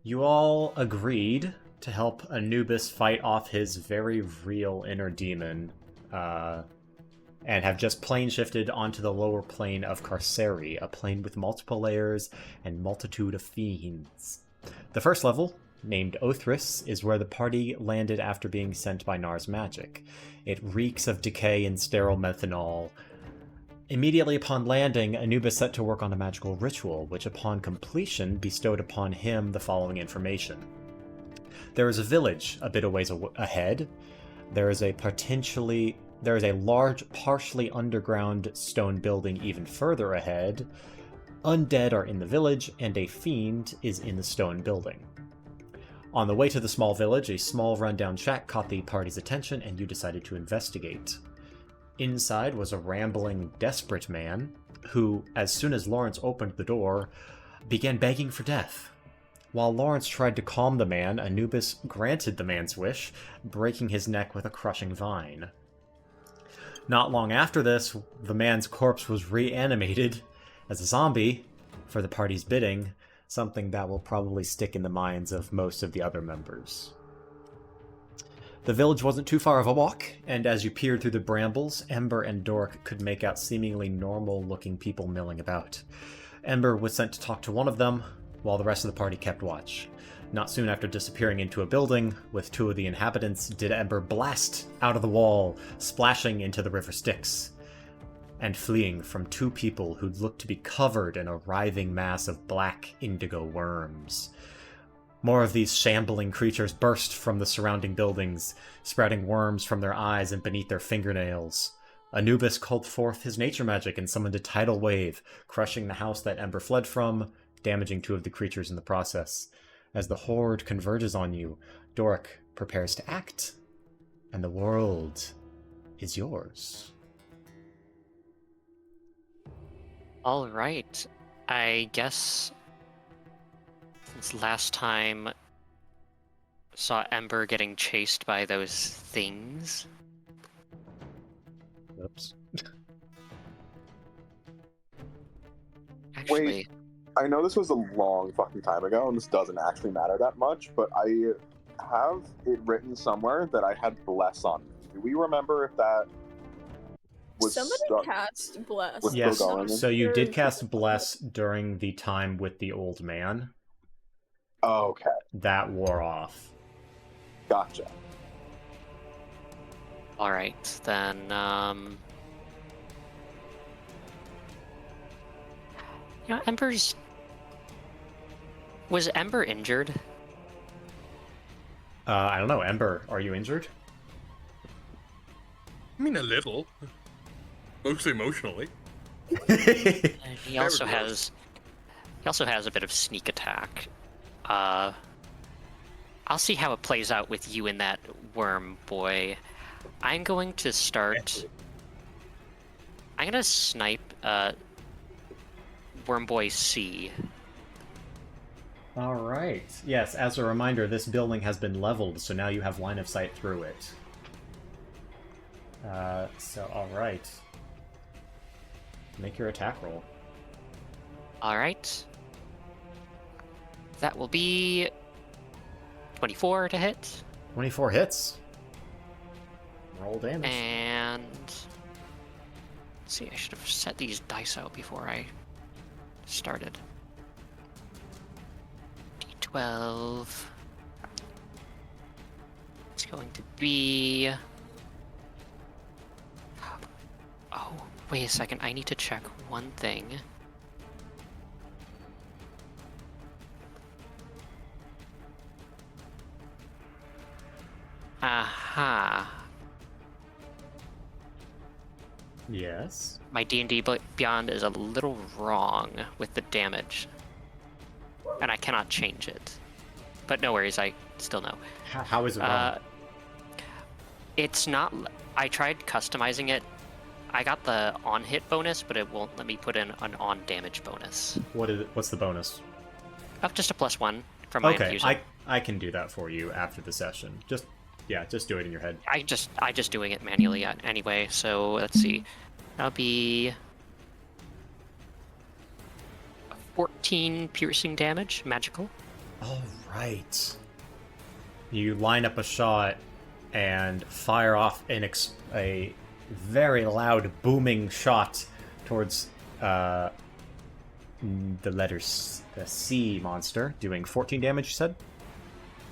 You all agreed to help Anubis fight off his very real inner demon, and have just plane shifted onto the lower plane of Carceri, a plane with multiple layers and multitude of fiends. The first level, named Othrys, is where the party landed after being sent by Nar's magic. It reeks of decay and sterile methanol. Immediately upon landing, Anubis set to work on a magical ritual, which upon completion bestowed upon him the following information. There is a village a bit a ways ahead. There is a large, partially underground stone building even further ahead. Undead are in the village, and a fiend is in the stone building. On the way to the small village, a small rundown shack caught the party's attention, and you decided to investigate. Inside was a rambling, desperate man, who, as soon as Lawrence opened the door, began begging for death. While Lawrence tried to calm the man, Anubis granted the man's wish, breaking his neck with a crushing vine. Not long after this, the man's corpse was reanimated as a zombie for the party's bidding, something that will probably stick in the minds of most of the other members. The village wasn't too far of a walk, and as you peered through the brambles, Ember and Dork could make out seemingly normal-looking people milling about. Ember was sent to talk to one of them, while the rest of the party kept watch. Not soon after disappearing into a building with two of the inhabitants did Ember blast out of the wall, splashing into the river Styx, and fleeing from two people who looked to be covered in a writhing mass of black indigo worms. More of these shambling creatures burst from the surrounding buildings, sprouting worms from their eyes and beneath their fingernails. Anubis called forth his nature magic and summoned a tidal wave, crushing the house that Ember fled from, damaging two of the creatures in the process. As the horde converges on you, Dork prepares to act, and the world is yours. All right. I guess since last time saw Ember getting chased by those things. Oops. Actually, Wait, I know this was a long fucking time ago, and this doesn't actually matter that much, but I have it written somewhere that I had Bless on me. Do we remember if that was Somebody cast Bless. was Yes, still going? so you did cast Bless during the time with the old man. Okay, That wore off. gotcha. all right, then, you know, was Ember injured? I don't know, Ember, are you injured? I mean, a little. Mostly emotionally. And he Very also close. has a bit of sneak attack. I'll see how it plays out with you and that worm boy. I'm going to start. I'm gonna snipe Worm Boy C. Alright. Yes, as a reminder, this building has been leveled, so now you have line of sight through it. Alright. Make your attack roll. All right. That will be 24 to hit, 24 hits. Roll damage. and let's see. I should have set these dice out before I started. D12. It's going to be. Oh, wait a second. I need to check one thing. Aha. Yes. My D&D Beyond is a little wrong with the damage. And I cannot change it. But no worries, I still know. How is it wrong? It's not... I tried customizing it. I got the on-hit bonus, but it won't let me put in an on-damage bonus. What's the bonus? Up just a +1 from my Okay, infusion. I can do that for you after the session. Just do it in your head. I just doing it manually anyway, so let's see. That'll be 14 piercing damage, magical. All right. You line up a shot and fire off a very loud, booming shot towards the the C monster, doing 14 damage, you said?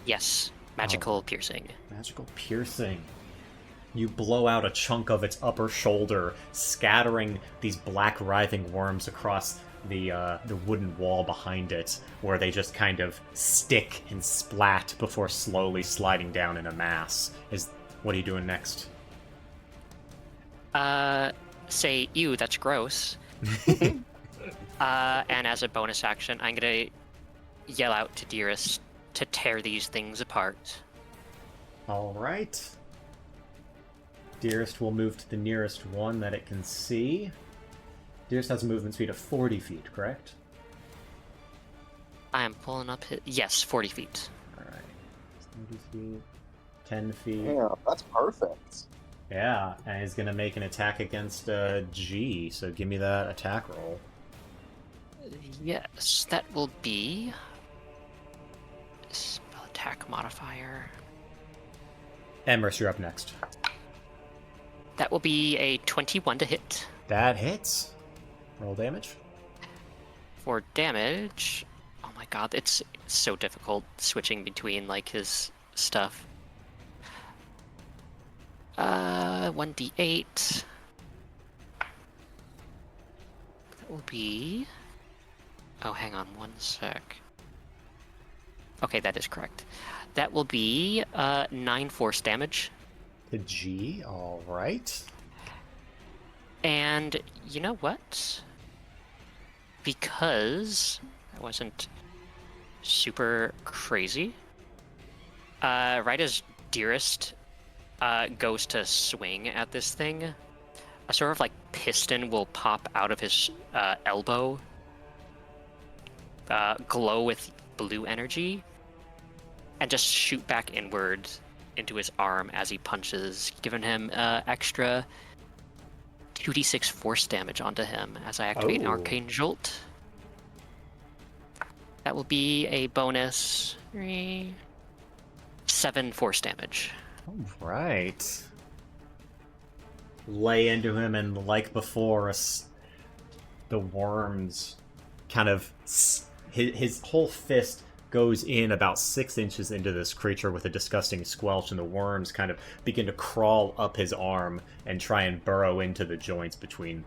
Yes, magical piercing. Magical piercing. You blow out a chunk of its upper shoulder, scattering these black writhing worms across the wooden wall behind it, where they just kind of stick and splat before slowly sliding down in a mass. What are you doing next? Say, ew, that's gross. And as a bonus action, I'm gonna yell out to Dearest to tear these things apart. All right. Dearest will move to the nearest one that it can see. Dearest has a movement speed of 40 feet, correct? I am pulling up his... Yes, 40 feet. Alright. 30 feet, 10 feet. Yeah, that's perfect. Yeah, and he's gonna make an attack against G, so give me that attack roll. Yes, that will be... Spell attack modifier. Emrys, you're up next. That will be a 21 to hit. That hits. Roll damage. For damage... Oh my god, it's so difficult switching between, like, his stuff. 1d8. That will be... Oh, hang on one sec. Okay, that is correct. That will be 9 force damage. The G, alright. And you know what? Because that wasn't super crazy, right as Dearest goes to swing at this thing, a sort of like piston will pop out of his elbow, glow with blue energy, and just shoot back inward into his arm as he punches, giving him extra 2d6 force damage onto him as I activate an Oh. Arcane Jolt. That will be a bonus 7 force damage. Alright. Lay into him, and like before, the worms kind of... His whole fist goes in about 6 inches into this creature with a disgusting squelch, and the worms kind of begin to crawl up his arm and try and burrow into the joints between.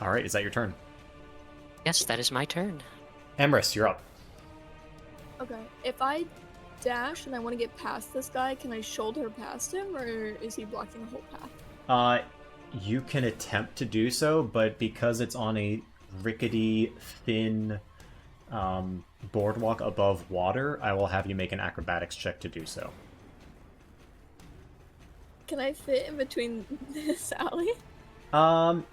Alright, is that your turn? Yes, that is my turn. Emrys, you're up. Okay, if I dash and I want to get past this guy, can I shoulder past him, or is he blocking the whole path? You can attempt to do so, but because it's on a rickety, thin boardwalk above water, I will have you make an acrobatics check to do so. Can I fit in between this alley? I'll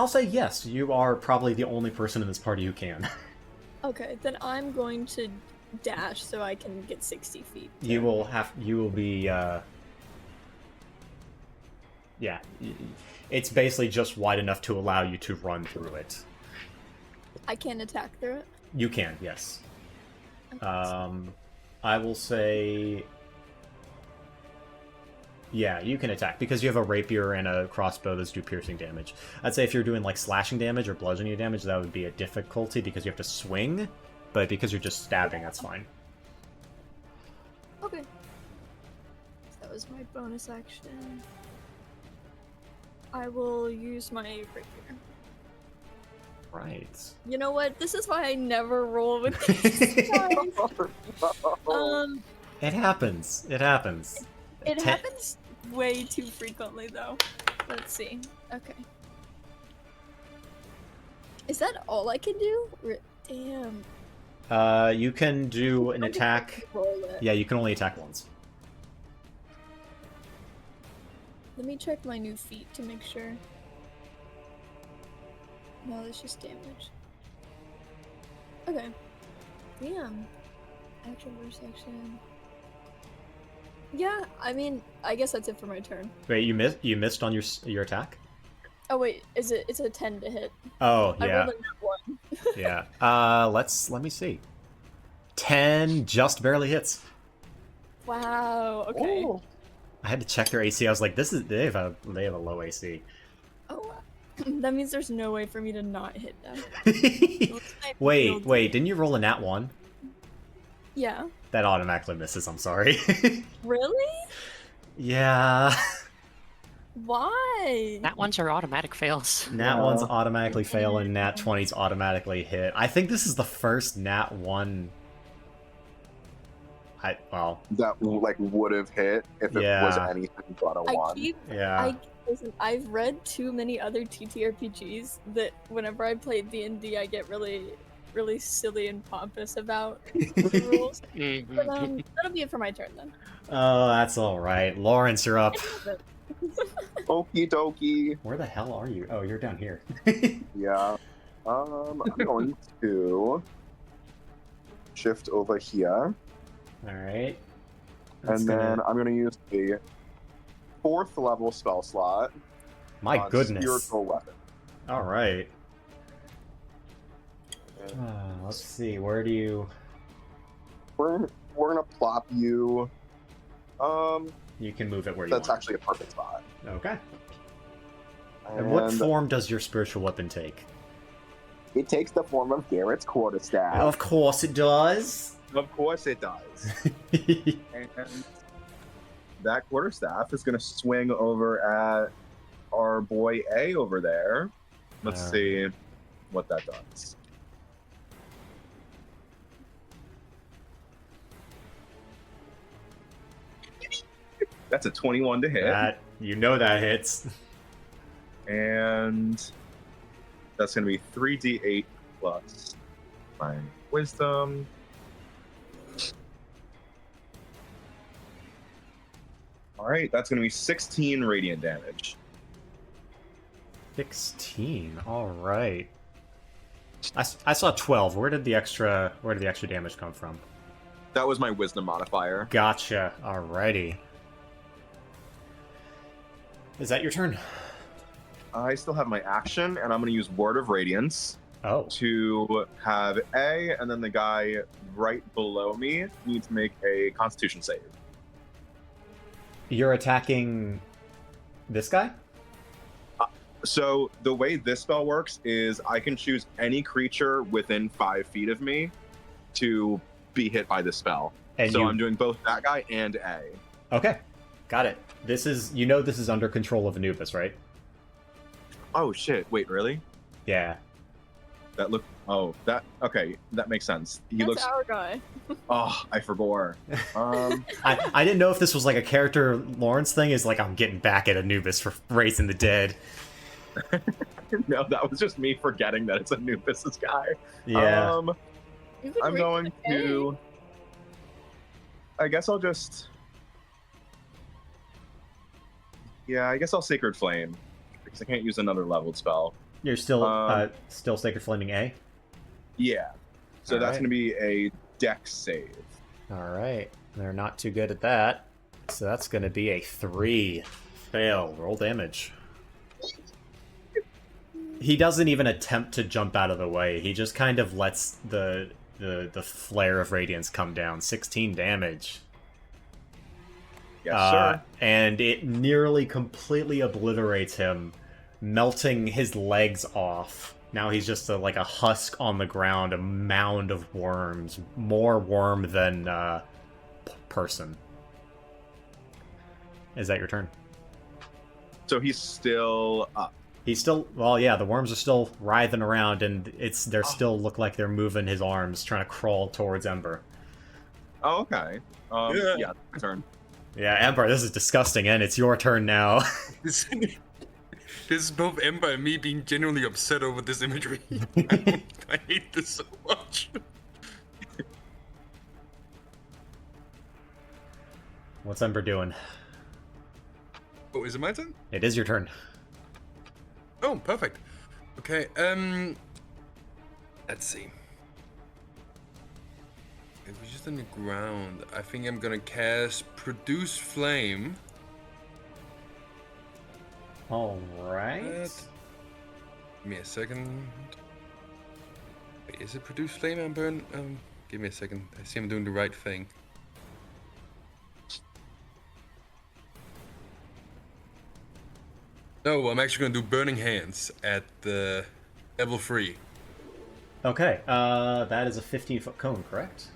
say yes. You are probably the only person in this party who can. Okay, then I'm going to dash so I can get 60 feet. You will be, yeah. It's basically just wide enough to allow you to run through it. I can't attack through it? You can, yes. Okay. I will say... Yeah, you can attack, because you have a rapier and a crossbow that do piercing damage. I'd say if you're doing, like, slashing damage or bludgeoning damage, that would be a difficulty, because you have to swing, but because you're just stabbing, that's fine. Okay. That was my bonus action. I will use my rapier. Right. You know what? This is why I never roll with these guys. It happens. It happens. It happens way too frequently, though. Let's see. Okay. Is that all I can do? Damn. You can do an I just attack. roll it. Yeah, you can only attack once. Let me check my new feat to make sure. No, that's just damage. Okay. Damn. Action versus action. Yeah, I mean, I guess that's it for my turn. Wait, you missed on your attack? Oh wait, it's a 10 to hit. Oh, I yeah. rolled a nat 1. Yeah. Let me see. 10 just barely hits. Wow. Okay. Oh, I had to check their AC. I was like, they have a low AC. Oh, wow. That means there's no way for me to not hit them. wait, didn't you roll a nat 1? Yeah. That automatically misses, I'm sorry. Really? Yeah. Why? That ones are automatic fails. Nat Yeah. 1's automatically fail and Nat 20's automatically hit. I think this is the first Nat 1... well... that like would have hit if it was Yeah. anything but a one. Yeah. Listen, I've read too many other TTRPGs that whenever I play D&D, I get really, really silly and pompous about the rules. But that'll be it for my turn then. Oh, that's alright. Lawrence, you're up. Okie dokie. Where the hell are you? Oh, you're down here. Yeah. I'm going to shift over here, Alright. and then I'm going to use a 4th level spell slot. My on goodness. Spiritual weapon. Alright. And Let's see, where do you... we're gonna plop you. You can move it where you That's want. actually a perfect spot. Okay. And what form does your spiritual weapon take? It takes the form of Garrett's quarterstaff. Of course it does. Of course it does. And that quarterstaff is going to swing over at our boy A over there. Let's see what that does. That's a 21 to hit. You know that hits. And that's going to be 3d8 plus my wisdom. All right, that's going to be 16 radiant damage. 16. All right. I saw 12. Where did the extra damage come from? That was my wisdom modifier. Gotcha. Alrighty. Is that your turn? I still have my action, and I'm going to use Word of Radiance Oh. to have A, and then the guy right below me needs to make a Constitution save. You're attacking this guy? So the way this spell works is I can choose any creature within 5 feet of me to be hit by this spell. And so you- I'm doing both that guy and A. Okay. Got it. This is under control of Anubis, right? Oh shit! Wait, really? Yeah. That look. Oh, that. Okay, that makes sense. He That's looks. our guy. Oh, I forgot. I didn't know if this was like a character Lawrence thing, is like I'm getting back at Anubis for raising the dead. No, that was just me forgetting that it's Anubis's guy. Yeah. You could I'm raise going the to. I guess I'll just. Yeah, I guess I'll Sacred Flame because I can't use another leveled spell. You're still Sacred Flaming A? Yeah, so that's Alright. going to be a Dex save. Alright. They're not too good at that. So that's going to be a 3. Fail. Roll damage. He doesn't even attempt to jump out of the way. He just kind of lets the flare of radiance come down. 16 damage. Yes, sir. And it nearly completely obliterates him, melting his legs off. Now he's just like a husk on the ground, a mound of worms. More worm than person. Is that your turn? So he's still up. He's still, well, yeah, the worms are still writhing around, and they still look like they're moving his arms, trying to crawl towards Ember. Oh, okay. Yeah, my turn. Yeah, Ember, this is disgusting, and it's your turn now. This is both Ember and me being genuinely upset over this imagery. I hate this so much. What's Ember doing? Oh, is it my turn? It is your turn. Oh, perfect. Okay, let's see. If we're just on the ground, I think I'm gonna cast Produce Flame. Alright. Give me a second. Wait, is it Produce Flame I'm burn? Give me a second. I see I'm doing the right thing. No, I'm actually gonna do Burning Hands at level 3. Okay, that is a 15-foot cone, correct?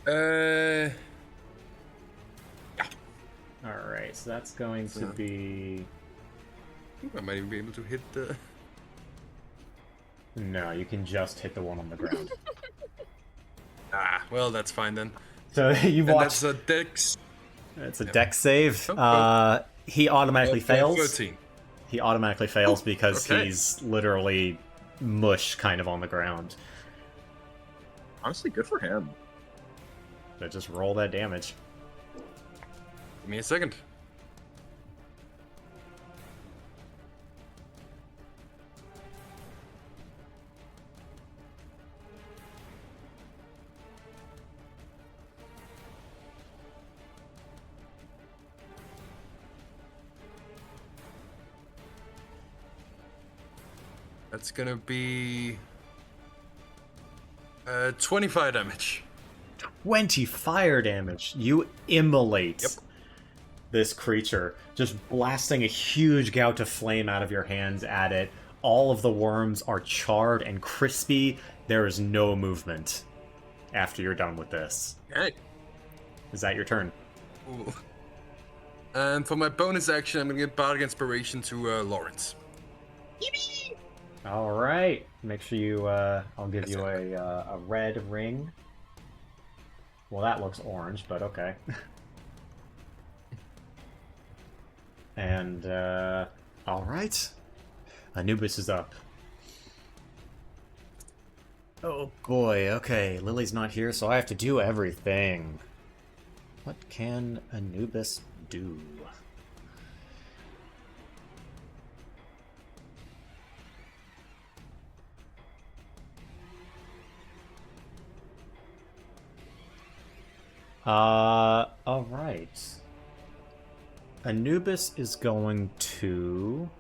Yeah. Alright, so that's going to be... I might even be able to hit the... No, you can just hit the one on the ground. Well, that's fine then. So you And watch... that's a dex. It's a dex save. Oh. He automatically fails. 13. He automatically fails because okay. he's literally mush kind of on the ground. Honestly, good for him. But just roll that damage. Give me a second. That's gonna be 25 damage. 20 fire damage. You immolate this creature, just blasting a huge gout of flame out of your hands at it. All of the worms are charred and crispy. There is no movement after you're done with this. Okay. Is that your turn? Ooh. And for my bonus action, I'm gonna give Bardic Inspiration to Lawrence. All right. Make sure you. I'll give you a red ring. Well, that looks orange, but okay. And all right. Anubis is up. Oh boy. Okay, Lily's not here, so I have to do everything. What can Anubis do? Alright. Anubis is going to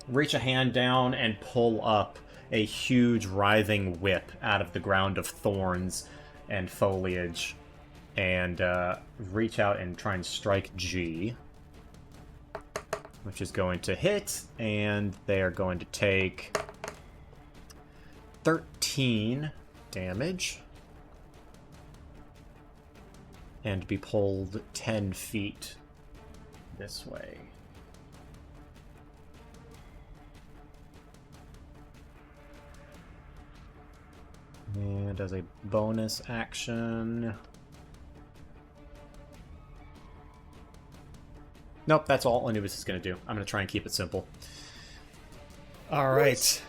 reach a hand down and pull up a huge writhing whip out of the ground of thorns and foliage and reach out and try and strike G, which is going to hit, and they are going to take 13 damage and be pulled 10 feet this way. And as a bonus action... Nope, that's all Anubis is going to do. I'm going to try and keep it simple. Alright.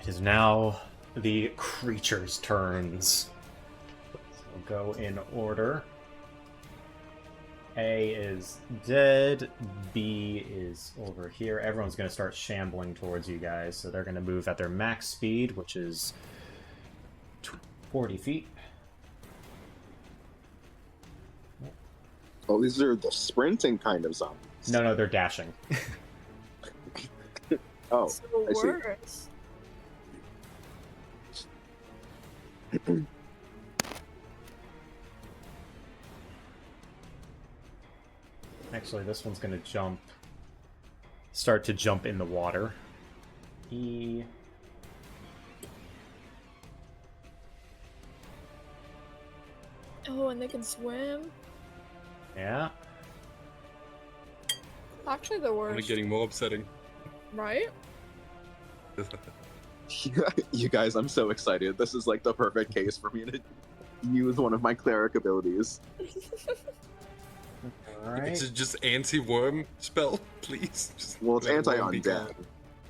It is now the creature's turns. Go in order. A is dead. B is over here. Everyone's going to start shambling towards you guys, so they're going to move at their max speed, which is 40 feet. Oh, these are the sprinting kind of zombies. No, they're dashing. Oh, So I see. worse. Actually, this one's going to start to jump in the water. E. Oh, and they can swim. Yeah. Actually, the Only worst. getting more upsetting. Right? You guys, I'm so excited. This is like the perfect case for me to use one of my cleric abilities. Alright. It's just anti-worm spell, please. Just Well, it's let worm be anti-undead. gone.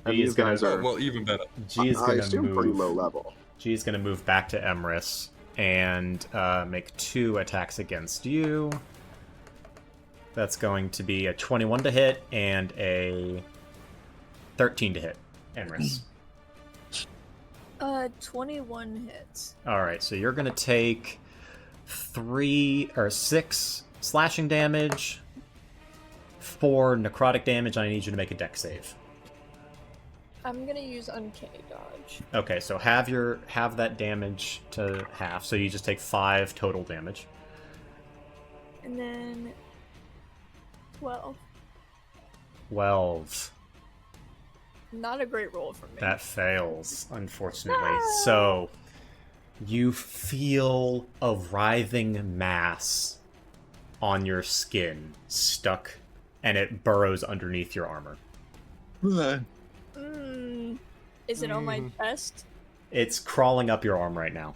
And G these is gonna- guys Oh, are, well, even better. G is I going to assume, pretty low move. level. G is going to move back to Emrys and make 2 attacks against you. That's going to be a 21 to hit and a 13 to hit, Emrys. 21 hits. Alright, so you're going to take 6 slashing damage, 4 necrotic damage, and I need you to make a dex save. I'm gonna use Uncanny Dodge. Okay, so have that damage to half, so you just take 5 total damage. And then 12. 12. Not a great roll for me. That fails, unfortunately. No! So, you feel a writhing mass on your skin, stuck, and it burrows underneath your armor. Is it on my chest? It's crawling up your arm right now.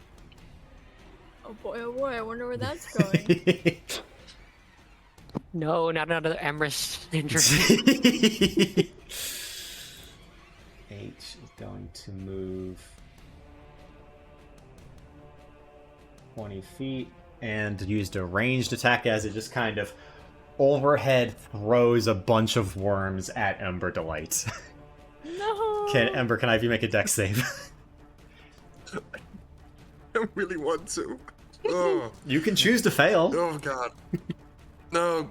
Oh boy, I wonder where that's going. No, not another Emrys injury. H is going to move 20 feet and used a ranged attack as it just kind of overhead throws a bunch of worms at Ember Delight. No! Ember, can I have you make a dex save? I don't really want to. Oh, You can choose to fail. oh god. No.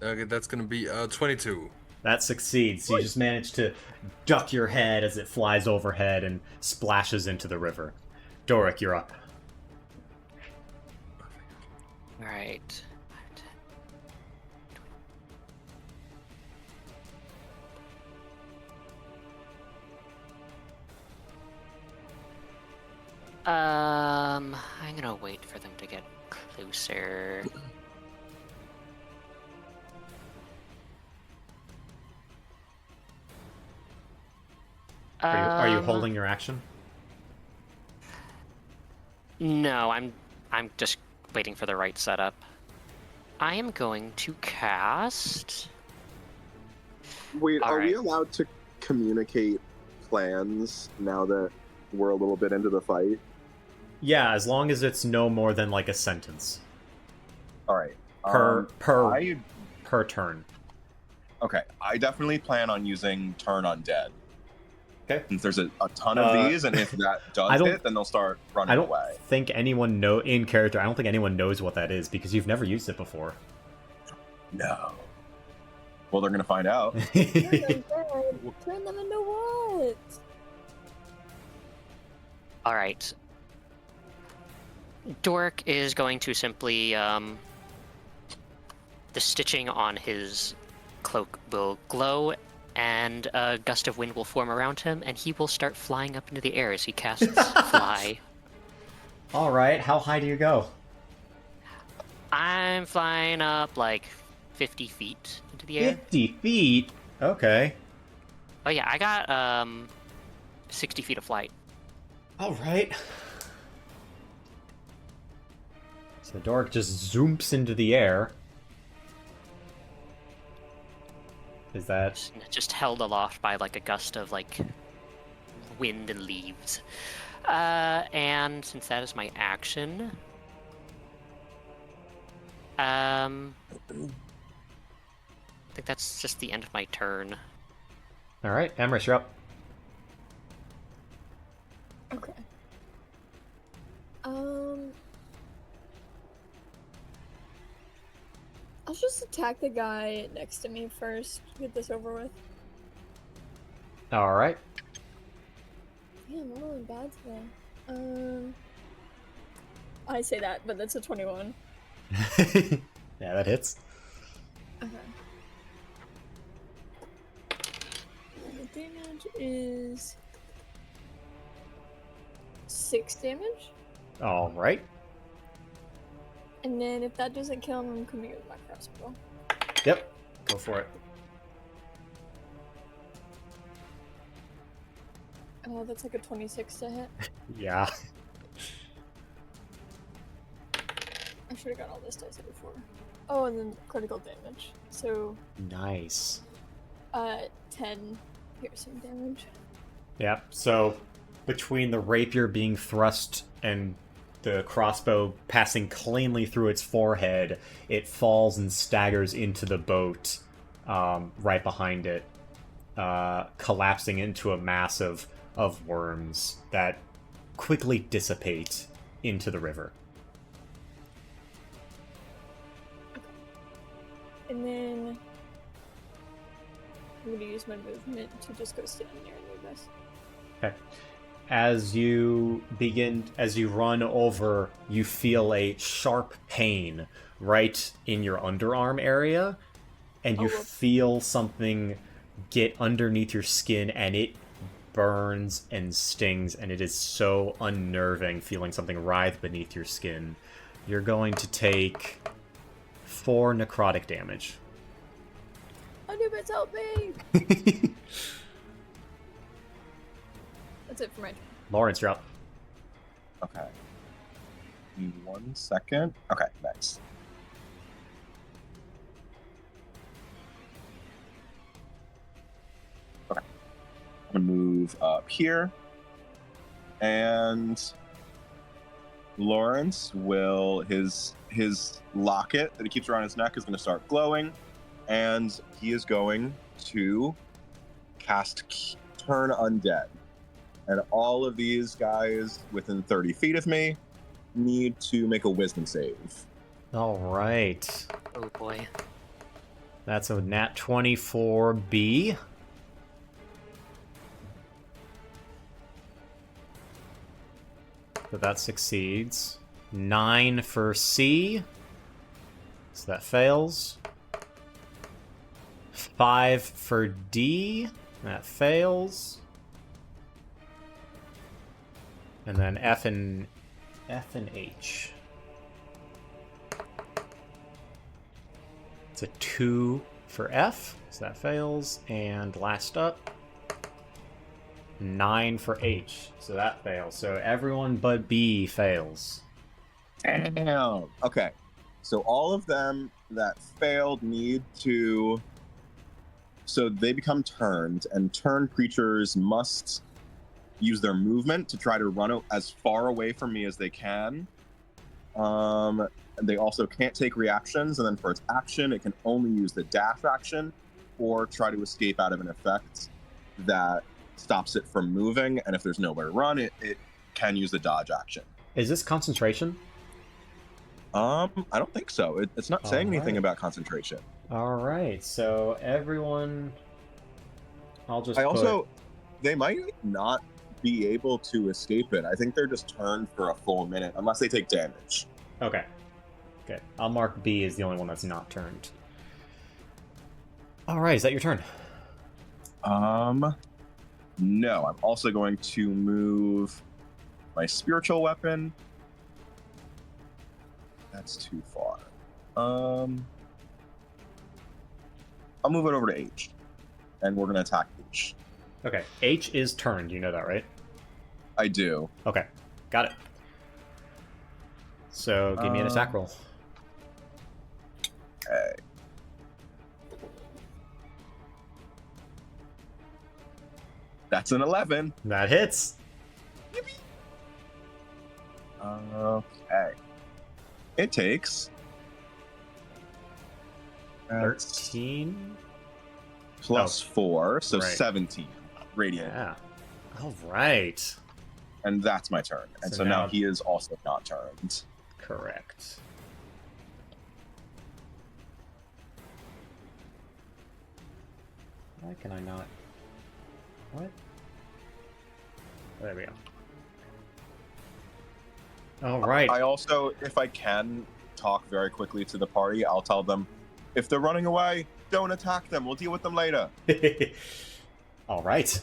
Okay, that's gonna be 22. That succeeds. You just manage to duck your head as it flies overhead and splashes into the river. Doric, you're up. Alright. I'm gonna wait for them to get closer. Are you holding your action? No, I'm just waiting for the right setup. I am going to cast. Wait, All are we right. allowed to communicate plans now that we're a little bit into the fight? Yeah, as long as it's no more than like a sentence All right. per I turn. Okay, I definitely plan on using Turn Undead. Okay. Since there's a ton of these, and if that I does don't- hit, then they'll start running I don't away. think anyone in character. I don't think anyone knows what that is because you've never used it before. No. Well, they're gonna find out. Turn them dead. Turn them into what? Alright. Doric is going to simply, the stitching on his cloak will glow, and a gust of wind will form around him, and he will start flying up into the air as he casts Fly. All right, how high do you go? I'm flying up like 50 feet into the air. 50 feet. Okay. Oh yeah, I got 60 feet of flight. All right. So Doric just zooms into the air. Is that... Just held aloft by like a gust of like wind and leaves. And since that is my action, I think that's just the end of my turn. All right, Emrys, you're up. Okay. I'll just attack the guy next to me first. Get this over with. All right. Damn, I'm really bad today. I say that, but that's a 21. Yeah, that hits. Okay. The damage is 6 damage. All right. And then if that doesn't kill him, I'm coming with my crossbow. Yep. Go for it. Oh, that's like a 26 to hit. Yeah. I should have got all this dice before. Oh, and then critical damage. So, Nice. 10 piercing damage. Yep. So between the rapier being thrust and the crossbow passing cleanly through its forehead, it falls and staggers into the boat right behind it, collapsing into a mass of worms that quickly dissipate into the river. And then I'm gonna use my movement to just go stand near Anubis. Okay. As you run over, you feel a sharp pain right in your underarm area, and you feel something get underneath your skin, and it burns and stings, and it is so unnerving feeling something writhe beneath your skin. You're going to take 4 necrotic damage. Anubis, help me! That's it for my turn. Lawrence, you're up. Okay. Give me 1 second. Okay, nice. Okay. I'm gonna move up here. And Lawrence will his locket that he keeps around his neck is gonna start glowing, and he is going to cast Turn Undead. And all of these guys within 30 feet of me need to make a wisdom save. All right. Oh boy. That's a nat 24B. So that succeeds. 9 for C. So that fails. 5 for D. That fails. And then F and H. It's a 2 for F, so that fails. And last up, 9 for H, so that fails. So everyone but B fails. Damn. Okay. So all of them that failed need to... So they become turned, and turned creatures must use their movement to try to run as far away from me as they can. And they also can't take reactions, and then for its action, it can only use the dash action or try to escape out of an effect that stops it from moving. And if there's nowhere to run, it can use the dodge action. Is this concentration? I don't think so. It's not saying anything about concentration. All right, so everyone... They might not be able to escape it. I think they're just turned for a full minute, unless they take damage. Okay. Okay. I'll mark B as the only one that's not turned. All right, is that your turn? No. I'm also going to move my spiritual weapon. That's too far. I'll move it over to H, and we're gonna attack H. Okay. H is turned. You know that, right? I do. Okay. Got it. So give me an attack roll. Okay. That's an 11. That hits. Okay. It takes 13 plus 4, so right. 17 radiant. Yeah. All right. And that's my turn. And So so now now- he is also not turned. Correct. Why can I not? What? There we go. All right. I also, if I can talk very quickly to the party, I'll tell them, if they're running away, don't attack them. We'll deal with them later. All right.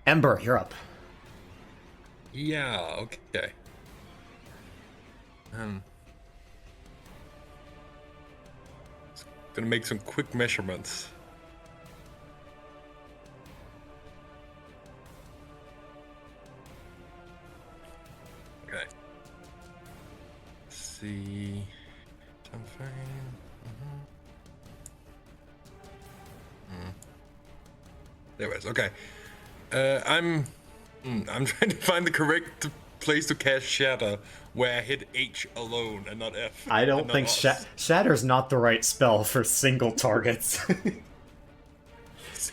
Ember, you're up. Yeah, okay. Gonna make some quick measurements. Okay. Let's see. Something. There it is. Okay. I'm trying to find the correct place to cast Shatter where I hit H alone and not F. I don't and think not us. Shatter's not the right spell for single targets.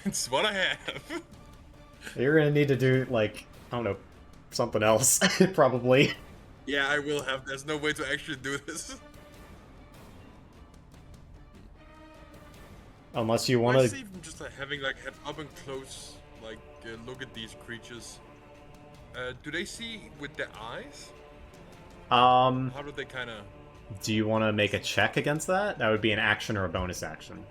It's what I have. You're gonna need to do, like, I don't know, something else, probably. Yeah, I will have. There's no way to actually do this. Unless you want Where's to... even just having like an up and close look at these creatures? Do they see with their eyes? How do they kind of? Do you want to make a check against that? That would be an action or a bonus action.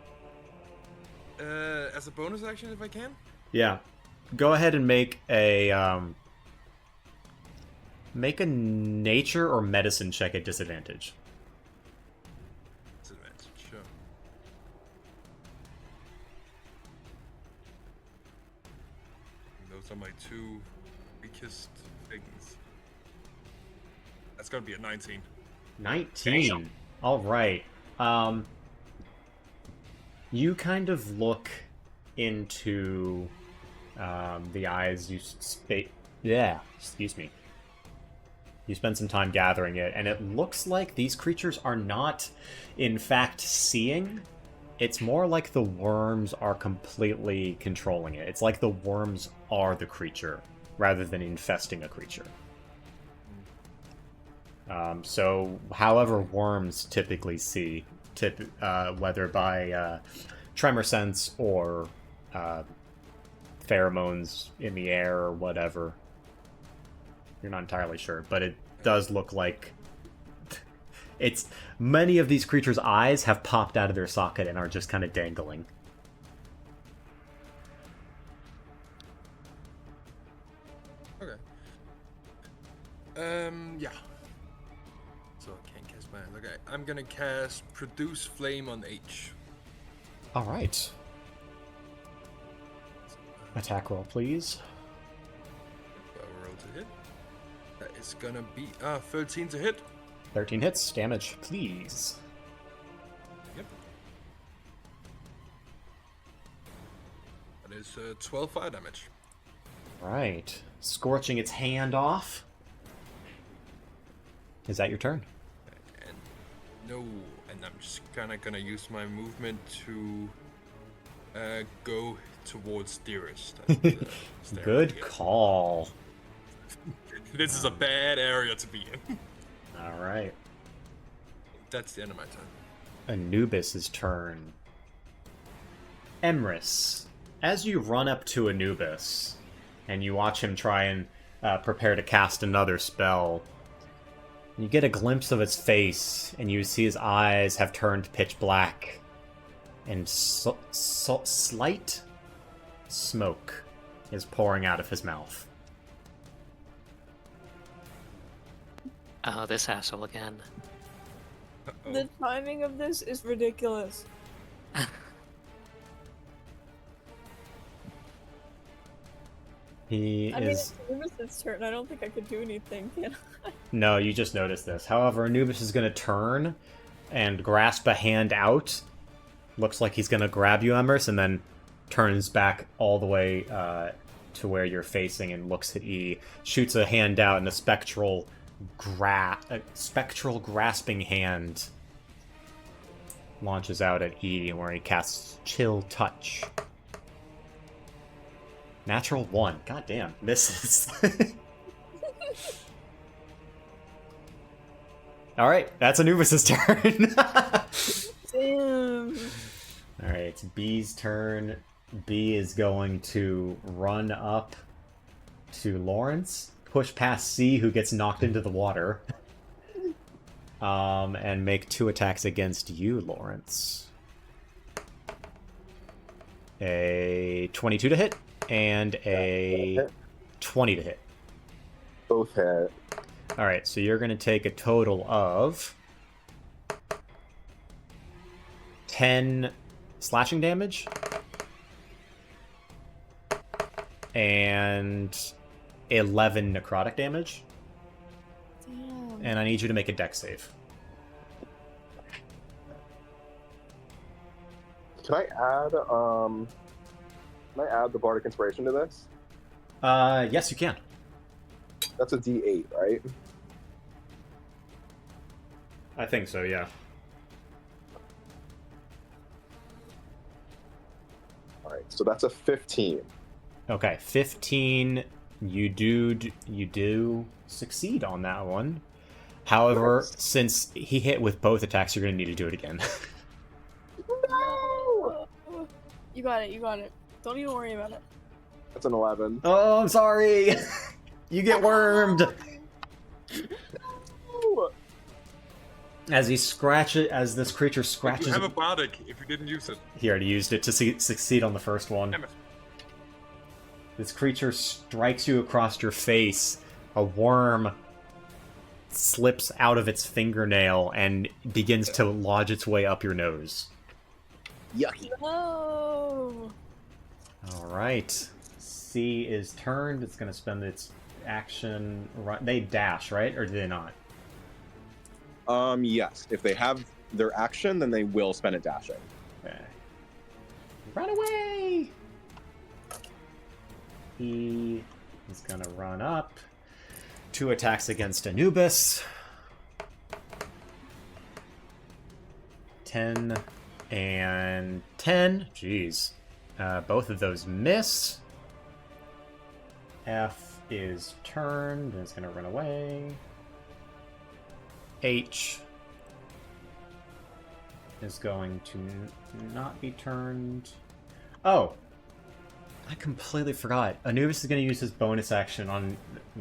As a bonus action, if I can. Yeah. Go ahead and make a nature or medicine check at disadvantage. Disadvantage, sure. Those are my two weakest things. That's gonna be a 19. 19. Damn. All right. You kind of look into the eyes. Excuse me. You spend some time gathering it, and it looks like these creatures are not, in fact, seeing. It's more like the worms are completely controlling it. It's like the worms are the creature, rather than infesting a creature. So, however worms typically see, whether by tremor sense or pheromones in the air or whatever, you're not entirely sure, but it does look like it's many of these creatures' eyes have popped out of their socket and are just kind of dangling. Okay. Yeah. So I can't cast my. Okay, I'm gonna cast Produce Flame on H. All right. Attack roll, please. Power roll to hit. That is gonna be 13 to hit. 13 hits. Damage, please. Yep. That is 12 fire damage. Right. Scorching its hand off. Is that your turn? And no, and I'm just kind of gonna use my movement to go towards Dearest. Good call. This is a bad area to be in. All right. That's the end of my turn. Anubis's turn. Emrys, as you run up to Anubis and you watch him try and prepare to cast another spell, you get a glimpse of his face and you see his eyes have turned pitch black and slight smoke is pouring out of his mouth. Oh, this asshole again. Uh-oh. The timing of this is ridiculous. I mean, it's Anubis' turn. I don't think I could do anything, can I? No, you just noticed this. However, Anubis is going to turn and grasp a hand out. Looks like he's going to grab you, Emrys, and then turns back all the way to where you're facing and looks at E. Shoots a hand out, and a spectral grasping hand launches out at E, where he casts Chill Touch. Natural 1. God damn. Misses. Alright, that's Anubis' turn. Damn. Alright, it's B's turn. B is going to run up to Lawrence, push past C, who gets knocked into the water, and make 2 attacks against you, Lawrence. A 22 to hit, and a 20 to hit. Both hit. Alright, so you're going to take a total of 10 slashing damage and 11 necrotic damage. Damn. And I need you to make a dex save. Can I add the Bardic Inspiration to this? Yes, you can. That's a D8, right? I think so, yeah. Alright, so that's a 15. Okay, 15 You do succeed on that one. However, since he hit with both attacks, you're going to need to do it again. No! You got it. Don't even worry about it. That's an 11. Oh, I'm sorry! You get wormed! Ooh. As this creature scratches... You have a bardic if you didn't use it. He already used it to succeed on the first one. Damn it. This creature strikes you across your face. A worm slips out of its fingernail and begins to lodge its way up your nose. Yucky. No! Alright. C is turned. It's going to spend its action... They dash, right? Or do they not? Yes. If they have their action, then they will spend it dashing. Okay. Run away! He is gonna run up. 2 attacks against Anubis. 10 and 10. Jeez. Both of those miss. F is turned and it's gonna run away. H is going to not be turned. Oh! I completely forgot. Anubis is going to use his bonus action on...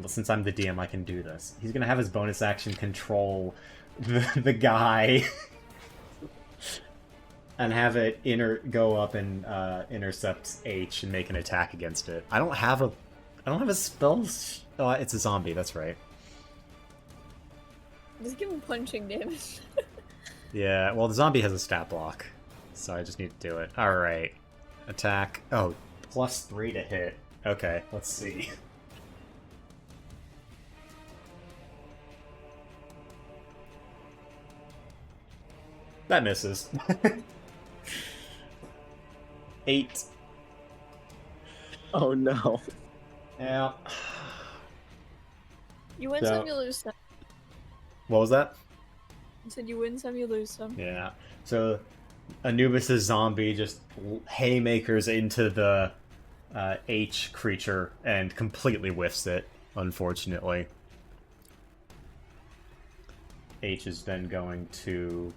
Since I'm the DM, I can do this. He's going to have his bonus action control the guy and have it go up and intercept H and make an attack against it. I don't have a spell... Oh, it's a zombie, that's right. Just give him punching damage. Yeah, well, the zombie has a stat block, so I just need to do it. Alright. Attack. Oh, +3 to hit. Okay, let's see. That misses. 8. Oh no. Yeah. You win some, you lose some. What was that? You said you win some, you lose some. Yeah. So Anubis' zombie just haymakers into the H creature and completely whiffs it, unfortunately. H is then going to...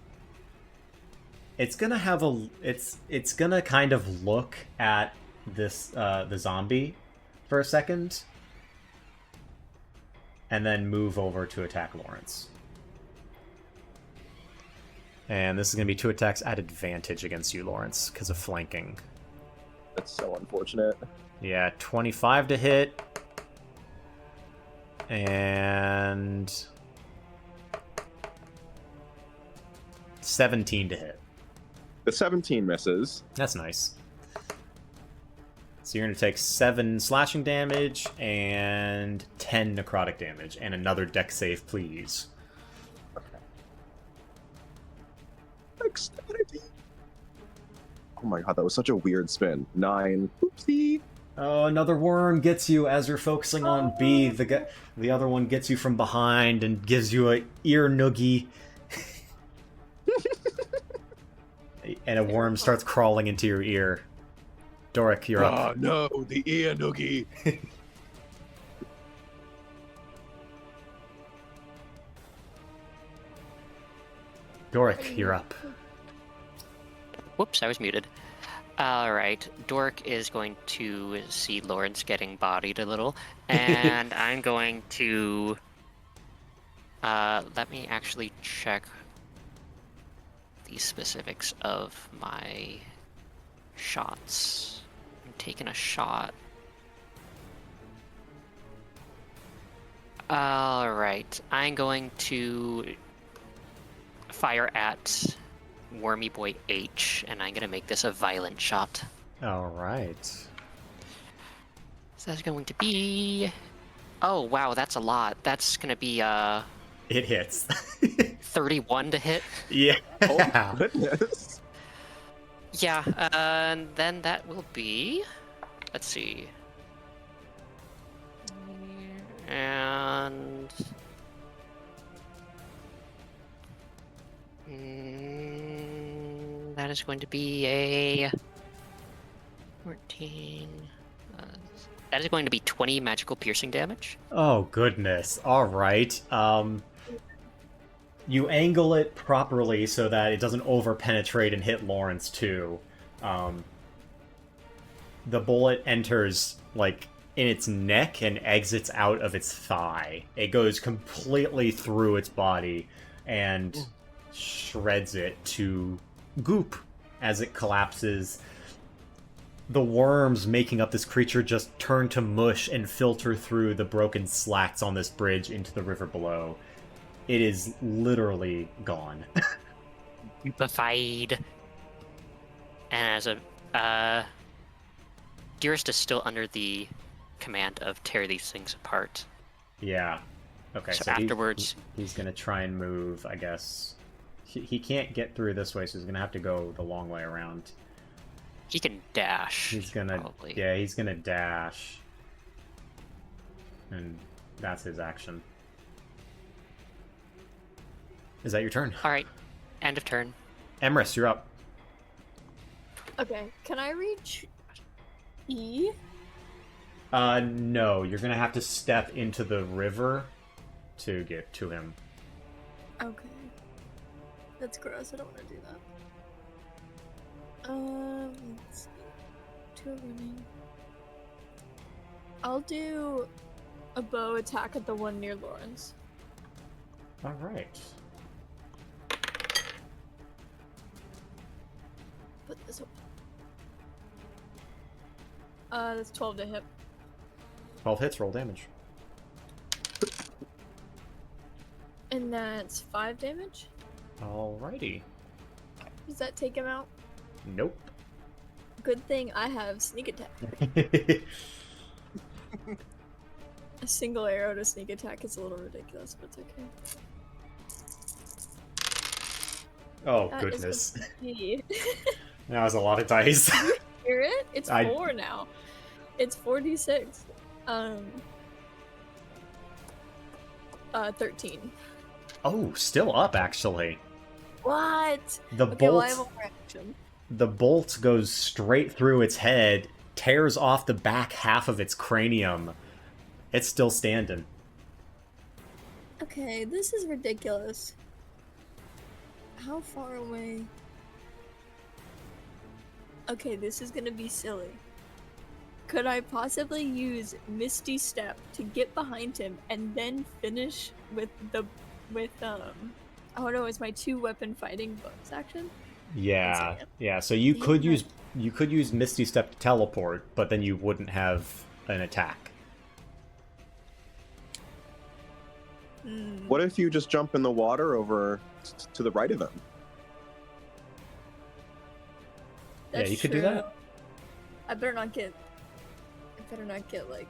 It's gonna have a... It's gonna kind of look at this the zombie for a second, and then move over to attack Lawrence. And this is going to be 2 attacks at advantage against you, Lawrence, because of flanking. That's so unfortunate. Yeah, 25 to hit. And... 17 to hit. The 17 misses. That's nice. So you're going to take 7 slashing damage and 10 necrotic damage. And another dex save, please. Oh my god, that was such a weird spin. 9. Oopsie. Oh, another worm gets you as you're focusing on B. The other one gets you from behind and gives you a ear noogie. And a worm starts crawling into your ear. Doric, you're up. Oh no, the ear noogie. Doric, you're up. Whoops, I was muted. Alright, Dork is going to see Lawrence getting bodied a little, and I'm going to... let me actually check the specifics of my shots. I'm taking a shot. Alright, I'm going to fire at Wormy Boy H, and I'm gonna make this a violent shot. Alright. So that's going to be... Oh, wow, that's a lot. That's gonna be, It hits. 31 to hit. Yeah. Oh goodness. Yeah, and then that will be... Let's see. And... that is going to be a 14. That is going to be 20 magical piercing damage. Oh, goodness. All right. You angle it properly so that it doesn't over-penetrate and hit Lawrence, too. The bullet enters, like, in its neck and exits out of its thigh. It goes completely through its body and shreds it to goop as it collapses. The worms making up this creature just turn to mush and filter through the broken slats on this bridge into the river below. It is literally gone. Stupefied. And as a... Dearest is still under the command of tear these things apart. Yeah. Okay, So so afterwards... he's going to try and move, I guess. He can't get through this way, so he's going to have to go the long way around. He can dash. He's gonna, probably. yeah, he's gonna dash, and that's his action. Is that your turn? All right, end of turn. Emrys, you're up. Okay, can I reach E? No, you're gonna have to step into the river to get to him. Okay. That's gross, I don't want to do that. Let's see. 2 running. I'll do a bow attack at the one near Lawrence. All right. Put this up. That's 12 to hit. 12 hits, roll damage. And that's 5 damage? Alrighty. Does that take him out? Nope. Good thing I have sneak attack. A single arrow to sneak attack is a little ridiculous, but it's okay. Oh, That goodness. is a P. That was a lot of dice. Hear it? It's I- 4 now. It's 4d6. 13. Oh, still up, actually. What? The Okay, well, I bolt... have a reaction. The bolt goes straight through its head, tears off the back half of its cranium. It's still standing. Okay, this is ridiculous. How far away? Okay, this is gonna be silly. Could I possibly use Misty Step to get behind him and then finish with oh no, it's my 2-weapon fighting bonus action? Yeah, yeah. So you could use Misty Step to teleport, but then you wouldn't have an attack. What if you just jump in the water over to the right of him? That's you could do true. that. I better not get like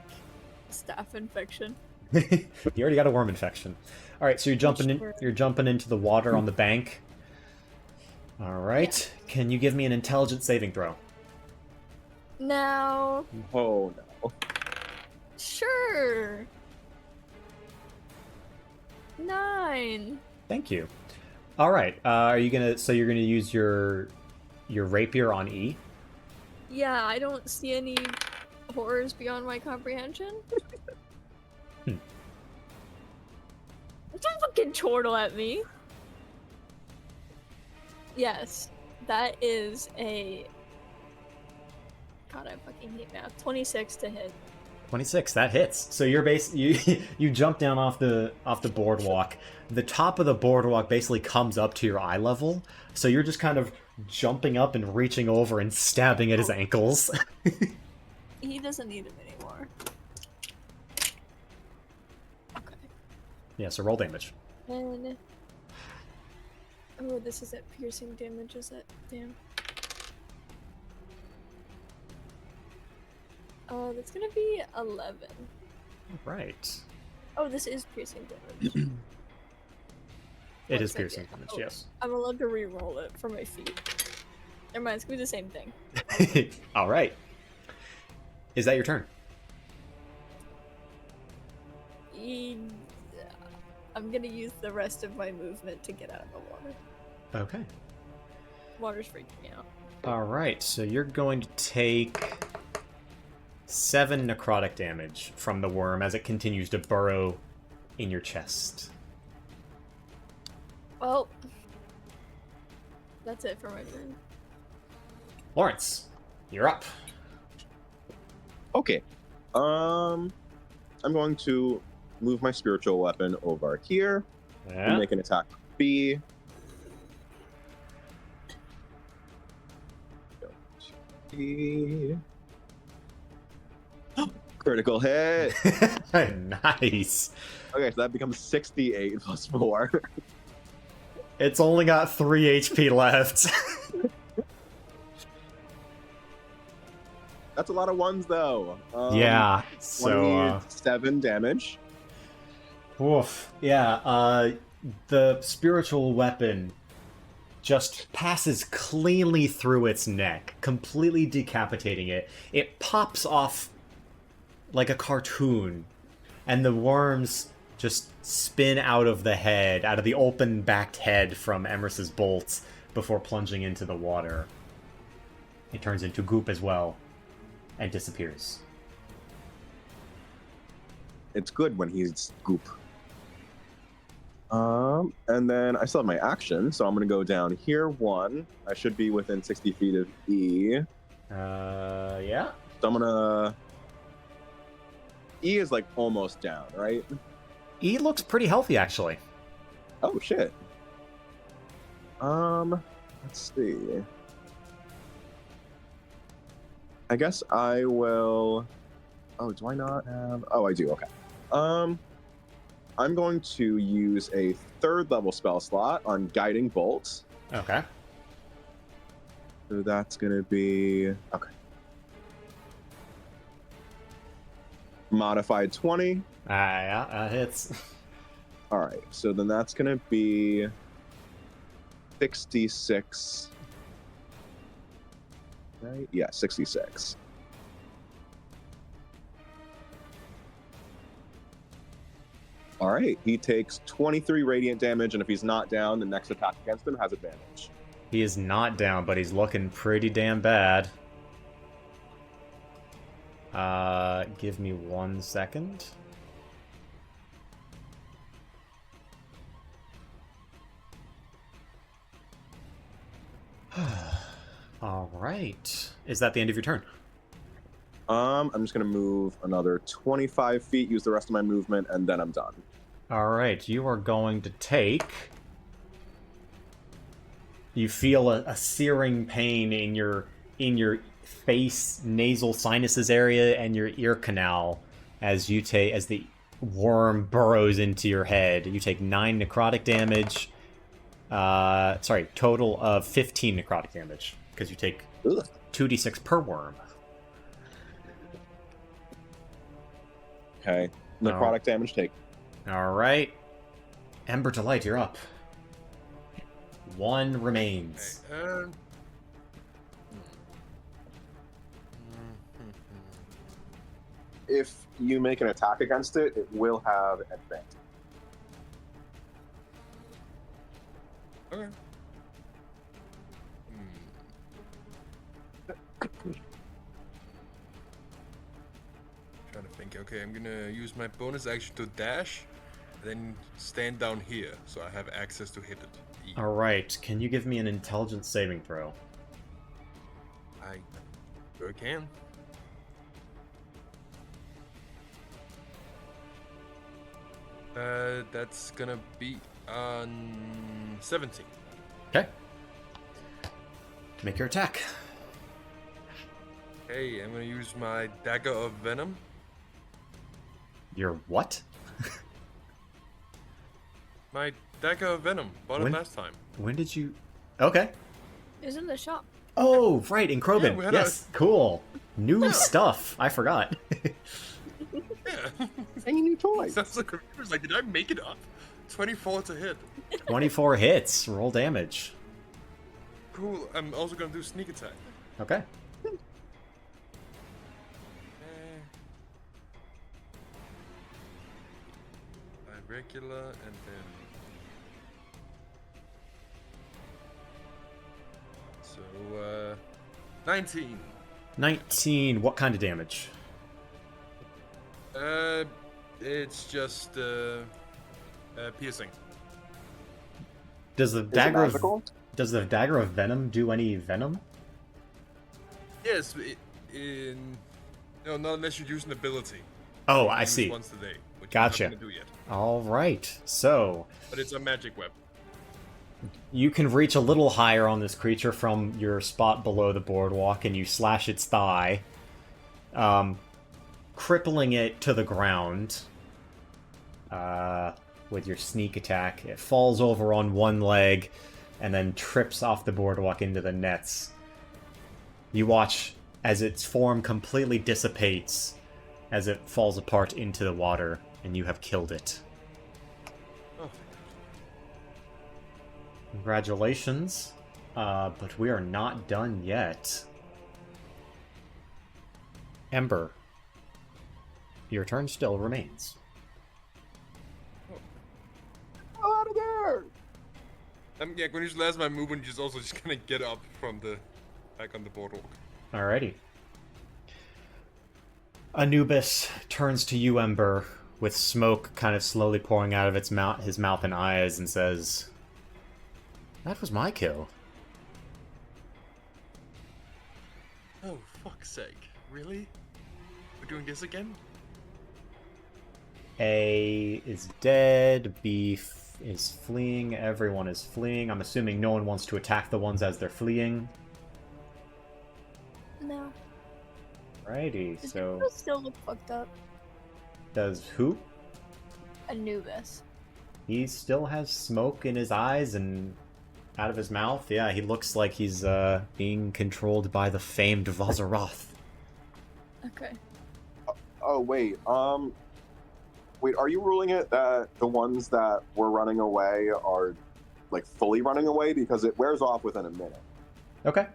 staph infection. You already got a worm infection. All right, so you're jumping in. Sure. You're jumping into the water on the bank. All right. Can you give me an intelligence saving throw? Now, Oh no. sure. 9. Thank you. All right. Are you gonna? So you're gonna use your rapier on E? Yeah, I don't see any horrors beyond my comprehension. Don't fucking chortle at me. Yes, that is a... God, I fucking hate math. 26 to hit. 26. That hits. So you're you jump down off the boardwalk. The top of the boardwalk basically comes up to your eye level. So you're just kind of jumping up and reaching over and stabbing at his ankles. He doesn't need it anymore. Okay. Yeah. So roll damage. And... Oh, this isn't piercing damage, is it? Damn. Oh, that's gonna be 11. Right. Oh, this is piercing damage. It is One piercing second. damage. Oh, Yes. I'm allowed to re-roll it for my feet. Never mind, it's gonna be the same thing. All right. Is that your turn? I'm gonna use the rest of my movement to get out of the water. Okay. Water's freaking me out. All right. So you're going to take 7 necrotic damage from the worm as it continues to burrow in your chest. Well, that's it for my turn. Lawrence, you're up. Okay. I'm going to move my spiritual weapon over here and Yeah. make an attack with B. Critical hit. Nice. Okay, so that becomes 68 plus 4. It's only got 3 HP left. That's a lot of ones, though. Yeah, so... 27 damage. Oof. Yeah, the spiritual weapon just passes cleanly through its neck, completely decapitating it. It pops off like a cartoon, and the worms just spin out of the head, out of the open-backed head from Emers's bolts, before plunging into the water. It turns into goop as well, and disappears. It's good when he's goop. And then I still have my action, so I'm gonna go down here 1. I should be within 60 feet of E. Yeah? So I'm gonna... E is like almost down, right? E looks pretty healthy, actually. Oh, shit. Let's see. I guess I will... Oh, do I not have... Oh, I do, okay. I'm going to use a 3rd level spell slot on Guiding Bolt. Okay. So that's gonna be... Okay. Modified 20. Yeah, that hits. Alright, so then that's gonna be 66. Right? Yeah, 66. Alright, he takes 23 radiant damage, and if he's not down, the next attack against him has advantage. He is not down, but he's looking pretty damn bad. Give me 1 second. Alright. Is that the end of your turn? I'm just gonna move another 25 feet, use the rest of my movement, and then I'm done. Alright, you are going to take... You feel a searing pain in your face, nasal sinuses area, and your ear canal as the worm burrows into your head. You take 9 necrotic damage. Total of 15 necrotic damage, because you take 2d6 per worm. Okay, necrotic damage take. Alright. Ember Delight, you're up. 1 remains. Okay, If you make an attack against it, it will have advantage. okay. Trying to think. Okay, I'm gonna use my bonus action to dash, then stand down here so I have access to hit it. Alright, can you give me an intelligence saving throw? I sure can. That's gonna be on 17. Okay. Make your attack. Hey, I'm gonna use my Dagger of Venom. Your what? My Dagger of Venom. Bought it last time. When did you... Okay. It's in the shop. Oh, right, in Yeah, Krobin. we had Yes, cool. New Yeah. stuff. I forgot. Yeah. Any new toys? Sounds so confused. Like, did I make it up? 24 to hit. 24 hits. Roll damage. Cool. I'm also gonna do sneak attack. Okay. Regular and then. So, 19. 19. What kind of damage? It's just piercing. Does the Is it dagger magical? does the dagger of venom do any venom? Yes, no, not unless you use an ability. Oh, You I use see. Once a day, which Gotcha. I'm not gonna do yet. All right. So But it's a magic web. you can reach a little higher on this creature from your spot below the boardwalk, and you slash its thigh, crippling it to the ground with your sneak attack. It falls over on one leg and then trips off the boardwalk into the nets. You watch as its form completely dissipates as it falls apart into the water, and you have killed it. Oh. Congratulations, but we are not done yet. Ember, your turn still remains. Out of there! Yeah, when you last my movement, just also just gonna get up from the back on the boardwalk. Alrighty. Anubis turns to you, Ember, with smoke kind of slowly pouring out of his mouth and eyes, and says, "That was my kill." Oh, fuck's sake. Really? We're doing this again? A is dead, B is fleeing, everyone is fleeing. I'm assuming no one wants to attack the ones as they're fleeing. No. Righty, Does so... Anubis still look fucked up? Does who? Anubis. He still has smoke in his eyes and out of his mouth. Yeah, he looks like he's being controlled by the famed Vozorath. Okay. Oh wait, wait, are you ruling it that the ones that were running away are like fully running away, because it wears off within a minute? Okay.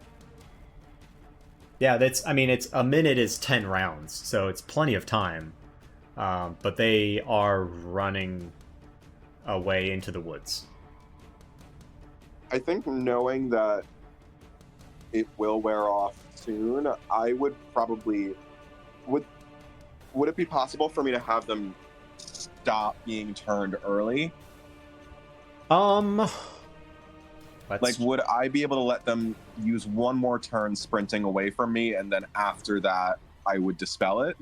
Yeah, it's a minute is 10 rounds, so it's plenty of time. But they are running away into the woods. I think knowing that it will wear off soon, I would probably would it be possible for me to have them stop being turned early? Like, would I be able to let them use one more turn sprinting away from me, and then after that, I would dispel it?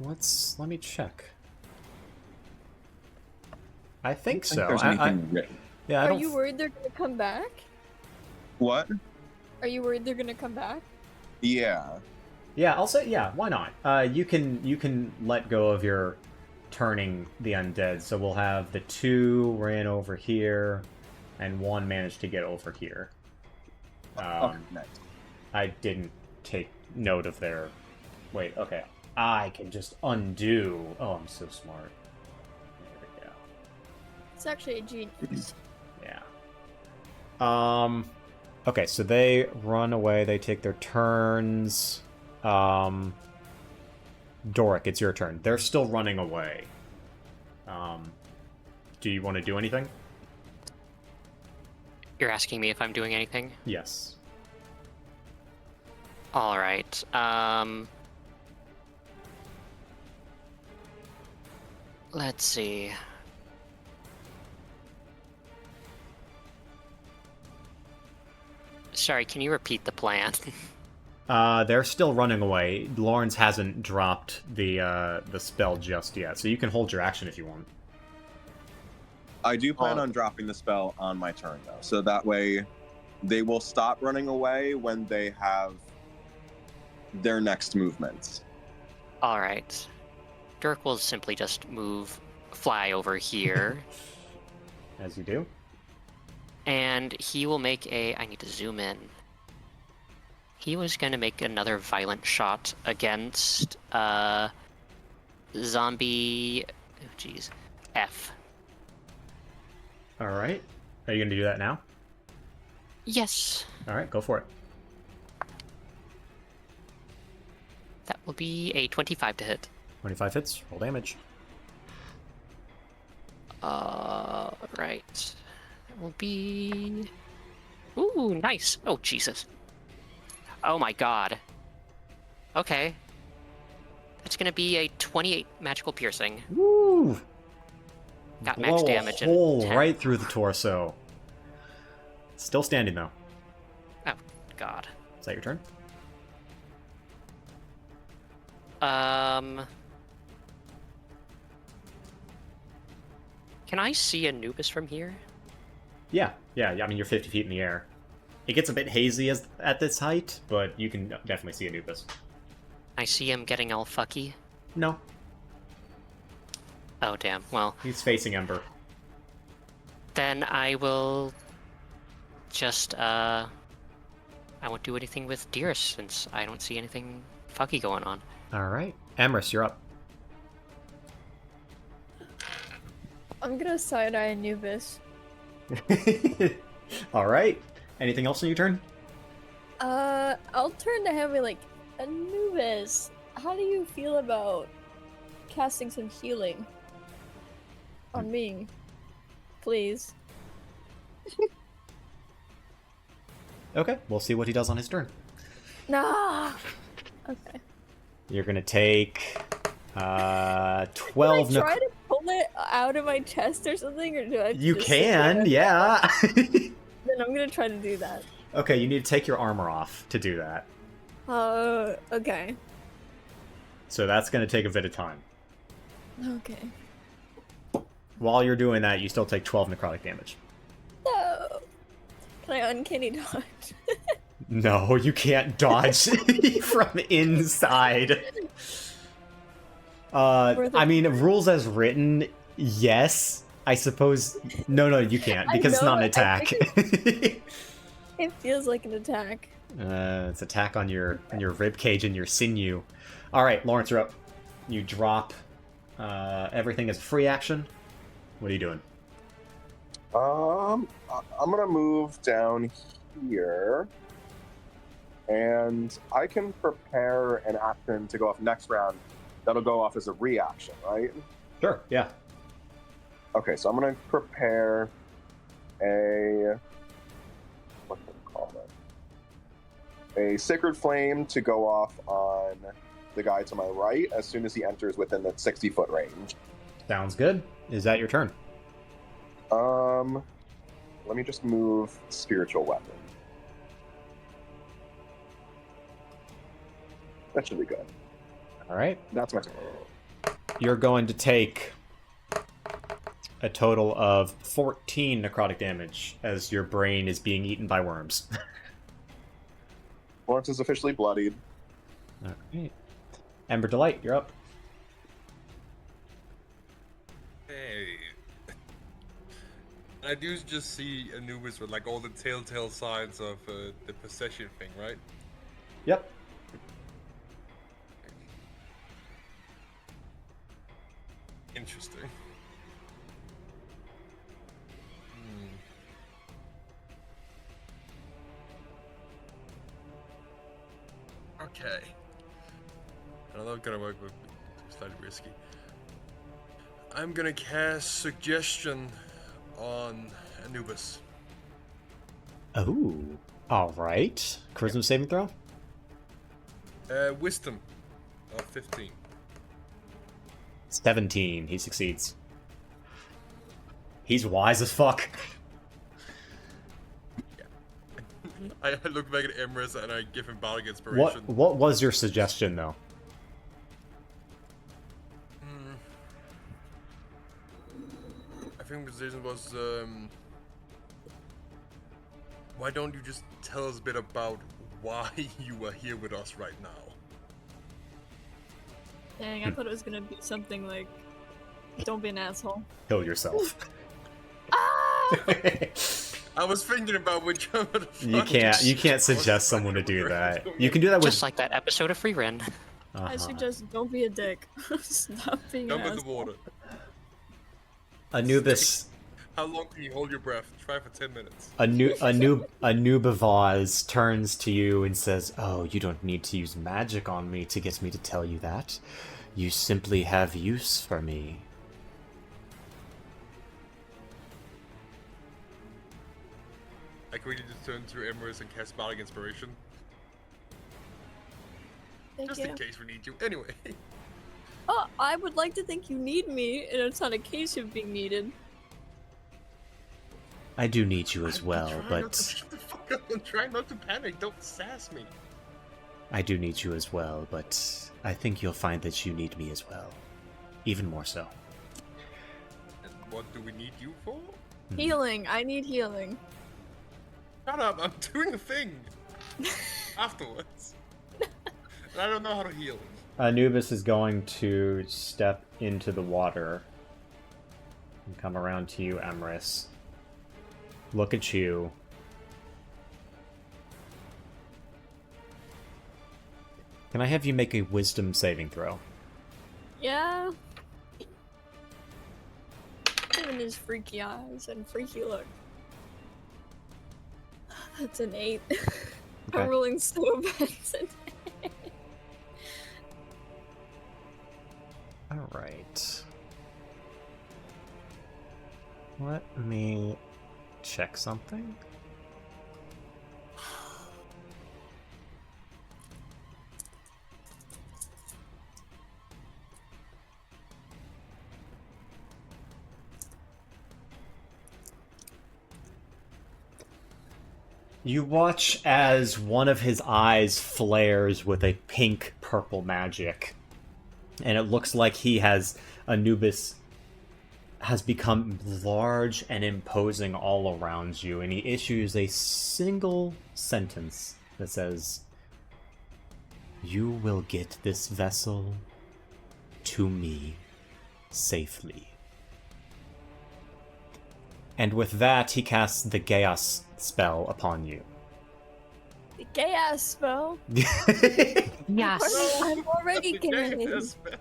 Let me check. I think so. There's anything written. Yeah, I Are don't. you worried they're gonna come back? What? Are you worried they're gonna come back? Yeah. Yeah, I'll say yeah. Why not? You can let go of your turning the undead. So we'll have the 2 ran over here, and 1 managed to get over here. Okay, nice. I didn't take note of their. Wait. Okay. I can just undo. Oh, I'm so smart. There we go. It's actually a genius. Yeah. Okay, so they run away. They take their turns. Doric, it's your turn. They're still running away. Do you want to do anything? You're asking me if I'm doing anything? Yes. All right. Let's see. Sorry, can you repeat the plan? They're still running away. Lawrence hasn't dropped the spell just yet, so you can hold your action if you want. I do plan on dropping the spell on my turn, though, so that way they will stop running away when they have their next movements. All right. Dirk will simply just fly over here. As you do. And he will make I need to zoom in. He was going to make another violent shot against zombie. Oh, jeez. F. All right. Are you going to do that now? Yes. All right, go for it. That will be a 25 to hit. 25 hits. Roll damage. Right. That will be... Ooh, nice. Oh, Jesus. Oh my god. Okay. It's gonna be a 28 magical piercing. Woo! Got Blow max a damage and hole 10. right through the torso. Still standing though. Oh, God. Is that your turn? Can I see Anubis from here? Yeah. I mean, you're 50 feet in the air. It gets a bit hazy at this height, but you can definitely see Anubis. I see him getting all fucky. No, Oh, damn. Well, he's facing Ember. then I will just, I won't do anything with Dearest since I don't see anything fucky going on. All right, Emrys, you're up. I'm gonna side-eye Anubis. All right. Anything else on your turn? I'll turn to him and be like, Anubis, how do you feel about casting some healing on me? Please. Okay, we'll see what he does on his turn. Nah! Okay. You're gonna take 12. Can I try to pull it out of my chest or something, or do I? You just sit there can, and- yeah. Then I'm gonna try to do that. Okay, you need to take your armor off to do that. Okay. So that's gonna take a bit of time. Okay. While you're doing that, you still take 12 necrotic damage. No. Can I uncanny dodge? No, you can't dodge from inside. I mean, rules as written, yes. I suppose. No, you can't because it's not an attack. It feels like an attack. It's attack on your rib cage and your sinew. All right, Lawrence, you're up. You drop everything as free action. What are you doing? I'm gonna move down here, and I can prepare an action to go off next round. That'll go off as a reaction, right? Sure. Yeah. Okay, so I'm gonna prepare a what do we call it? A sacred flame to go off on the guy to my right as soon as he enters within the 60-foot range. Sounds good. Is that your turn? Let me just move spiritual weapon. That should be good. All right. That's my turn. You're going to take a total of 14 necrotic damage as your brain is being eaten by worms. Lawrence is officially bloodied. All right. Ember Delight, you're up. Hey. I do just see Anubis with like all the telltale signs of the possession thing, right? Yep. Interesting. Okay. I'm not gonna work with slightly risky. I'm gonna cast Suggestion on Anubis. Oh. All right. Charisma saving throw? Wisdom of 15. 17. He succeeds. He's wise as fuck. I look back at Emrys and I give him Bardic Inspiration. What was your suggestion, though? I think the decision was, why don't you just tell us a bit about why you are here with us right now? Dang, I thought it was gonna be something like, don't be an asshole. Kill yourself. I was thinking about which one of the You can't suggest someone to do that. You can do that with Just like that episode of Free Ren. I suggest don't be a dick. Stop being an Jump in the asshole. water. Anubis. How long can you hold your breath? Try for 10 minutes. Anubivaz turns to you and says, "Oh, you don't need to use magic on me to get me to tell you that. You simply have use for me." I quickly just turn to Emrys and cast Bardic Inspiration. Thank Just you. in case we need you. Anyway. I would like to think you need me, and it's not a case of being needed. I do need you as I'm well, trying but not to shut the fuck up. I'm trying not to panic. Don't sass me. I do need you as well, but I think you'll find that you need me as well. Even more so. And what do we need you for? Healing. I need healing. Shut up. I'm doing a thing. Afterwards. And I don't know how to heal. Anubis is going to step into the water and come around to you, Emrys. Look at you. Can I have you make a wisdom saving throw? Yeah. Given his freaky eyes and freaky look. That's an 8. Okay. I'm rolling so bad. Alright. Let me check something. You watch as one of his eyes flares with a pink-purple magic. And it looks like Anubis has become large and imposing all around you, and he issues a single sentence that says, "You will get this vessel to me safely." And with that, he casts the Chaos spell upon you. The gay ass spell. Yes. I'm already The gay. Yes, man.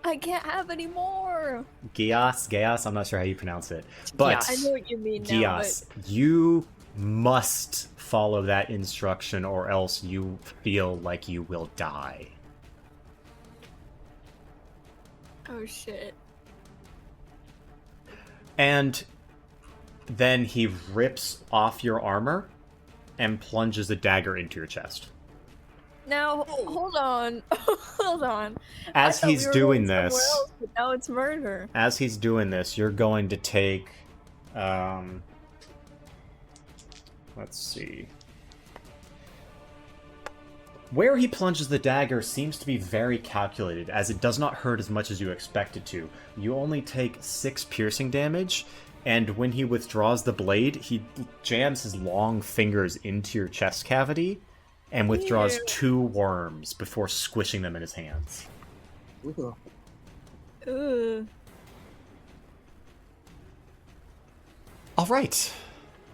I can't have any more. Geas, I'm not sure how you pronounce it. But I know what you mean now. Geas, you must follow that instruction or else you feel like you will die. Oh shit. And then he rips off your armor and plunges a dagger into your chest. Now, hold on. Hold on. As I thought he's we were doing going somewhere this, else, but now it's murder. as he's doing this, you're going to take, let's see. Where he plunges the dagger seems to be very calculated, as it does not hurt as much as you expect it to. You only take 6 piercing damage, and when he withdraws the blade, he jams his long fingers into your chest cavity and withdraws 2 worms before squishing them in his hands. Ugh. All right,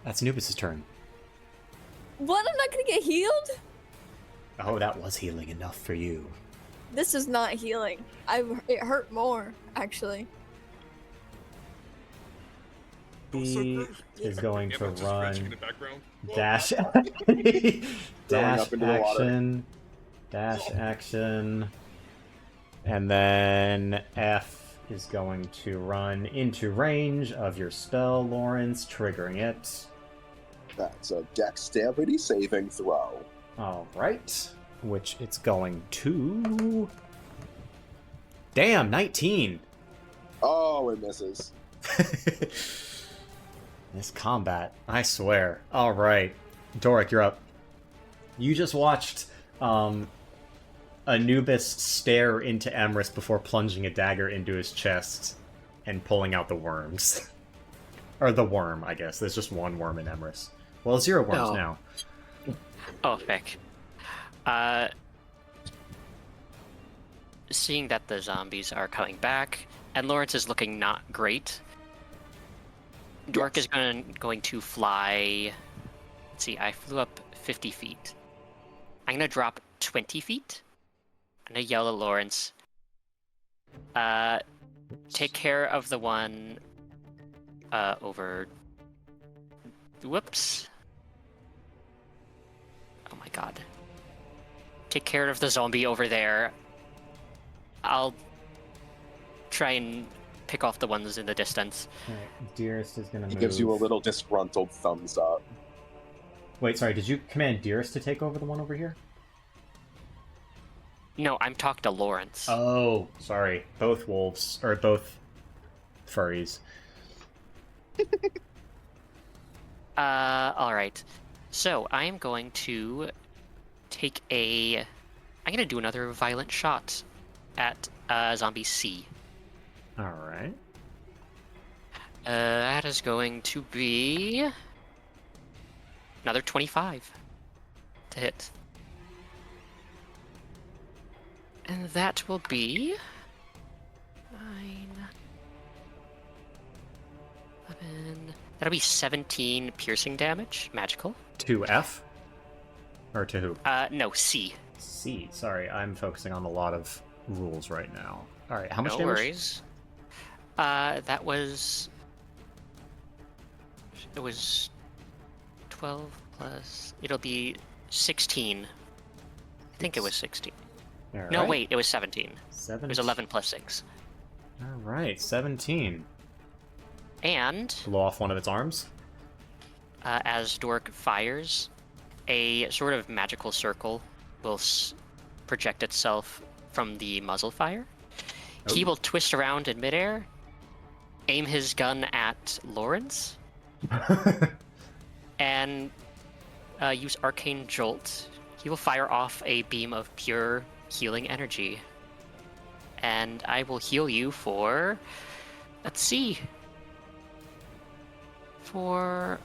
that's Anubis' turn. What? I'm not gonna get healed? Oh, that was healing enough for you. This is not healing. It hurt more, actually. He is going to Emma just scratching run in the background. dash dash up into the water. action, dash action, and then F is going to run into range of your spell, Lawrence, triggering it. That's a dexterity saving throw. All right, which it's going to. Damn, 19. Oh, it misses. This combat, I swear. All right, Doric, you're up. You just watched Anubis stare into Emrys before plunging a dagger into his chest and pulling out the worms. Or the worm, I guess. There's just one worm in Emrys. Well, 0 worms Oh. now. Oh, heck. Seeing that the zombies are coming back, and Lawrence is looking not great, Dork is going to fly. Let's see, I flew up 50 feet. I'm going to drop 20 feet. I'm going to yell at Lawrence. Take care of the one over. Whoops. Oh my god. Take care of the zombie over there. I'll try and pick off the ones in the distance. Alright, Dearest is gonna move. He gives you a little disgruntled thumbs up. Wait, sorry, did you command Dearest to take over the one over here? No, I'm talking to Lawrence. Oh, sorry. Both wolves, or both furries. Alright. So, I am going to take I'm gonna do another violent shot at Zombie C. Alright. That is going to be another 25 to hit. And that will be 9, 11. That'll be 17 piercing damage, magical. To F? Or to who? No, C. C. Sorry, I'm focusing on a lot of rules right now. Alright, how much No damage? worries. That was... It was 12 plus... It'll be 16. I think it was 16. Alright. No, wait, it was 17. 17. It was 11 plus 6. Alright, 17. And, Blow off one of its arms. as Dork fires, a sort of magical circle will project itself from the muzzle fire. Oh. He will twist around in midair, aim his gun at Lawrence, and use Arcane Jolt. He will fire off a beam of pure healing energy. And I will heal you for... Let's see. For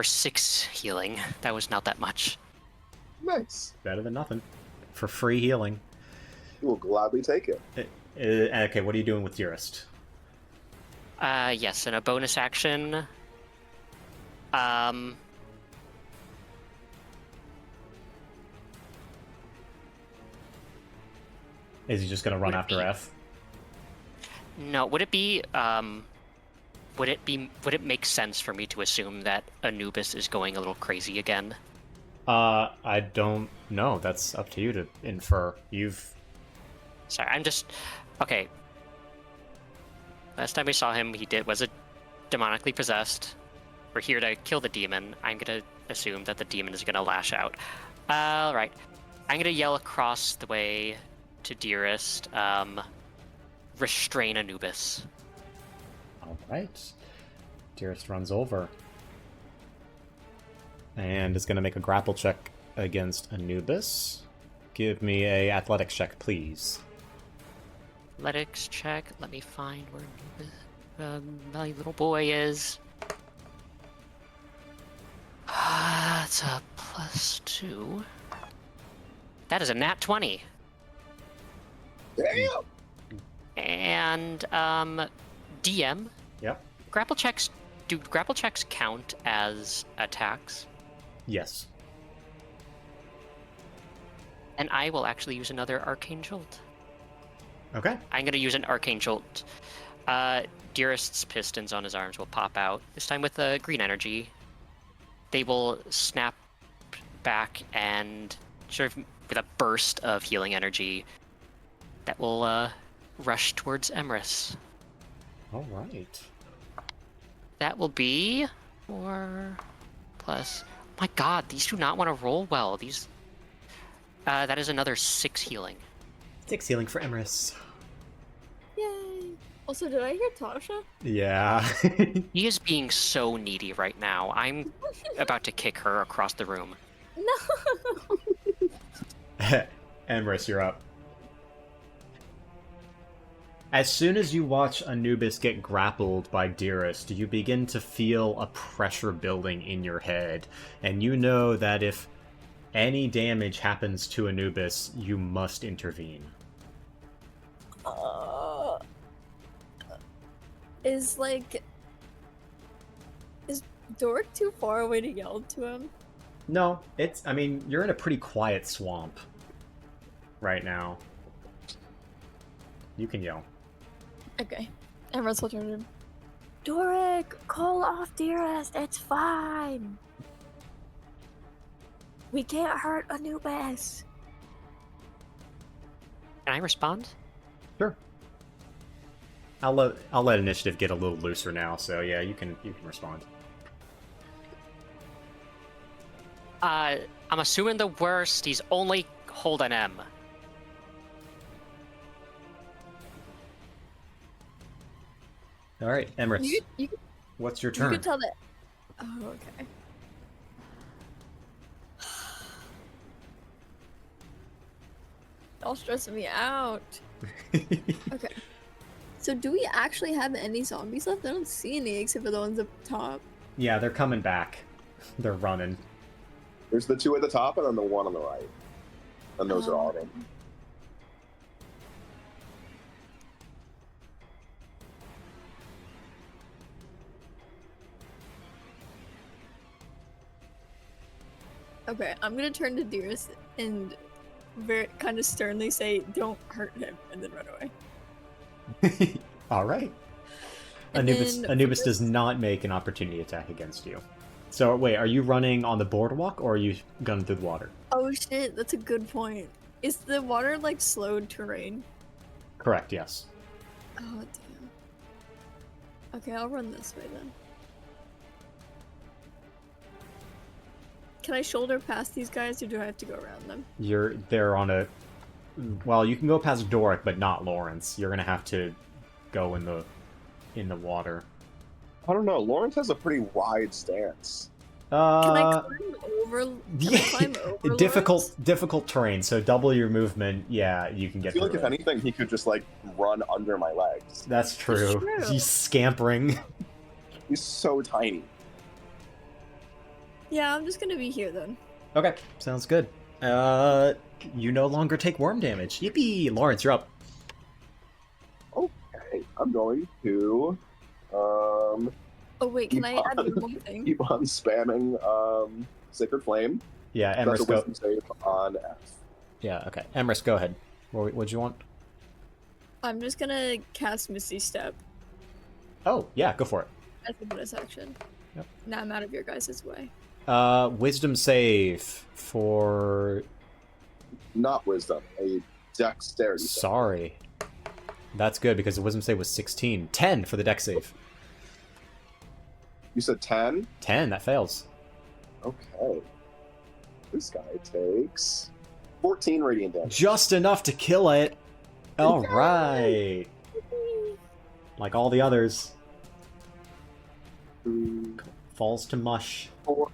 6 healing. That was not that much. Nice. Better than nothing. For free healing. You will gladly take it. Okay, what are you doing with Dearest? Yes, and a bonus action. Is he just gonna run Would it after be- F? No, would it make sense for me to assume that Anubis is going a little crazy again? I don't know. That's up to you to infer. Sorry, I'm just... Okay. Last time we saw him, was a demonically possessed. We're here to kill the demon. I'm gonna assume that the demon is gonna lash out. Alright. I'm gonna yell across the way to Dearest, restrain Anubis. Alright. Dearest runs over. And is gonna make a grapple check against Anubis. Give me a athletics check, please. Athletics check. Let me find where my little boy is. That's a +2. That is a nat 20. Damn! And DM. Yep. Do grapple checks count as attacks? Yes. And I will actually use another Arcane Jolt. Okay. I'm gonna use an Arcane Jolt. Dearest's pistons on his arms will pop out, this time with green energy. They will snap back and sort of with a burst of healing energy that will rush towards Emrys. Alright. That will be 4 plus... My god, these do not want to roll well. That is another 6 healing. 6 healing for Emrys. Yay! Also, did I hear Tasha? Yeah. He is being so needy right now. I'm about to kick her across the room. No! Emrys, you're up. As soon as you watch Anubis get grappled by Dearest, you begin to feel a pressure building in your head, and you know that if any damage happens to Anubis, you must intervene. Is Dork too far away to yell to him? No, I mean, you're in a pretty quiet swamp right now. You can yell. Okay. And Russell turned him. Doric, call off Dearest, it's fine. We can't hurt Anubis. Can I respond? Sure. I'll let initiative get a little looser now, so yeah, you can respond. I'm assuming the worst. He's only hold an M. All right, Emirates. You What's your you turn? could tell that. Oh, okay. Y'all stressing me out. Okay. So do we actually have any zombies left? I don't see any except for the ones up top. Yeah, they're coming back. They're running. There's the 2 at the top and then the 1 on the right. And those are all of them. Okay, I'm gonna turn to Dearest and very kind of sternly say, "Don't hurt him," and then run away. All right. And Anubis, then Anubis for does this- not make an opportunity attack against you. So wait, are you running on the boardwalk or are you gunning through the water? Oh shit, that's a good point. Is the water like slowed terrain? Correct. Yes. Oh damn. Okay, I'll run this way then. Can I shoulder past these guys, or do I have to go around them? They're on a. Well, you can go past Doric, but not Lawrence. You're gonna have to go in the water. I don't know. Lawrence has a pretty wide stance. Can I climb over? Can I climb over difficult terrain. So double your movement. Yeah, you can I get feel through like if it. anything, he could just like run under my legs. That's true. true. He's scampering. He's so tiny. Yeah, I'm just gonna be here then. Okay, sounds good. You no longer take worm damage. Yippee! Lawrence, you're up. Okay, I'm going to Oh wait, can I add one more thing? keep on spamming Sacred Flame. Yeah, That's a Emrys, go. wisdom save on F. Yeah, okay. Emrys, go ahead. What'd you want? I'm just gonna cast Misty Step Oh, yeah, go for it. as a bonus action. Yep. Now I'm out of your guys' way. Wisdom save for... Not wisdom, a dexterity save. Sorry. That's good, because the wisdom save was 16. 10 for the dex save. You said 10? 10, that fails. Okay. This guy takes 14 radiant damage. Just enough to kill it. All right. Like all the others. 2, Falls to mush. 4.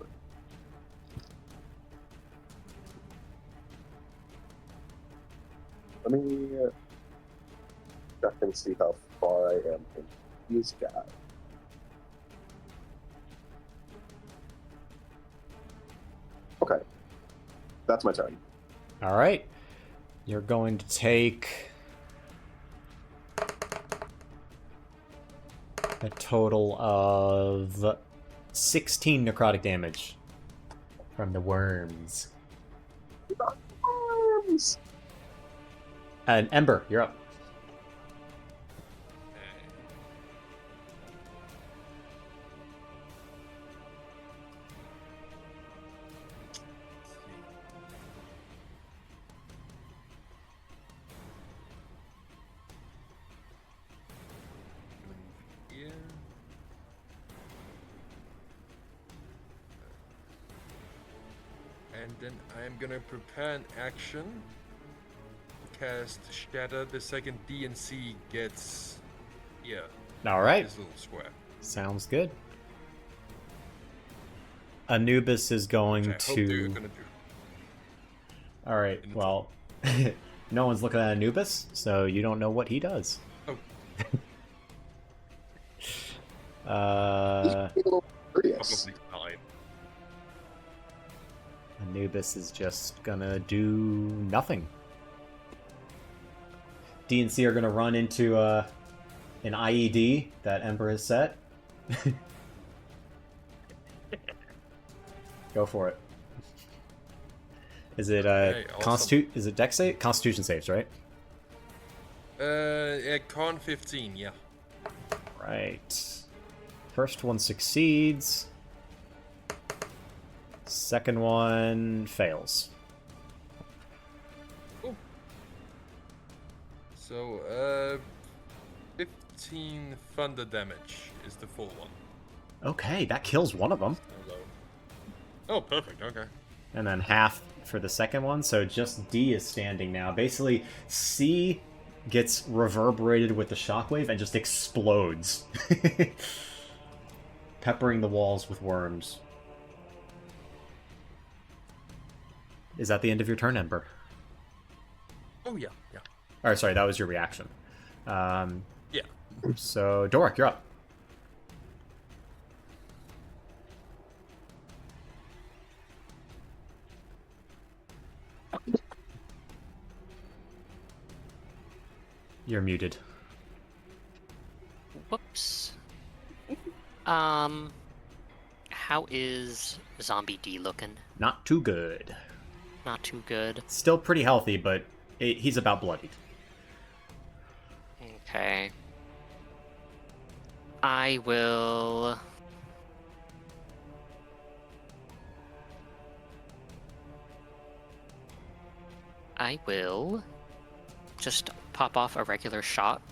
Let me check and see how far I am from these guys. Okay. That's my turn. All right. You're going to take a total of 16 necrotic damage from the worms. Arms! And Ember, you're up. Here. And then I'm gonna prepare an action. Cast Shatter the second DNC gets here. All right. This little square. Sounds good. Anubis is going Which I hope they're to... gonna do. All right, well, no one's looking at Anubis, so you don't know what he does. Oh. A little curious. Probably fine. Anubis is just gonna do nothing. DNC are gonna run into an IED that Ember has set. Go for it. Is it Okay, awesome. Is it Dex save? Constitution saves, right? Yeah, con 15, yeah. Right. First one succeeds. Second one fails. So, 15 thunder damage is the full one. Okay, that kills one of them. Hello. Oh, perfect, okay. and then half for the second one, so just D is standing now. Basically, C gets reverberated with the shockwave and just explodes, peppering the walls with worms. Is that the end of your turn, Ember? Oh, yeah, yeah. Or, sorry, that was your reaction. Yeah. So, Dorak, you're up. You're muted. Whoops. How is Zombie D looking? Not too good. Not too good. Still pretty healthy, but he's about bloodied. Okay. I will... just pop off a regular shot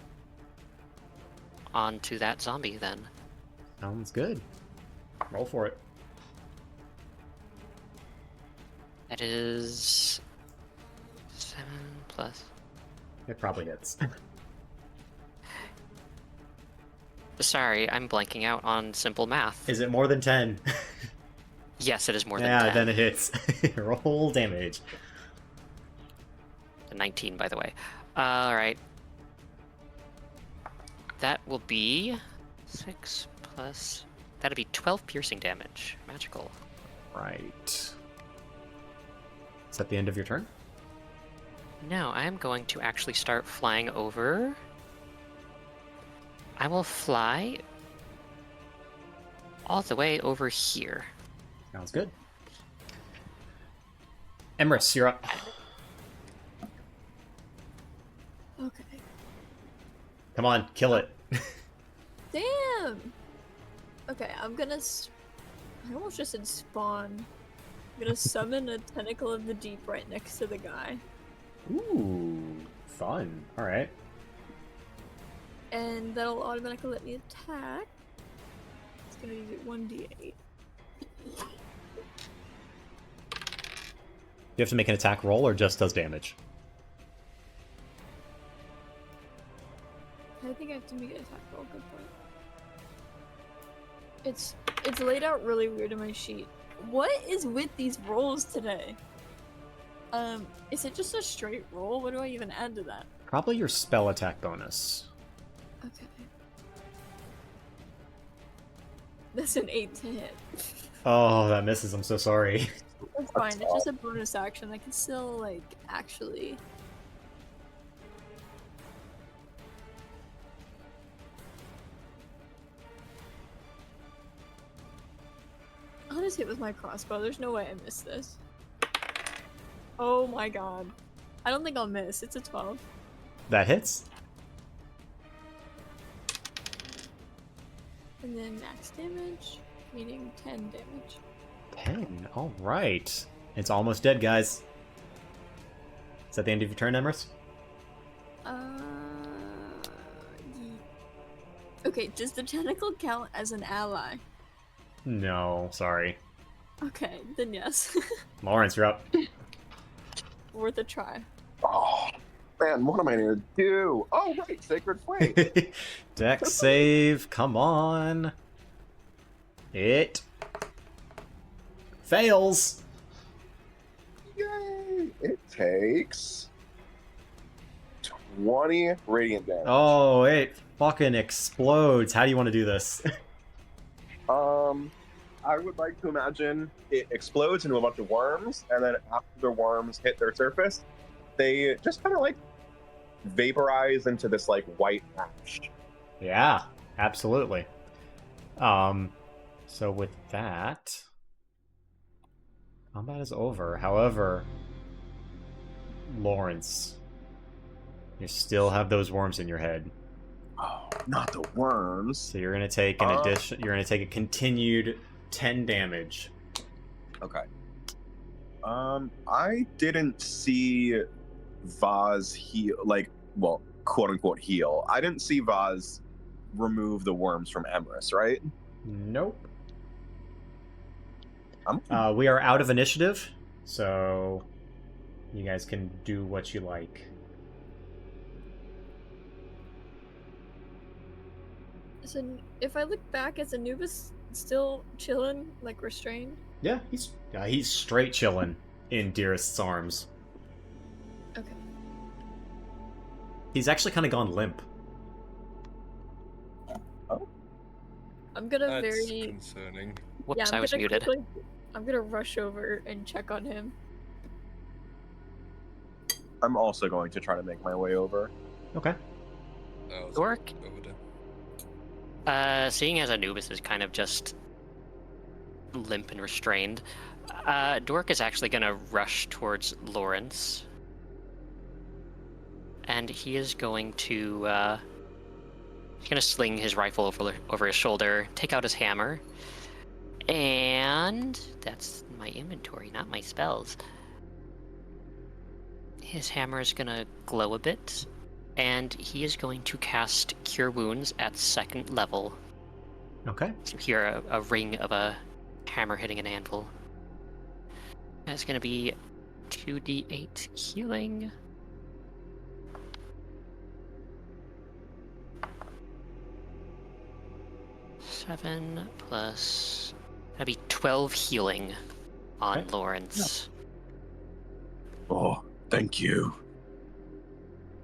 onto that zombie then. Sounds good. Roll for it. That is 7 plus. It probably hits. Sorry, I'm blanking out on simple math. Is it more than 10? Yes, it is more than Yeah, 10. then it hits. Roll damage. 19, by the way. Alright. That will be 6 plus... That'll be 12 piercing damage. Magical. Right. Is that the end of your turn? No, I am going to actually start flying over. I will fly all the way over here. Sounds good. Emrys, you're up. Okay. Come on, kill it. Damn! Okay, I'm gonna... I almost just said spawn. I'm gonna summon a Tentacle of the Deep right next to the guy. Ooh, fun. Alright. And that'll automatically let me attack. It's gonna be 1d8. You have to make an attack roll or just does damage? I think I have to make an attack roll. Good point. It's laid out really weird in my sheet. What is with these rolls today? Is it just a straight roll? What do I even add to that? Probably your spell attack bonus. Okay. That's an 8 to hit. Oh, that misses. I'm so sorry. It's fine. It's just a bonus action. I can still, like, actually... I'll just hit with my crossbow. There's no way I missed this. Oh my god. I don't think I'll miss. It's a 12. That hits. And then max damage, meaning 10 damage. 10. Alright. It's almost dead, guys. Is that the end of your turn, Emrys? Okay, does the tentacle count as an ally? No, sorry. Okay, then yes. Lawrence, you're up. Worth a try. Oh, man, what am I going to do? Oh, right, Sacred Flame. Dex save, come on. It fails. Yay! It takes 20 radiant damage. Oh, it fucking explodes. How do you want to do this? I would like to imagine it explodes into a bunch of worms, and then after the worms hit their surface, they just kind of like vaporize into this like white ash. Yeah, absolutely. So with that, combat is over. However, Lawrence, you still have those worms in your head. Oh, not the worms. So you're gonna take an addition. You're gonna take a continued 10 damage. Okay. I didn't see Vaz heal, like, well, quote unquote heal. I didn't see Vaz remove the worms from Emrys, right? Nope. We are out of initiative. So you guys can do what you like. So if I look back, is Anubis still chilling, like restrained? Yeah, he's straight chilling in Dearest's arms. Okay. He's actually kind of gone limp. I'm gonna That's very concerning. Whoops, I'm I was gonna muted. I'm gonna rush over and check on him. I'm also going to try to make my way over. Okay. Oh, Dork? over there. Seeing as Anubis is kind of just limp and restrained, Dork is actually gonna rush towards Lawrence. And he is going to, he's gonna sling his rifle over his shoulder, take out his hammer, and that's my inventory, not my spells. His hammer is gonna glow a bit, and he is going to cast Cure Wounds at 2nd level. Okay. So you hear a ring of a hammer hitting an anvil. That's gonna be 2d8 healing. Seven plus... That'd be 12 healing on Okay. Lawrence. Oh, thank you.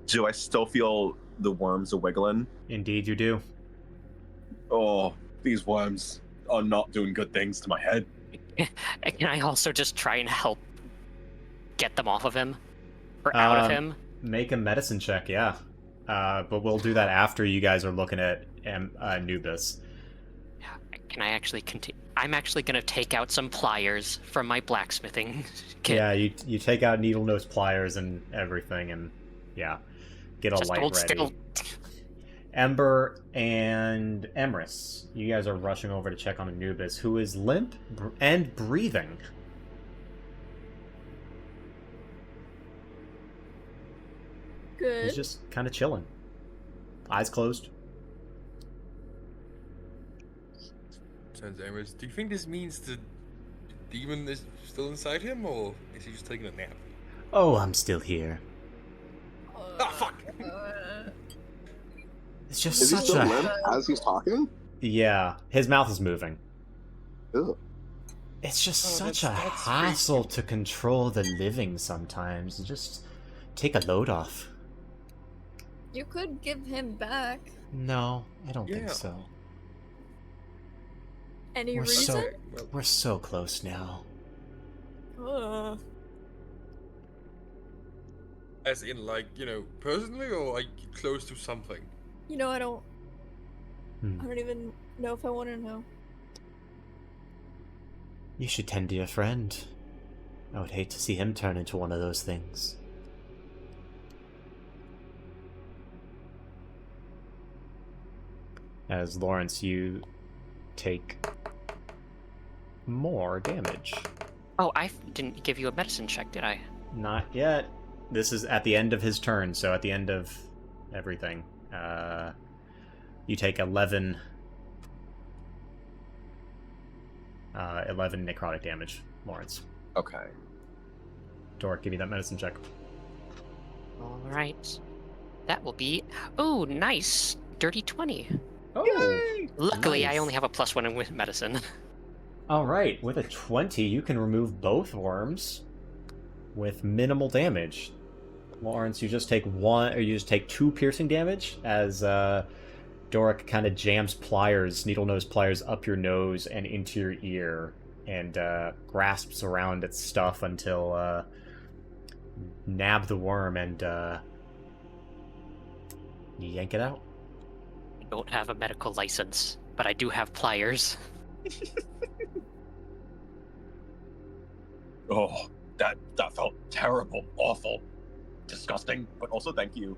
Do I still feel the worms a wiggling? Indeed, you do. Oh, these worms are not doing good things to my head. Can I also just try and help get them off of him? Or out of him? Make a medicine check, yeah. But we'll do that after you guys are looking at Anubis. Can I actually continue? I'm actually going to take out some pliers from my blacksmithing kit. Yeah, you take out needle nose pliers and everything, and yeah, get all Just light hold ready. still. Ember and Emrys, you guys are rushing over to check on Anubis, who is limp and breathing. Good. He's just kind of chilling, eyes closed. Turns to Emrys, do you think this means the demon is still inside him, or is he just taking a nap? Oh, I'm still here. Ah, fuck! It's just Is he such still a limp as he's talking? yeah. His mouth is moving. Ugh. It's just Oh, such a that's hassle to control the living sometimes. Just take a load off. You could give him back. No, I don't think Yeah. so. Any We're reason? so we're so close now. Ugh. As in, like, personally, or like close to something? You know, I don't Hmm. even know if I want to know. You should tend to your friend. I would hate to see him turn into one of those things. As Lawrence, you take more damage. Oh, I didn't give you a medicine check, did I? Not yet. This is at the end of his turn, so at the end of everything. You take 11 necrotic damage, Lawrence. Okay. Dork, give me that medicine check. Alright. That will be... Oh, nice! Dirty 20. Oh! Luckily, I Nice. only have a +1 with medicine. Alright, with a 20, you can remove both worms with minimal damage. Lawrence, you just take you just take 2 piercing damage as Doric kind of jams needle nose pliers up your nose and into your ear and grasps around its stuff until nab the worm and you yank it out. I don't have a medical license, but I do have pliers. Oh, that felt terrible, awful, disgusting, but also thank you.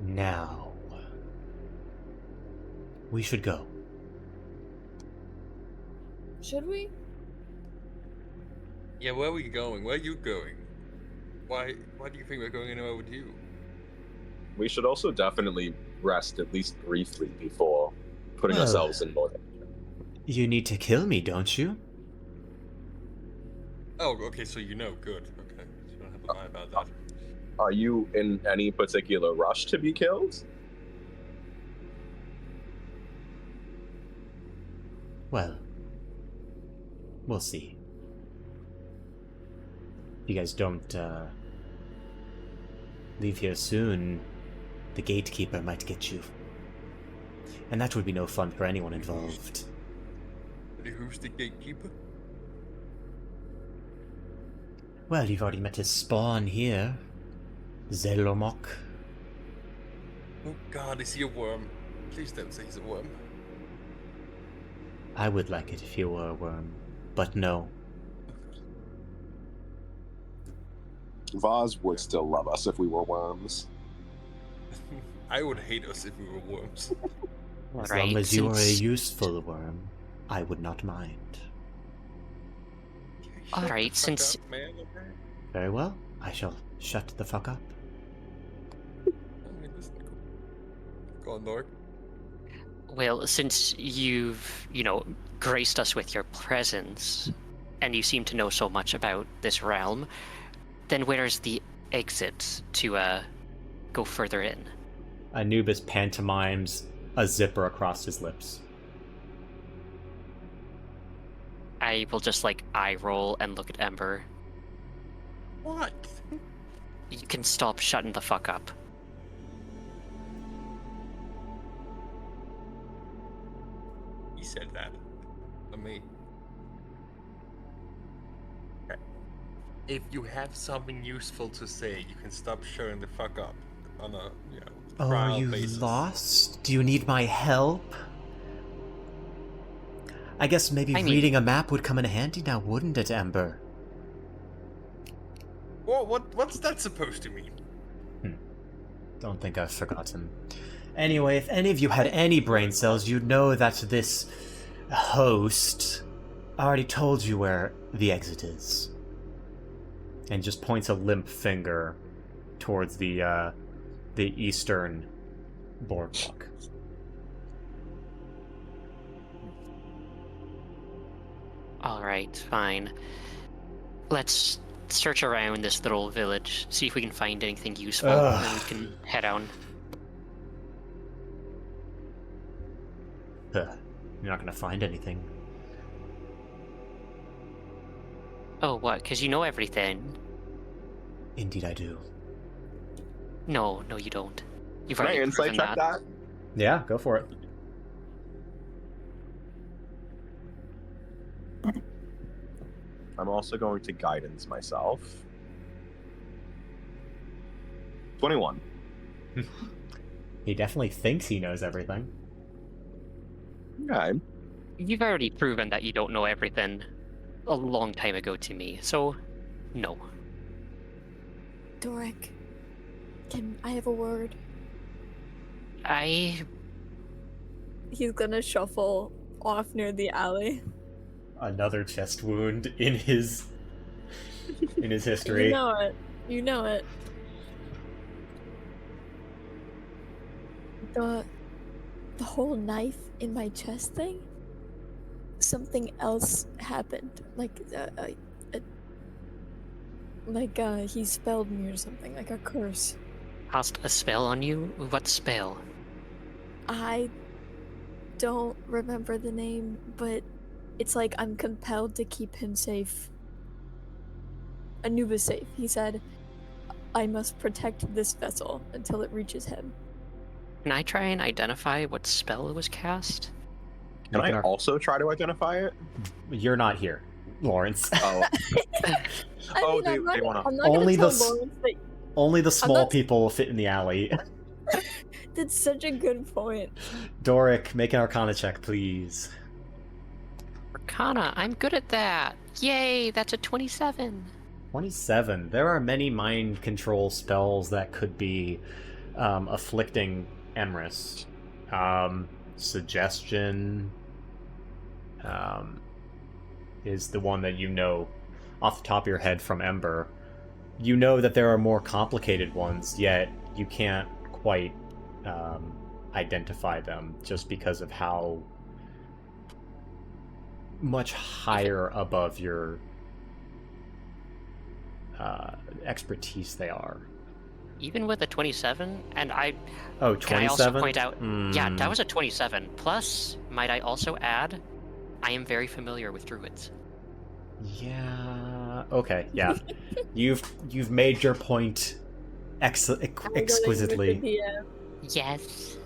Now, we should go. Should we? Yeah, where are we going? Where are you going? Why do you think we're going anywhere with you? We should also definitely rest at least briefly before putting Well. ourselves in more danger. You need to kill me, don't you? Oh, okay, so you know. Good. Okay. So you don't have to lie about that. Are you in any particular rush to be killed? Well, we'll see. If you guys don't leave here soon, the gatekeeper might get you. And that would be no fun for anyone involved. Who's the gatekeeper? Well, you've already met his spawn here. Zelomok. Oh God, is he a worm? Please don't say he's a worm. I would like it if he were a worm, but no. Voz would still love us if we were worms. I would hate us if we were worms. As Right, long as you are a since- useful worm, I would not mind. Shut the Alright, fuck since- up, man, okay? Very well, I shall shut the fuck up. I mean, listen, go on, Lord. Well, since you've, graced us with your presence, and you seem to know so much about this realm, then where's the exit to, go further in? Anubis pantomimes a zipper across his lips. I will just, eye roll and look at Ember. What? You can stop shutting the fuck up. He said that. Not me. Okay. If you have something useful to say, you can stop showing the fuck up on a, Oh, are trial you basis. lost? Do you need my help? I guess maybe I mean- reading a map would come in handy now, wouldn't it, Ember? What's that supposed to mean? Don't think I've forgotten. Anyway, if any of you had any brain cells, you'd know that this host already told you where the exit is. And just points a limp finger towards the eastern boardwalk. Alright, fine. Let's search around this little village, see if we can find anything useful, and then we can head on. You're not gonna find anything. Oh, what? Because you know everything. Indeed I do. No, you don't. You've Can I already insight proven check that. that? Yeah, go for it. I'm also going to guidance myself. 21. He definitely thinks he knows everything. Okay. You've already proven that you don't know everything a long time ago to me, so no. Doric, can I have a word? I He's gonna shuffle off near the alley. Another chest wound in his history. You know it. You know it. The whole knife in my chest thing? Something else happened. He spelled me or something, like a curse. cast a spell on you? What spell? I don't remember the name, but it's like I'm compelled to keep him safe. Anubis safe. He said, I must protect this vessel until it reaches him. Can I try and identify what spell was cast? Can Make an I arc- also try to identify it? You're not here, Lawrence. Oh, I Oh, mean, they I'm not wanna- gonna Only tell the s- Lawrence that Only the small not- people fit in the alley. that's such a good point. Doric, make an Arcana check, please. Arcana, I'm good at that. Yay, that's a 27. 27. There are many mind control spells that could be afflicting Emrys. Suggestion is the one that you know off the top of your head from Ember. You know that there are more complicated ones, yet you can't quite identify them just because of how much higher above your expertise they are. Even with a 27, and Oh, can I also 27? point out, yeah, that was a 27. Plus, might I also add, I am very familiar with druids. Yeah. Okay. Yeah. You've made your point exquisitely. With the DM. Yes.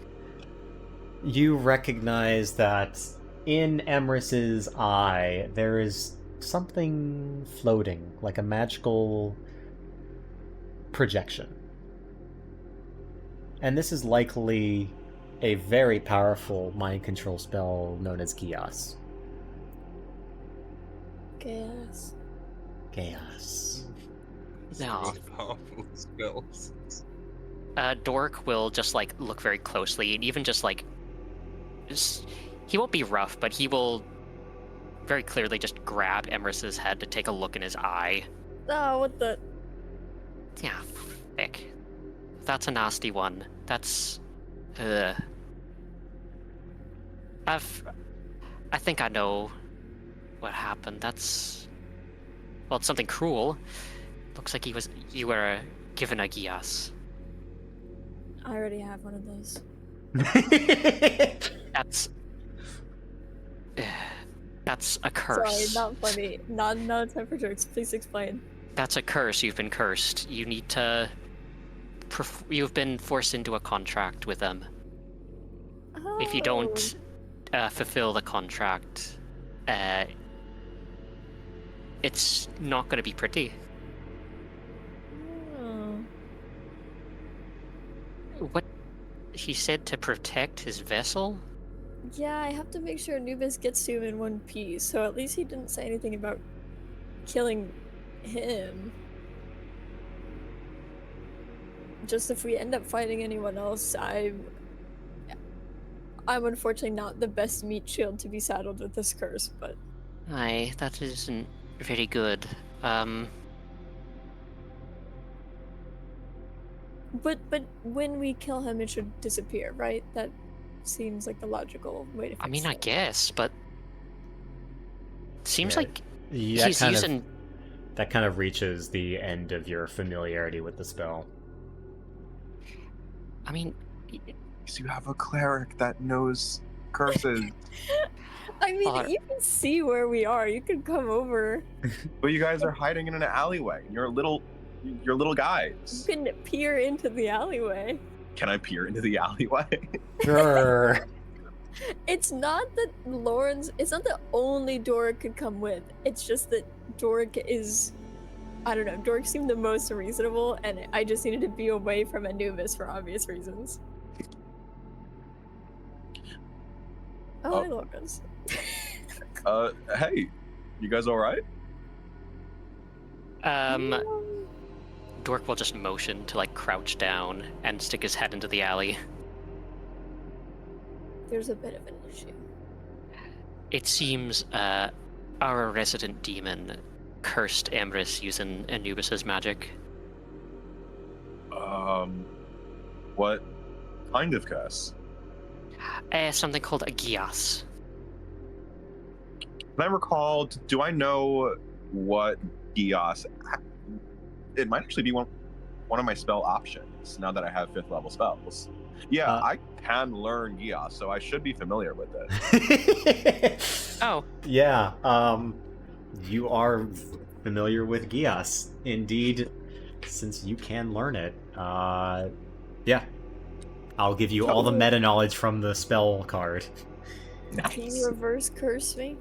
You recognize that in Emrys's eye there is something floating, like a magical projection. And this is likely a very powerful mind control spell known as Gias. Chaos. Chaos. No. Most powerful spells. Dork will just like look very closely and even just like he won't be rough, but he will very clearly just grab Emrys's head to take a look in his eye. Oh, what the? Yeah, thick. That's a nasty one. That's I think I know what happened. That's well, it's something cruel. Looks like you were given a Gias. I already have one of those. That's a curse. Sorry, not funny. Not a time for jokes. Please explain. That's a curse. You've been cursed. You need to. You've been forced into a contract with them. Oh. If you don't fulfill the contract, it's not going to be pretty. Oh. What? He said to protect his vessel? Yeah, I have to make sure Anubis gets to him in one piece, so at least he didn't say anything about killing him. Just if we end up fighting anyone else, I'm unfortunately not the best meat shield to be saddled with this curse, but... Aye, that isn't very good. But when we kill him, it should disappear, right? That seems like the logical way to fix I mean, I it. guess, but... Seems Yeah. like Yeah, he's using... that kind of reaches the end of your familiarity with the spell. I mean... So you have a cleric that knows curses. I mean, Or- you can see where we are. You can come over. But you guys are hiding in an alleyway. You're little You guys. can peer into the alleyway. Can I peer into the alleyway? Sure. It's not that it's not the only Doric could come with. It's just that Doric is, I don't know, Doric seemed the most reasonable, and I just needed to be away from Anubis for obvious reasons. Oh, Oh. hi, Locus. Hey, you guys all right? Dork will just motion to, like, crouch down and stick his head into the alley. There's a bit of an issue. It seems, our resident demon cursed Emrys using Anubis's magic. What kind of curse? Something called a Gias. Can I recall? Do I know what Gias? It might actually be one of my spell options now that I have 5th level spells. Yeah, I can learn Gias, so I should be familiar with it. Oh, Yeah, you are familiar with Gias. Indeed, since you can learn it. Yeah. I'll give you all the meta knowledge from the spell card. Can you reverse curse me?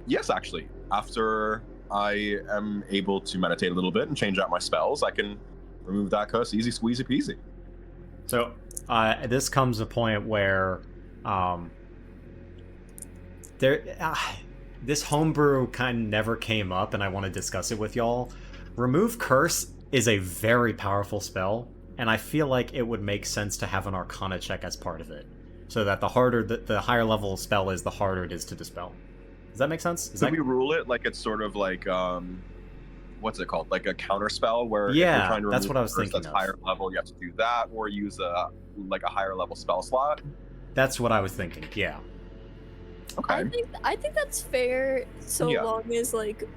Yes, actually. After I am able to meditate a little bit and change out my spells, I can remove that curse easy squeezy peasy. So, this comes a point where, this homebrew kind of never came up, and I want to discuss it with y'all. Remove Curse is a very powerful spell, and I feel like it would make sense to have an Arcana check as part of it, so that the higher level spell is, the harder it is to dispel. Does that make sense? Could we rule it like it's sort of like what's it called? Like a counter spell where if Yeah, you're trying to that's remove what I was a curse thinking that's of. higher level, you have to do that, or use a higher level spell slot. That's what I was thinking. Yeah. Okay. I think that's fair, so Yeah. long as like,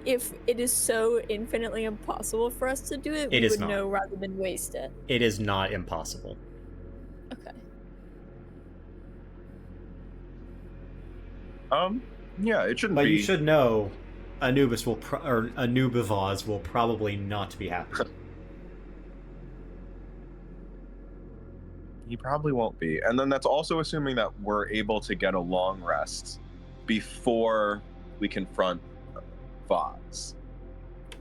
if it is so infinitely impossible for us to do it, It we is would not. know rather than waste it. It is not impossible. Okay. Yeah, it shouldn't But be. you should know, Anubis or Anubivaz will probably not be happy. He probably won't be. And then that's also assuming that we're able to get a long rest before we confront Voz.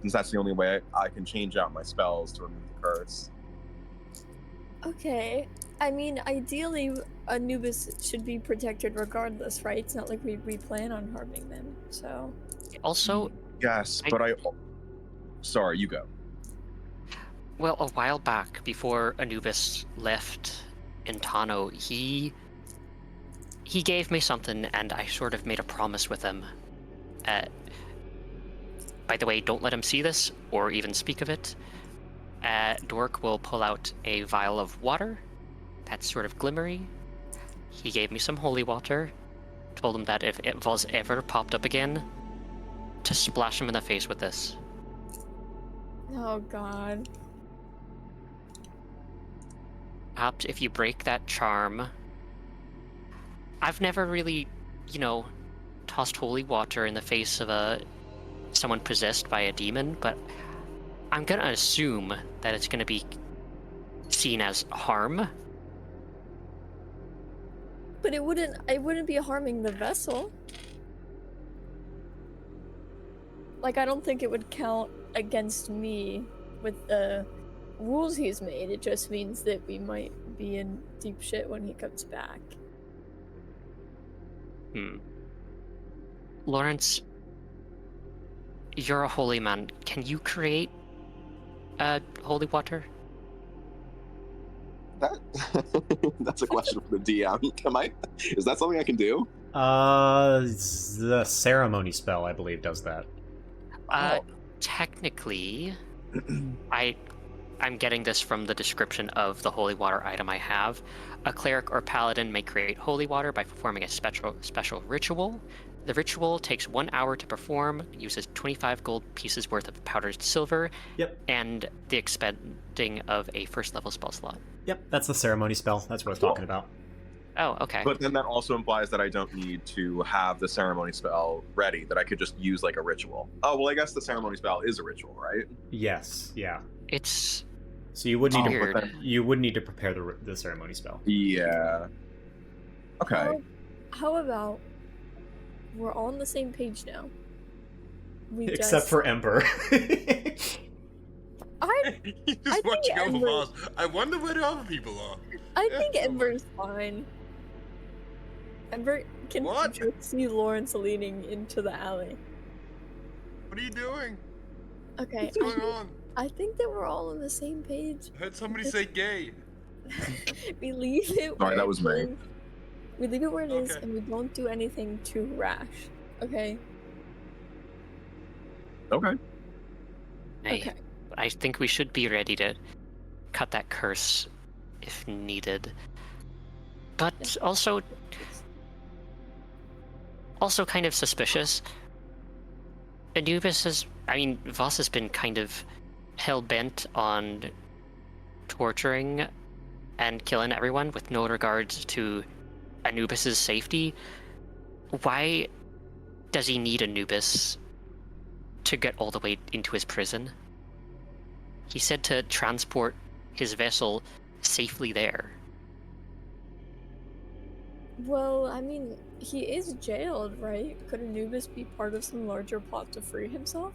Since that's the only way I can change out my spells to remove the curse. Okay. I mean, ideally, Anubis should be protected regardless, right? It's not like we plan on harming them, so... Also, Yes, but Sorry, you go. well, a while back, before Anubis left Intano, he gave me something, and I sort of made a promise with him. By the way, don't let him see this, or even speak of it. Dork will pull out a vial of water that's sort of glimmery. He gave me some holy water, told him that if it was ever popped up again, to splash him in the face with this. Oh, God. Perhaps if you break that charm... I've never really, tossed holy water in the face of someone possessed by a demon, but I'm gonna assume that it's gonna be seen as harm. But it wouldn't be harming the vessel. Like, I don't think it would count against me with the rules he's made. It just means that we might be in deep shit when he comes back. Lawrence, you're a holy man. Can you create holy water? That's a question for the DM. Is that something I can do? The ceremony spell, I believe, does that. Technically, I'm getting this from the description of the holy water item I have. A cleric or paladin may create holy water by performing a special ritual. The ritual takes 1 hour to perform, uses 25 gold pieces worth of powdered silver, and the expending of a first level spell slot. Yep, that's the ceremony spell. That's what I was talking about. Oh, okay. But then that also implies that I don't need to have the ceremony spell ready, that I could just use like a ritual. Oh, well, I guess the ceremony spell is a ritual, right? Yes, yeah. It's... So you would need weird. You would need to prepare the ceremony spell. Yeah. Okay. How about we're all on the same page now? Except for Ember. He's just watching over Ember... Voz. I wonder where the other people are. I think Ember's fine. Ember can just see Lawrence leaning into the alley. What are you doing? Okay. What's going on? I think that we're all on the same page. I heard somebody say gay. We leave it where Sorry, that was it me. is. We leave it where it is, Okay. and we don't do anything too rash. Okay? Okay. Okay. I think we should be ready to cut that curse if needed. But also kind of suspicious. Anubis Voss has been kind of hell-bent on torturing and killing everyone with no regards to Anubis's safety. Why does he need Anubis to get all the way into his prison? He said to transport his vessel safely there. Well, I mean, he is jailed, right? Could Anubis be part of some larger plot to free himself?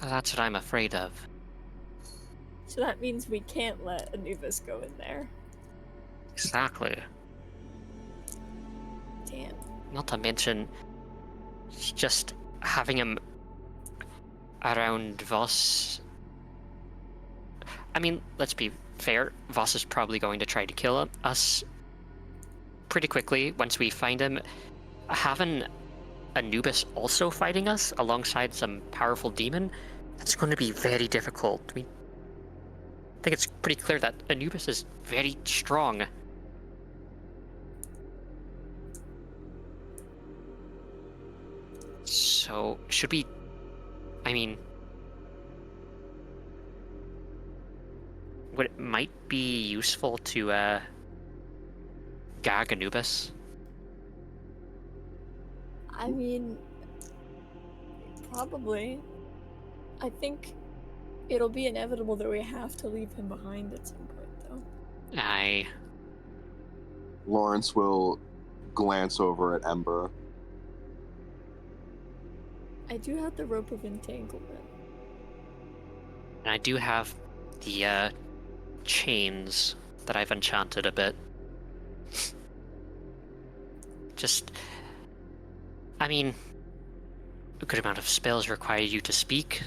That's what I'm afraid of. So that means we can't let Anubis go in there. Exactly. Damn. Not to mention, just having him around Voss. I mean, let's be fair. Voss is probably going to try to kill us pretty quickly once we find him. Having Anubis also fighting us alongside some powerful demon, that's going to be very difficult. I mean, I think it's pretty clear that Anubis is very strong. So, should we... I mean... What it might be useful to, gag Anubis? I mean, probably. I think it'll be inevitable that we have to leave him behind at some point, though. Aye. Lawrence will glance over at Ember. I do have the rope of entanglement. And I do have the, chains that I've enchanted a bit. Just... I mean, a good amount of spells require you to speak.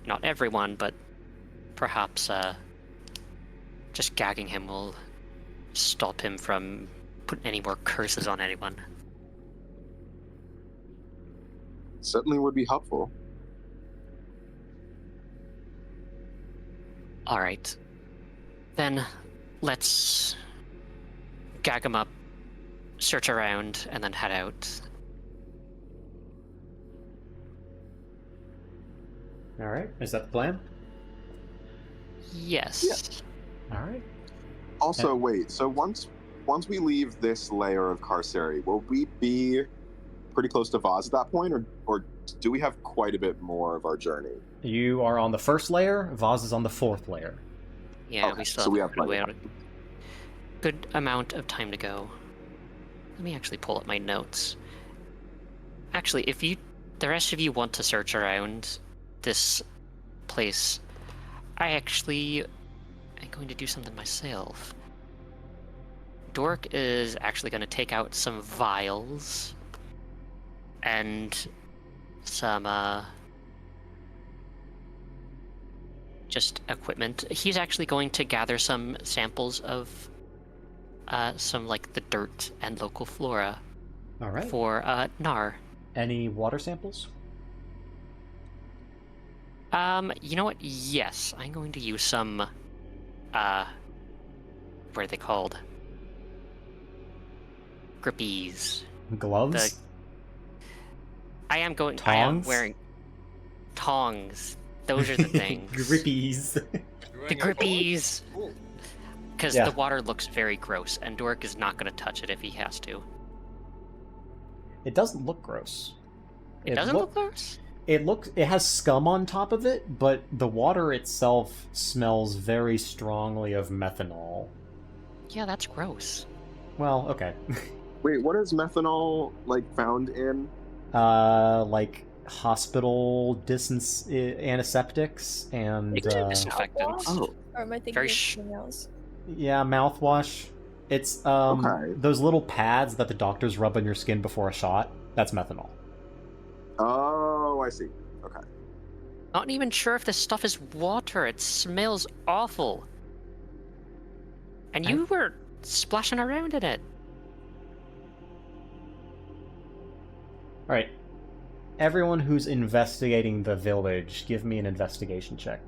Not everyone, but perhaps, just gagging him will stop him from putting any more curses on anyone. Certainly would be helpful. Alright. Then, let's gag him up, search around, and then head out. Alright, is that the plan? Yes. Alright. Also, wait. So once we leave this layer of Carceri, will we be pretty close to Voz at that point, or do we have quite a bit more of our journey? You are on the first layer, Voz is on the fourth layer. Yeah, Okay, we still so we have have a good amount of time to go. Let me actually pull up my notes. Actually, if the rest of you want to search around this place, I actually am going to do something myself. Dork is actually going to take out some vials and some just equipment. He's actually going to gather some samples of some like the dirt and local flora Alright. for Nar. Any water samples? You know what? Yes, I'm going to use some what are they called? Grippies. Gloves? I am Tongs? wearing tongs. Those are the things. Grippies. The grippies. Cool. Because Yeah. the water looks very gross, and Dork is not going to touch it if he has to. It doesn't look gross. It doesn't look gross? It has scum on top of it, but the water itself smells very strongly of methanol. Yeah, that's gross. Well, okay. Wait, what is methanol found in? Like hospital antiseptics and Disinfectants. Oh, Or am I thinking Very of something else? yeah, mouthwash. It's Okay. those little pads that the doctors rub on your skin before a shot. That's methanol. oh, I see. Okay. Not even sure if this stuff is water. It smells awful. And you were splashing around in it. Alright. Everyone who's investigating the village, give me an investigation check.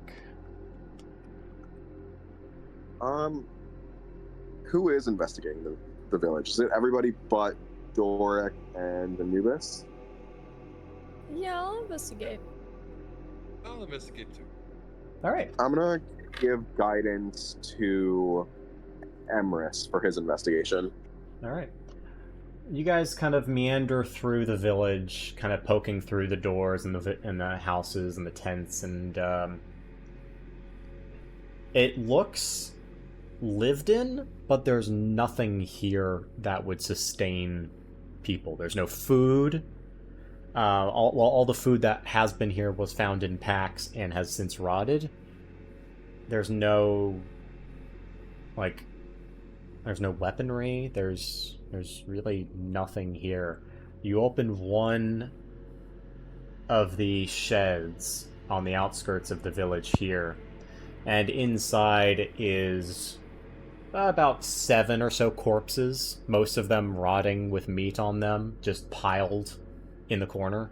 Who is investigating the village? Is it everybody but Doric and Anubis? Yeah, I'll investigate. I'll investigate too. Alright. I'm gonna give guidance to Emrys for his investigation. Alright. You guys kind of meander through the village, kind of poking through the doors and the houses and the tents, and it looks lived in, but there's nothing here that would sustain people. There's no food. All the food that has been here was found in packs and has since rotted. There's no weaponry. There's really nothing here. You open one of the sheds on the outskirts of the village here, and inside is About 7 or so corpses, most of them rotting with meat on them, just piled in the corner.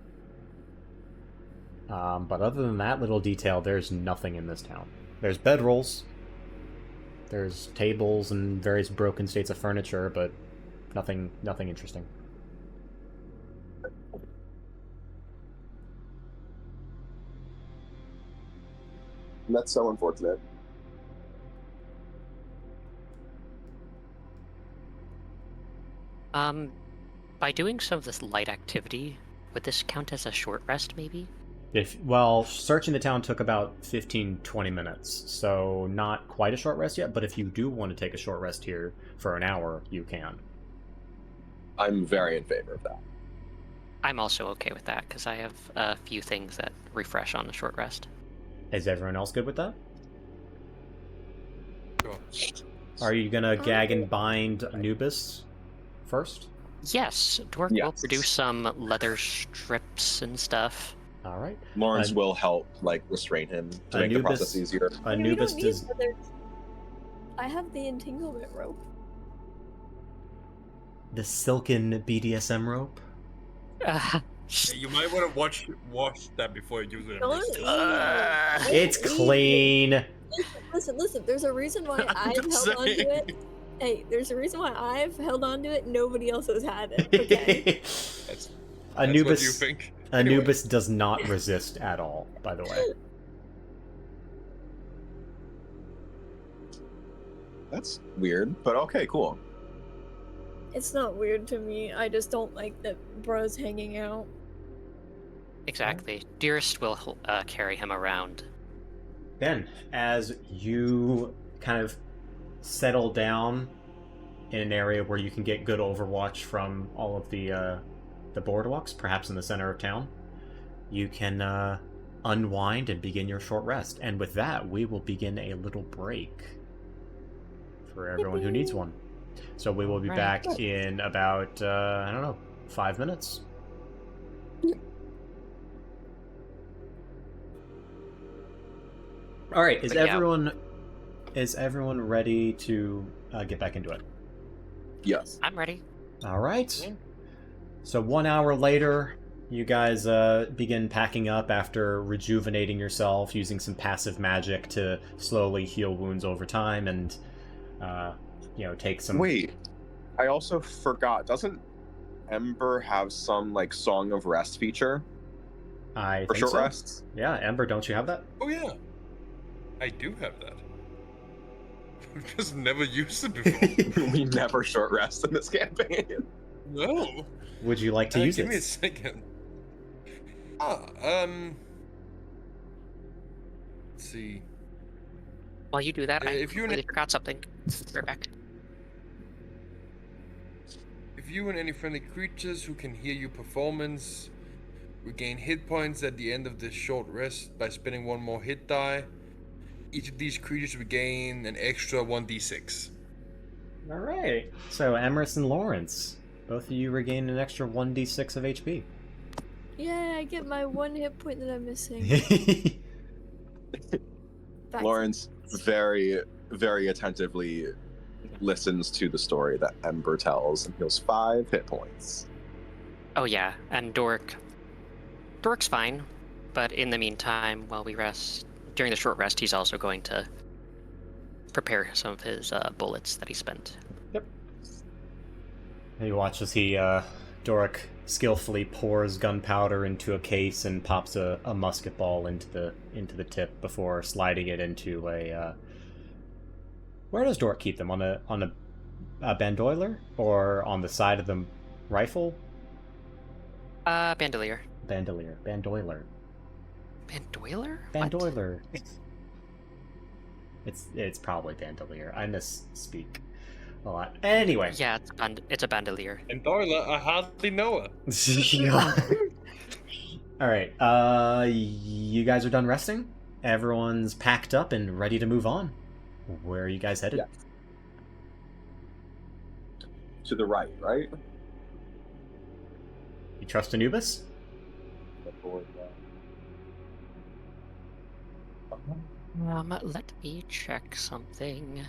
But other than that little detail, there's nothing in this town. There's bedrolls, there's tables and various broken states of furniture, but nothing interesting. That's so unfortunate. By doing some of this light activity, would this count as a short rest, maybe? Well, searching the town took about 15-20 minutes, so not quite a short rest yet, but if you do want to take a short rest here for an hour, you can. I'm very in favor of that. I'm also okay with that, because I have a few things that refresh on a short rest. Is everyone else good with that? Sure. Are you gonna gag and bind Anubis first? Yes, Dork will Yes. produce some leather strips and stuff. Alright. Lawrence will help, like, restrain him to make the Anubis- process easier. Anubis We don't does... need leather. I have the entanglement rope. The silken BDSM rope? Yeah, you might want to wash that before you use it. Don't eat. It's clean! Listen. There's a reason why I'm I've held just on to saying. it. Hey, there's a reason why I've held on to it. Nobody else has had it. Okay. That's Anubis, what you think. Anubis does not resist at all, by the way. That's weird, but okay, cool. It's not weird to me. I just don't like that bro's hanging out. Exactly. Dearest will carry him around. Then, as you kind of settle down in an area where you can get good overwatch from all of the boardwalks, perhaps in the center of town, you can unwind and begin your short rest. And with that, we will begin a little break for everyone who needs one. So we will be Right. back in about, 5 minutes. All right, is But yeah. everyone ready to get back into it? Yes. I'm ready. All right. Yeah. So 1 hour later, you guys begin packing up after rejuvenating yourself, using some passive magic to slowly heal wounds over time, and take some. Wait, I also forgot. Doesn't Ember have some like Song of Rest feature I for think short so. rests? Yeah, Ember, don't you have that? Oh yeah, I do have that. I've just never used it before. We never short rest in this campaign. No. Would you like to use Give me a it? second. Let's see. While you do that, I If you're in completely forgot something. Right back. If you and any friendly creatures who can hear your performance regain hit points at the end of this short rest by spending one more hit die, each of these creatures regain an extra 1d6. All right. So Emerson Lawrence, both of you regain an extra 1d6 of HP. Yeah, I get my one hit point that I'm missing. Back to- Lawrence very, very attentively listens to the story that Ember tells and heals 5 hit points. Oh yeah, and Dork's fine, but in the meantime, while we rest, during the short rest, he's also going to prepare some of his bullets that he spent. You watch as Doric skillfully pours gunpowder into a case and pops a musket ball into the tip before sliding it into a. Where does Doric keep them? On a bandolier or on the side of the rifle? Bandolier. Bandolier. Bandoiler? What? Bandolier. It's probably bandolier. I misspeak a lot. Anyway. Yeah, it's a bandolier. And Darla, I hardly know her. All right. You guys are done resting? Everyone's packed up and ready to move on. Where are you guys headed? Yeah. To the right, right? You trust Anubis? Let me check something.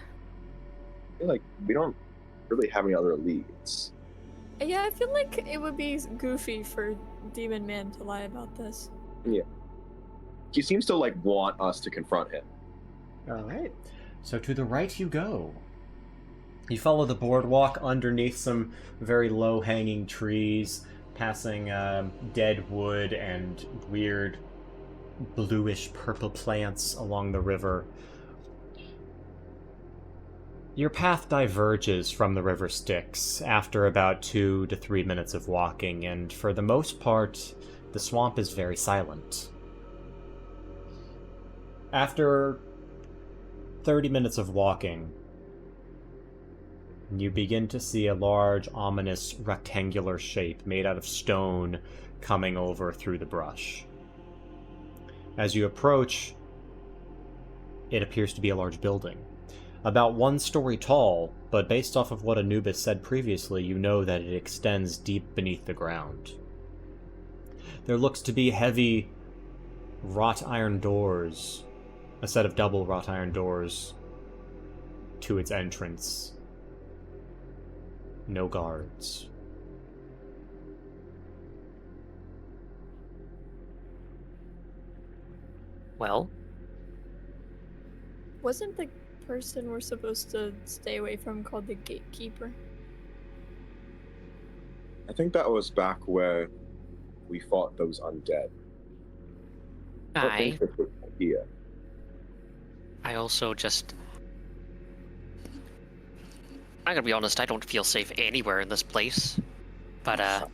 feel like we don't really have any other leads. Yeah, I feel like it would be goofy for Demon Man to lie about this. He seems to like want us to confront him. Alright. So to the right you go. You follow the boardwalk underneath some very low-hanging trees, passing dead wood and weird bluish-purple plants along the river. Your path diverges from the river Styx after about 2 to 3 minutes of walking, and for the most part, the swamp is very silent. After 30 minutes of walking, you begin to see a large, ominous, rectangular shape made out of stone coming over through the brush. As you approach, it appears to be a large building. About 1 story tall, but based off of what Anubis said previously, you know that it extends deep beneath the ground. There looks to be heavy wrought iron doors, a set of double wrought iron doors to its entrance. No guards. Well, Wasn't the person we're supposed to stay away from called the Gatekeeper? I think that was back where we fought those undead. What I interesting idea. also just... I'm gonna be honest, I don't feel safe anywhere in this place. But,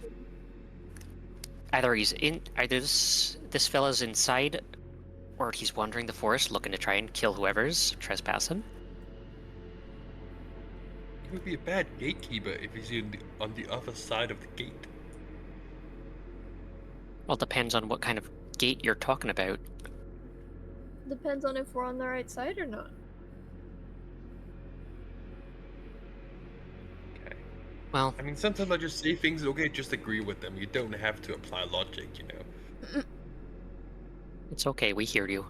either this fella's inside, or he's wandering the forest looking to try and kill whoever's trespassing. He would be a bad gatekeeper if he's on the other side of the gate. Well, it depends on what kind of gate you're talking about. Depends on if we're on the right side or not. Okay. Well, I mean, sometimes I just say things, okay, just agree with them. You don't have to apply logic, you know. it's okay, we hear you.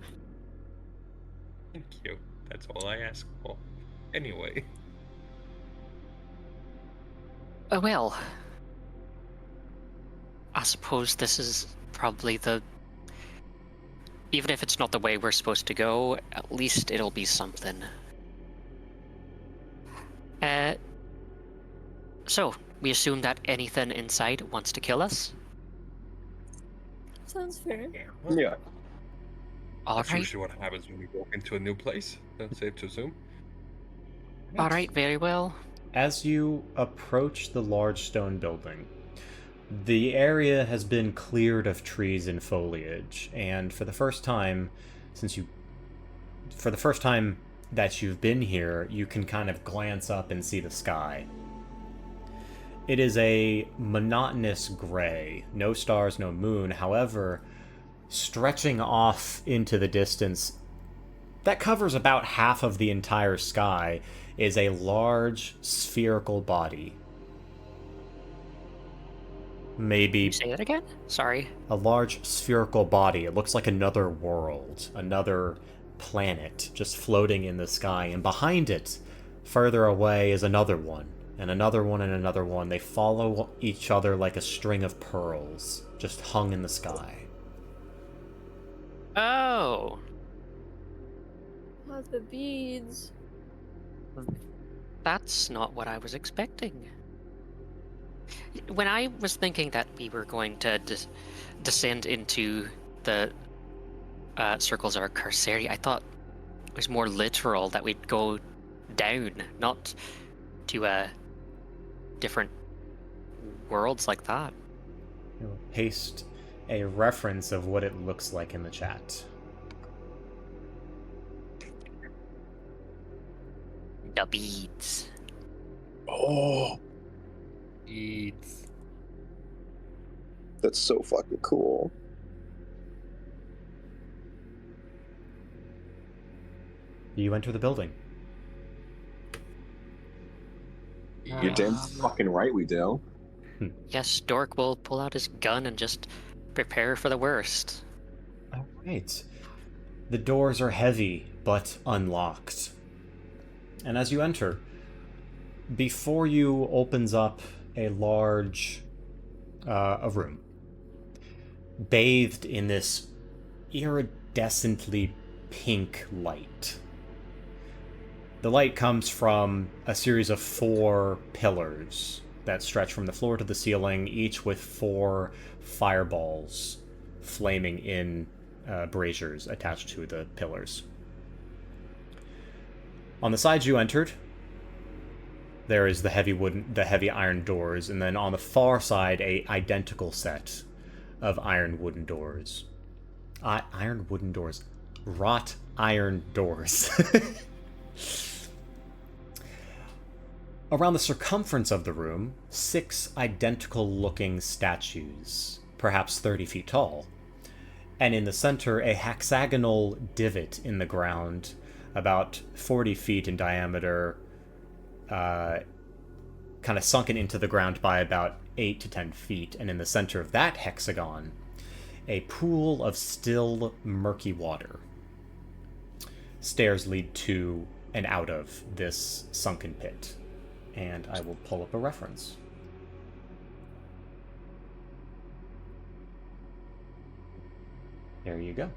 Thank you. That's all I ask for. Anyway. Well, I suppose this is probably the... Even if it's not the way we're supposed to go, at least it'll be something. So, we assume that anything inside wants to kill us? Sounds fair. Yeah. That's Alright, usually what happens when we walk into a new place. That's safe to assume. alright, very well. As you approach the large stone building, the area has been cleared of trees and foliage, and for the first time that you've been here, you can kind of glance up and see the sky. It is a monotonous gray, no stars, no moon. However, stretching off into the distance, that covers about half of the entire sky, is a large spherical body. Maybe Say that again? Sorry. a large spherical body. It looks like another world, another planet just floating in the sky, and behind it, further away, is another one, and another one, and another one. They follow each other like a string of pearls, just hung in the sky. Oh! Oh, the beads. That's not what I was expecting. When I was thinking that we were going to descend into the circles of Carceri, I thought it was more literal that we'd go down, not to different worlds like that. You'll paste a reference of what it looks like in the chat. The beads. Oh, Eats. that's so fucking cool. You enter the building. You're damn fucking right we do. Yes, Dork will pull out his gun and just prepare for the worst. Alright. The doors are heavy, but unlocked. And as you enter, before you opens up a large a room, bathed in this iridescently pink light. The light comes from a series of 4 pillars that stretch from the floor to the ceiling, each with 4 fireballs flaming in braziers attached to the pillars. On the side you entered, there is the heavy iron doors, and then on the far side, a identical set of iron wooden doors. Iron wooden doors. Wrought iron doors. Around the circumference of the room, 6 identical-looking statues, perhaps 30 feet tall. And in the center, a hexagonal divot in the ground, about 40 feet in diameter, kind of sunken into the ground by about 8 to 10 feet. And in the center of that hexagon, a pool of still, murky water. Stairs lead to and out of this sunken pit. And I will pull up a reference. There you go.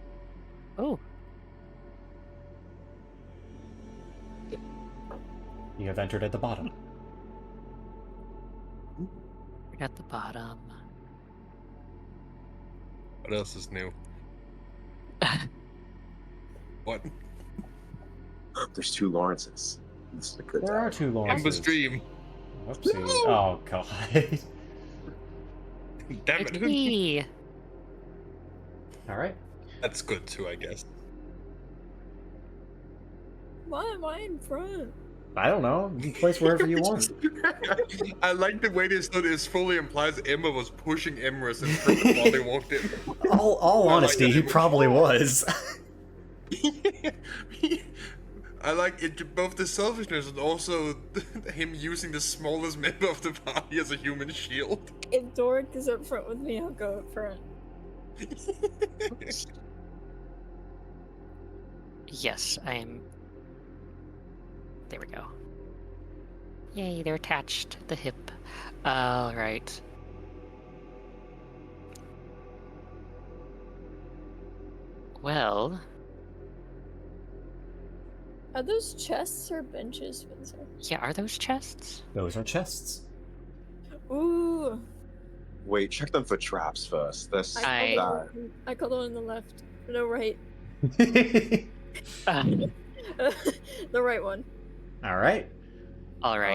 Oh. You have entered at the bottom. At the bottom. What else is new? What? There's 2 Lawrences. This is a good There time. are 2 Lawrences. Ember's dream. Whoopsie. No! Oh, God. Damn it. Hey. Alright. That's good too, I guess. Why am I in front? I don't know. You can place wherever you want. I like the way this fully implies Emma was pushing Emrys in front of while they walked in. All honesty, that. he probably was. I like it, both the selfishness and also him using the smallest member of the party as a human shield. If Doric is up front with me, I'll go up front. Yes, I am. There we go. Yay, they're attached to the hip. Alright. Well, Are those chests or benches, Spencer? yeah, are those chests? Those are chests. Ooh. Wait, check them for traps first. This I- I called on the left. No, right. Alright, The right one. Alright.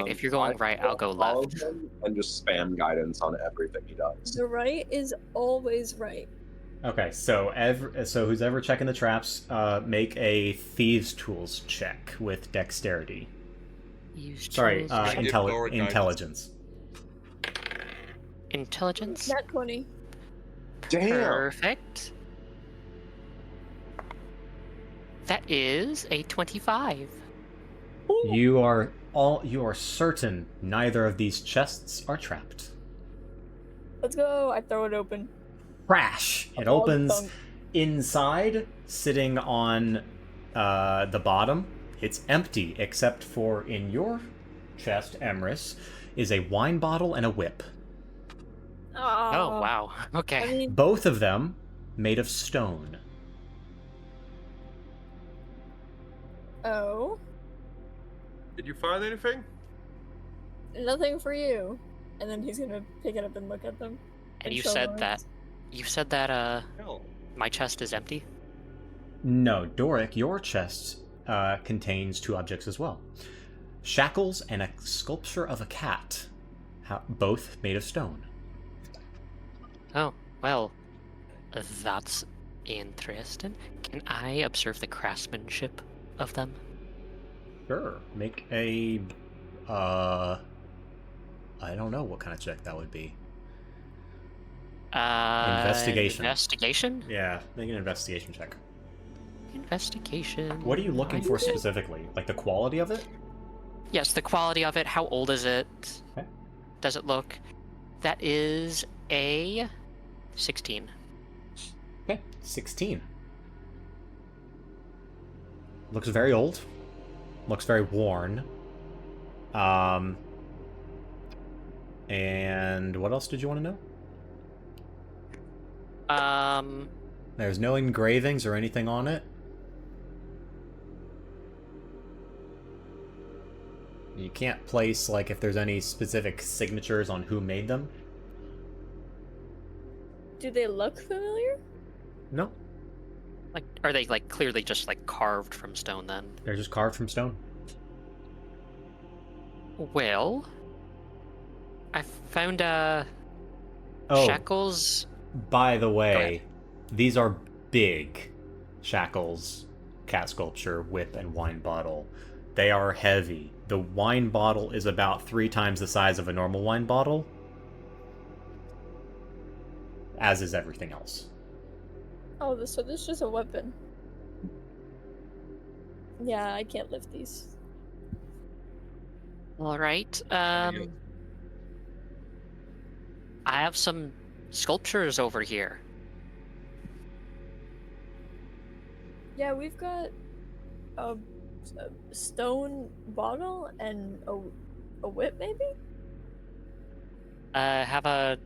if you're going right, I'll go follow left. him and just spam guidance on everything he does. The right is always right. Okay, so who's ever checking the traps, make a Thieves' Tools check with Dexterity. Use Sorry, tools. Ignore guidance. Intelligence. Intelligence. Nat 20. Damn! Perfect. That is a 25. You are certain neither of these chests are trapped. Let's go. I throw it open. Crash! It All opens dunk. inside, sitting on the bottom. It's empty, except for in your chest, Emrys, is a wine bottle and a whip. Oh, wow. Okay. I mean, Both of them made of stone. oh, Did you find anything? nothing for you. And then he's gonna pick it up and look at them. And you show said Lawrence. that No. my chest is empty? No, Doric, your chest contains 2 objects as well. Shackles and a sculpture of a cat, both made of stone. Oh, well, that's interesting. Can I observe the craftsmanship of them? Sure. Make a... I don't know what kind of check that would be. Investigation. Investigation? Yeah, make an investigation check. Investigation. What are you looking for specifically? Like the quality of it? Yes, the quality of it. How old is it? Okay. Does it look? That is a 16. Okay, 16. Looks very old. Looks very worn. And what else did you want to know? There's no engravings or anything on it. You can't place, like, if there's any specific signatures on who made them. Do they look familiar? No, Like, are they like clearly just like carved from stone then? they're just carved from stone. Well, I found Oh, shackles. by the ahead. way, these are big shackles, cat sculpture, whip, and wine bottle. They are heavy. The wine bottle is about 3 times the size of a normal wine bottle, as is everything else. Oh, so this is just a weapon. Yeah, I can't lift these. All right. you I have some sculptures over here. Yeah, we've got a stone bottle and a whip, maybe? Have a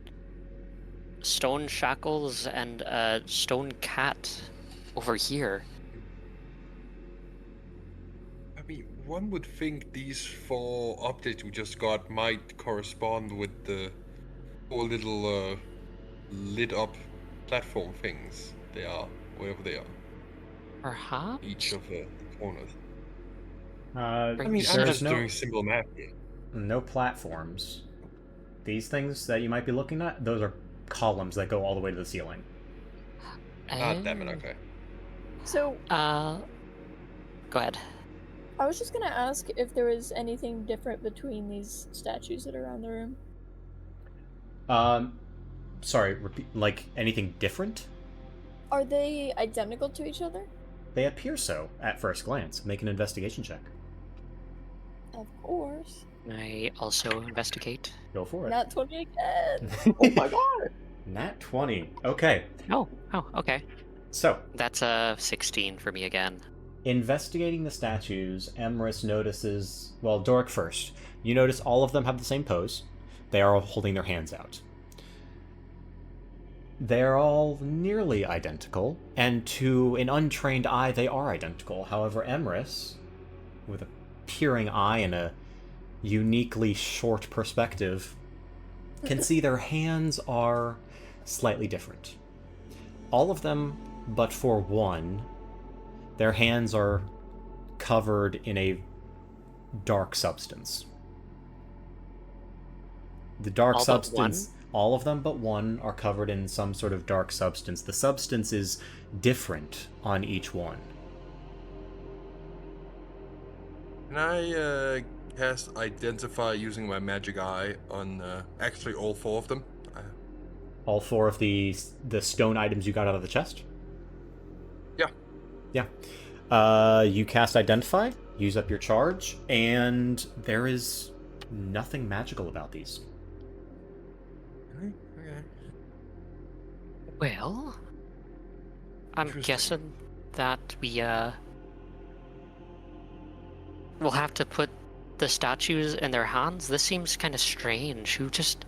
stone shackles and a stone cat over here. I mean, one would think these 4 objects we just got might correspond with the 4 little lit up platform things they are, whatever they are, Perhaps? each of the corners. I I mean, I'm there's just doing simple math here. no platforms. These things that you might be looking at, those are columns that go all the way to the ceiling. Ah, damn it, okay. So, Go ahead. I was just gonna ask if there was anything different between these statues that are around the room. Sorry, repeat, like anything different? Are they identical to each other? They appear so at first glance. Make an investigation check. Of course. I also investigate. Go for it. Not 20 again. Oh my god! Nat 20. Okay, Oh, okay. so That's a 16 for me again. investigating the statues, Emrys notices. Well, Doric first. You notice all of them have the same pose. They are all holding their hands out. They're all nearly identical, and to an untrained eye, they are identical. However, Emrys, with a peering eye and a uniquely short perspective, can see their hands are slightly different. All of them, but for one, their hands are covered in a dark substance. The dark All but substance, all of them but one, are covered in some sort of dark substance. The substance is different on each one. Can I cast Identify using my magic eye on actually all 4 of them? All 4 of the stone items you got out of the chest? Yeah. Yeah. You cast Identify, use up your charge, and there is nothing magical about these. Okay. Well, I'm Interesting. guessing that we'll have to put the statues in their hands. This seems kind of strange. Who just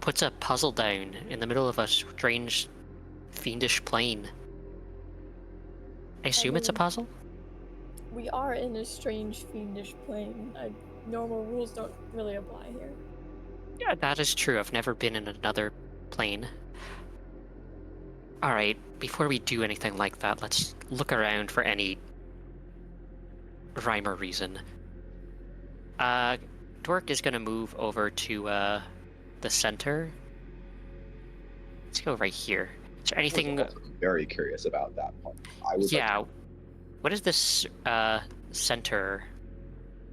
puts a puzzle down in the middle of a strange, fiendish plane? I assume it's a mean- puzzle? We are in a strange, fiendish plane. Normal rules don't really apply here. Yeah, that is true. I've never been in another plane. Alright, before we do anything like that, let's look around for any rhyme or reason. Dork is gonna move over to the center. Let's go right here. Is there anything? I'm very curious about that part. I was Yeah. What is this center?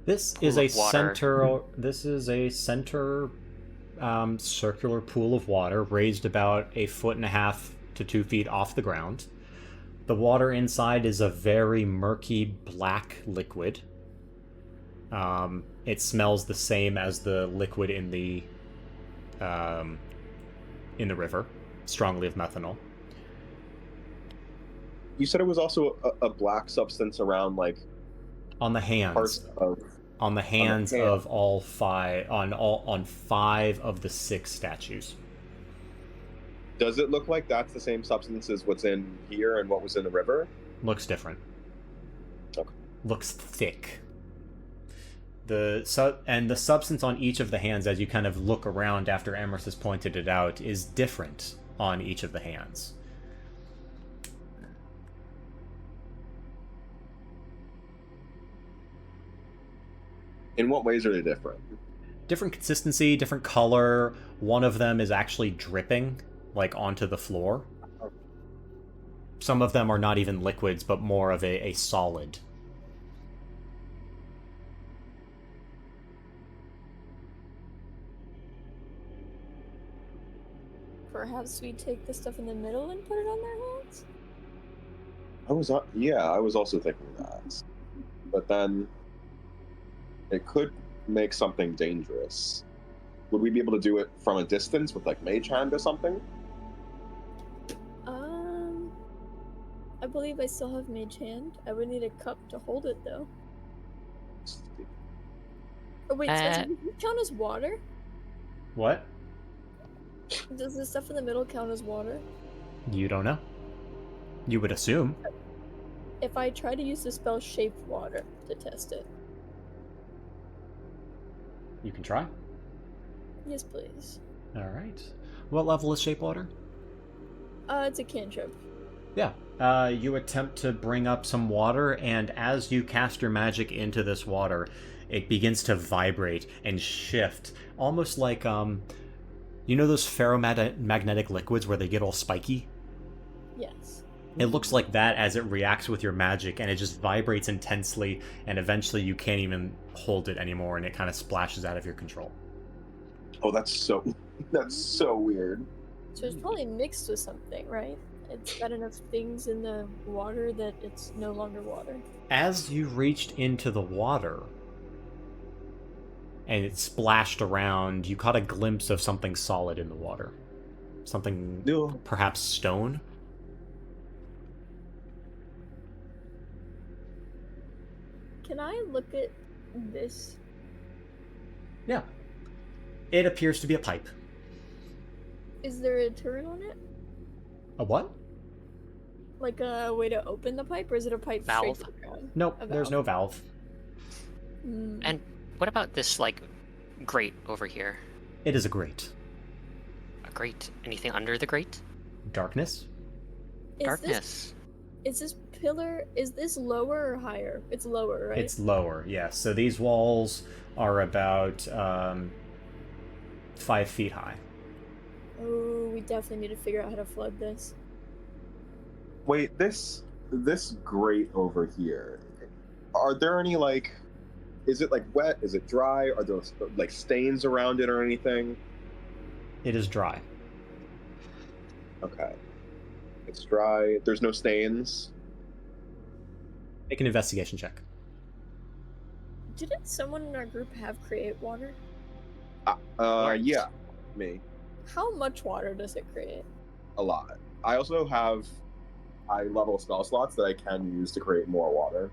This Pool is a of water. center circular pool of water raised about 1.5 to 2 feet off the ground. The water inside is a very murky black liquid. It smells the same as the liquid in the river, strongly of methanol. You said it was also a black substance around like On the hands, parts of. On the hands of all five, on 5 of the 6 statues. Does it look like that's the same substance as what's in here and what was in the river? Looks different. Okay. Looks thick. The substance on each of the hands, as you kind of look around after Emerus has pointed it out, is different on each of the hands. In what ways are they different? Different consistency, different color. One of them is actually dripping, like, onto the floor. Some of them are not even liquids, but more of a solid. Perhaps we take the stuff in the middle and put it on their hands? I was also thinking that. But then it could make something dangerous. Would we be able to do it from a distance with, like, Mage Hand or something? I believe I still have Mage Hand. I would need a cup to hold it, though. Oh, wait, does it count as water? What? Does the stuff in the middle count as water? You don't know. You would assume. If I try to use the spell Shape Water to test it. You can try. Yes, please. Alright. What level is Shape Water? It's a cantrip. Yeah. You attempt to bring up some water, and as you cast your magic into this water, it begins to vibrate and shift. Almost like, you know those ferromagnetic liquids where they get all spiky? Yes. It looks like that as it reacts with your magic, and it just vibrates intensely, and eventually you can't even hold it anymore, and it kind of splashes out of your control. Oh, that's so weird. So it's probably mixed with something, right? It's got enough things in the water that it's no longer water. As you reached into the water, and it splashed around, you caught a glimpse of something solid in the water. Something, perhaps stone? Can I look at this? Yeah. It appears to be a pipe. Is there a turn on it? A what? Like a way to open the pipe, or is it a pipe Valve? straight to the ground? Nope, A there's no valve. And what about this, like, grate over here? It is a grate. A grate? Anything under the grate? Darkness? Darkness. Is this pillar, is this lower or higher? It's lower, right? It's lower, yes. So these walls are about 5 feet high. Oh, we definitely need to figure out how to flood this. Wait, this grate over here. Are there any, like, is it, like, wet? Is it dry? Are there, like, stains around it or anything? It is dry. Okay. It's dry. There's no stains. Make an investigation check. Didn't someone in our group have create water? Yeah, me. How much water does it create? A lot. I also have high level spell slots that I can use to create more water.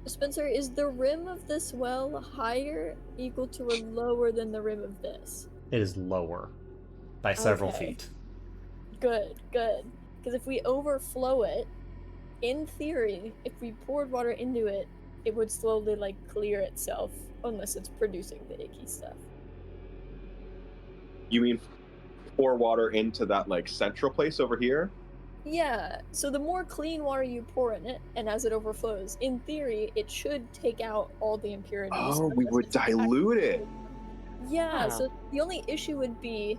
Spencer, is the rim of this well higher, equal to, or lower than the rim of this? It is lower by several Okay. feet. Good, good. Because if we overflow it, in theory, if we poured water into it, it would slowly, like, clear itself, unless it's producing the icky stuff. You mean pour water into that, like, central place over here? Yeah, so the more clean water you pour in it, and as it overflows, in theory, it should take out all the impurities. Oh, we unless would it's actually- dilute it. Yeah, Huh. so the only issue would be,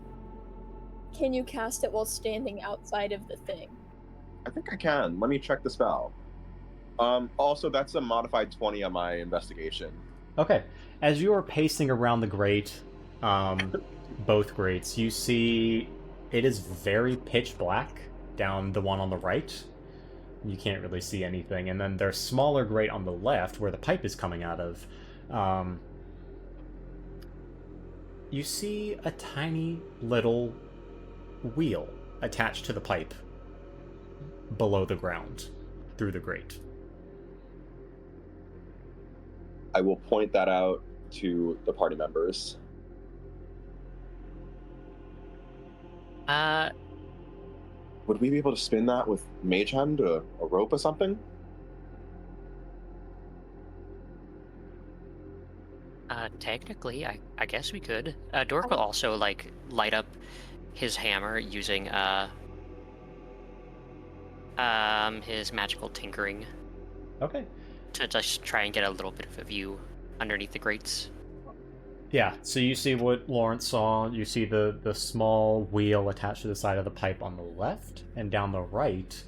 can you cast it while standing outside of the thing? I think I can. Let me check the spell. Also, that's a modified 20 on my investigation. Okay. As you are pacing around the grate, both grates, you see it is very pitch black down the one on the right. You can't really see anything. And then there's smaller grate on the left where the pipe is coming out of. You see a tiny little wheel attached to the pipe below the ground through the grate. I will point that out to the party members. Would we be able to spin that with Mage Hand or a rope or something? Technically, I guess we could. Dork will also like light up his hammer using his magical tinkering Okay. to just try and get a little bit of a view underneath the grates. Yeah, so you see what Lawrence saw. You see the small wheel attached to the side of the pipe on the left, and down the right,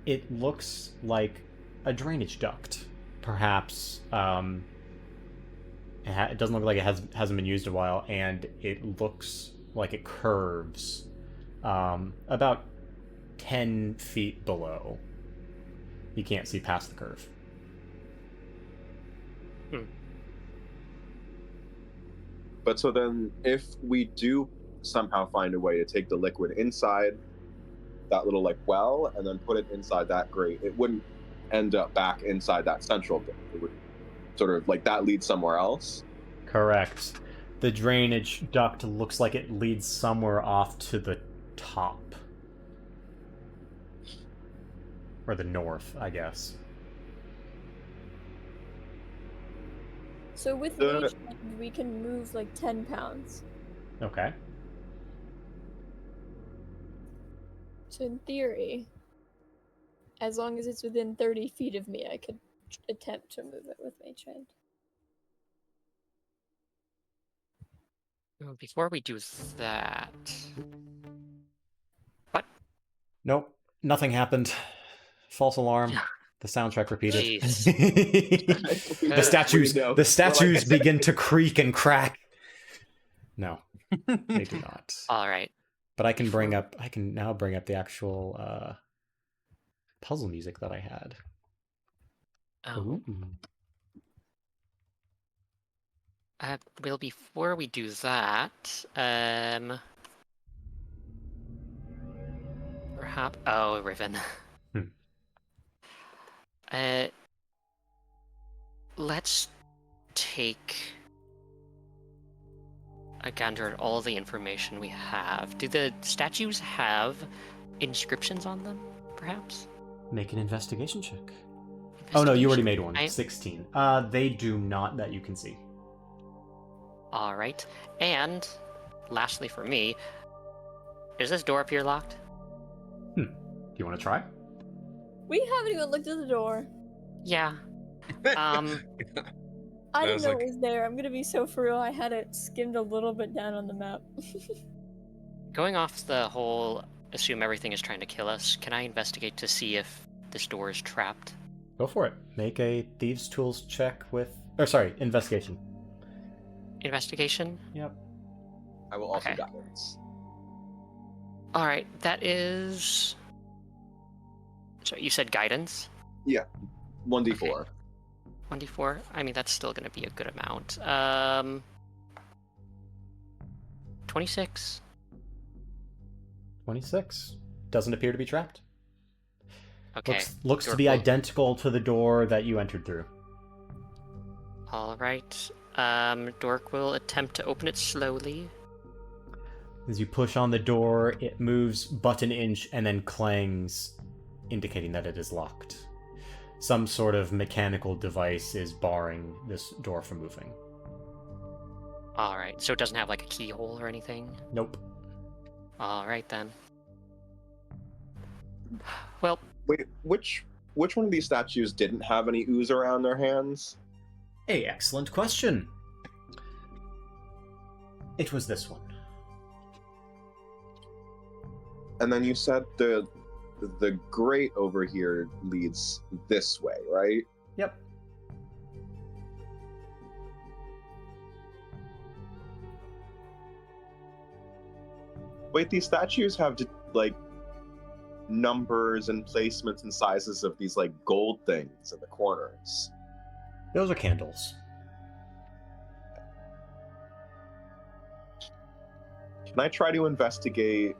it looks like a drainage duct. Perhaps, it doesn't look like it hasn't been used in a while, and it looks like it curves about 10 feet below. You can't see past the curve. But so then, if we do somehow find a way to take the liquid inside that little like well and then put it inside that grate, it wouldn't end up back inside that central bit. It would sort of like that leads somewhere else. Correct. The drainage duct looks like it leads somewhere off to the top. Or the north, I guess. So with Mage Hand, we can move like 10 pounds. Okay. So in theory, as long as it's within 30 feet of me, I could attempt to move it with Mage Hand. Before we do that... What? Nope. Nothing happened. False alarm. The soundtrack repeated. Jeez. The statues begin to creak and crack. No, they do not. All right. But I can now bring up the actual puzzle music that I had. Oh. Well, before we do that, perhaps... Oh, Riven. Let's take a gander at all the information we have. Do the statues have inscriptions on them, perhaps? Make an investigation check. Oh no, you already made one. 16. They do not that you can see. All right. And lastly for me, is this door up here locked? Do you want to try? We haven't even looked at the door. Yeah. I didn't know it was there. I'm gonna be so for real. I had it skimmed a little bit down on the map. Going off the whole assume everything is trying to kill us, can I investigate to see if this door is trapped? Go for it. Make a Thieves' Tools check with... investigation. Investigation? Yep. I will also Okay. guidance. Alright, that is... So you said guidance? Yeah. 1d4. Okay. 1d4? I mean, that's still going to be a good amount. 26. 26. Doesn't appear to be trapped. Okay. Looks to be identical to the door that you entered through. Alright. Dork will attempt to open it slowly. As you push on the door, it moves but an inch and then clangs, indicating that it is locked. Some sort of mechanical device is barring this door from moving. Alright, so it doesn't have like a keyhole or anything? Nope. Alright then. Well... Wait, which one of these statues didn't have any ooze around their hands? Hey, excellent question. It was this one. And then you said the grate over here leads this way, right? Yep. Wait, these statues have like numbers and placements and sizes of these like gold things in the corners. Those are candles. Can I try to investigate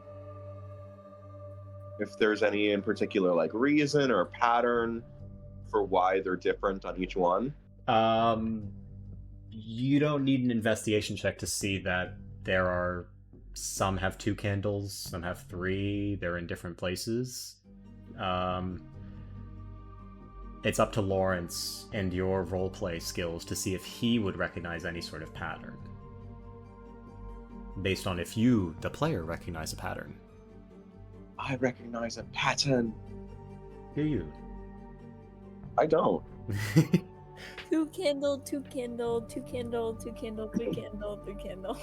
if there's any in particular like reason or pattern for why they're different on each one? You don't need an investigation check to see that there are some have 2 candles, some have 3. They're in different places. It's up to Lawrence and your roleplay skills to see if he would recognize any sort of pattern. Based on if you, the player, recognize a pattern. I recognize a pattern. Do you? I don't. 2 candle, 2 candle, 2 candle, 2 candle, 3 candle, 3 candle.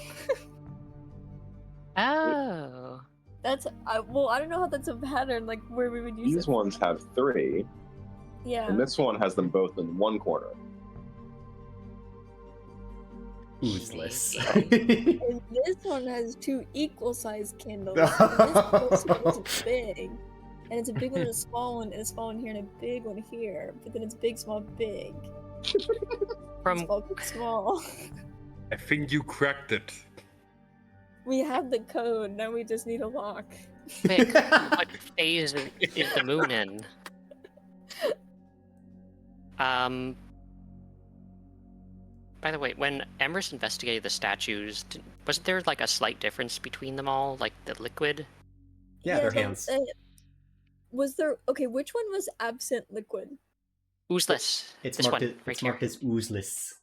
Oh. That's well, I don't know how that's a pattern. Like where we would use These it. ones have 3, Yeah. and this one has them both in one corner. Useless. And this one has 2 equal-sized candles. And this one is big, and it's a big one and a small one, and a small one here and a big one here. But then it's big, small, big. From Small, big, small. I think you cracked it. We have the code. Now we just need a lock. Vic, what phase is the moon in? By the way, when Emrys investigated the statues, wasn't there like a slight difference between them all, like the liquid? Yeah, their hands. Was there? Okay, which one was absent liquid? Oozeless. It's This marked, one, right it's marked here. as oozeless.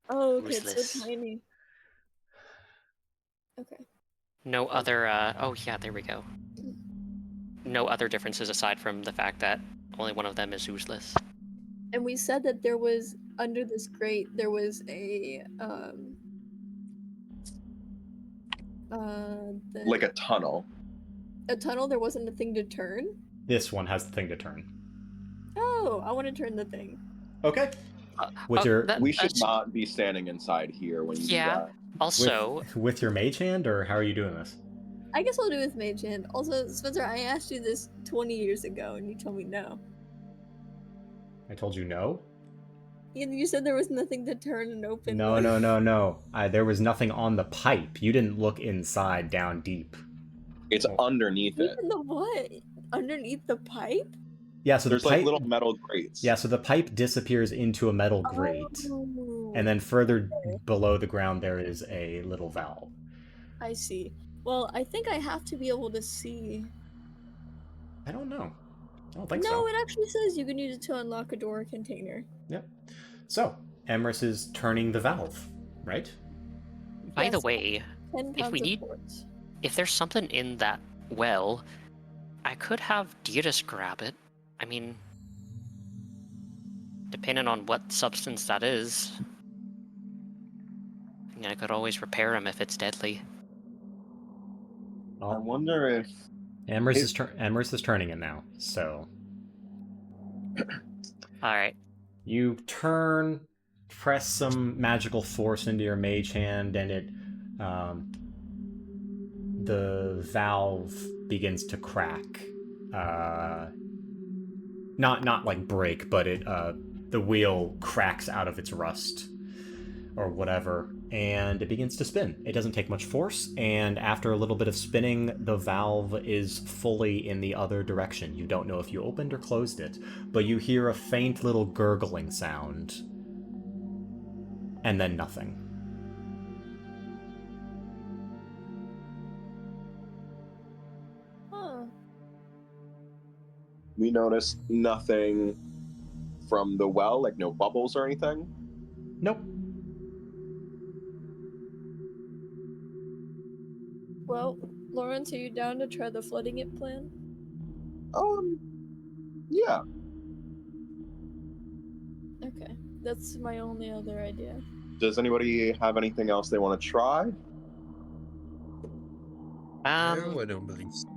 Oh, okay, it's Useless. so tiny. Okay. No other. Oh yeah, there we go. No other differences aside from the fact that only one of them is oozeless. And we said that there was under this grate there was Like a tunnel. a tunnel. There wasn't a thing to turn. This one has the thing to turn. Oh, I want to turn the thing. Okay. With Oh, your We should not be standing inside here when you do Yeah. that. Also, with your mage hand, or how are you doing this? I guess I'll do it with Mage Hand. Also, Spencer, I asked you this 20 years ago, and you told me no. I told you no. You said there was nothing to turn and open. No, no, no, no. There was nothing on the pipe. You didn't look inside, down deep. It's underneath it. Even the what? Underneath the pipe? Yeah, so There's the pipe. like little metal grates. Yeah, so the pipe disappears into a metal grate, Oh, and then further below the ground there is a little valve. I see. Well, I think I have to be able to see. I don't know. I don't think No, so. it actually says you can use it to unlock a door container. Yep. So, Emrys is turning the valve, right? by the Yes, way, 10 if pounds we of need- quartz. if there's something in that well, I could have Deirdus grab it. I mean, depending on what substance that is. I mean, I could always repair him if it's deadly. I wonder if Emrys is turning it now. So Alright. you turn, press some magical force into your mage hand, and it the valve begins to crack. Not like break, but it the wheel cracks out of its rust or whatever, and it begins to spin. It doesn't take much force, and after a little bit of spinning, the valve is fully in the other direction. You don't know if you opened or closed it, but you hear a faint little gurgling sound, and then nothing. Huh. we notice nothing from the well, like no bubbles or anything. Nope. Well, Lawrence, are you down to try the flooding it plan? Yeah. Okay, that's my only other idea. Does anybody have anything else they want to try? No, I don't believe so.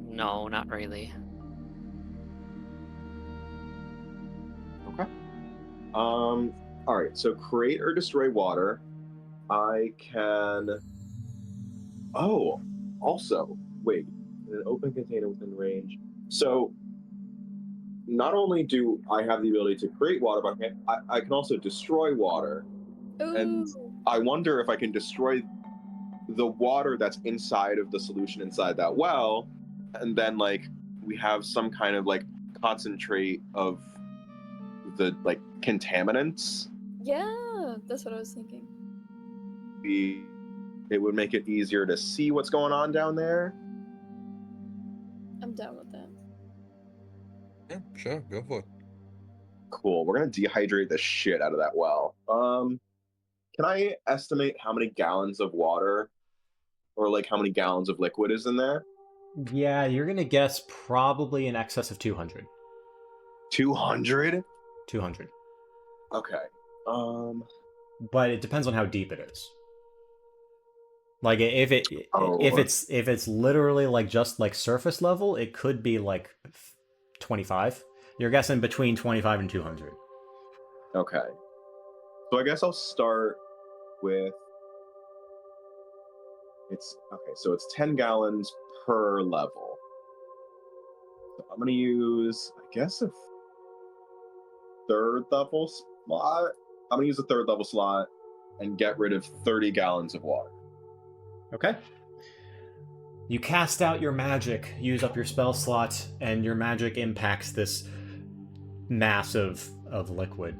No, not really. Okay. All right. So create or destroy water. I can. Oh, also, wait. An open container within range. So, not only do I have the ability to create water, but I can also destroy water. And Ooh. I wonder if I can destroy the water that's inside of the solution inside that well, and then like we have some kind of like concentrate of the like contaminants, Yeah, that's what I was thinking. it would make it easier to see what's going on down there. I'm down with that. Yeah, sure, go for it. Cool. We're gonna dehydrate the shit out of that well. Can I estimate how many gallons of water, or like how many gallons of liquid is in there? Yeah, you're gonna guess probably in excess of 200. 200. 200. Okay. But it depends on how deep it is. Like if it's literally like just like surface level, it could be like 25. You're guessing between 25 and 200. Okay. So I guess I'll start with so it's 10 gallons per level. So I'm gonna use, I guess, a third level slot. I'm gonna use a third level slot and get rid of 30 gallons of water. Okay. You cast out your magic, use up your spell slot, and your magic impacts this mass of liquid.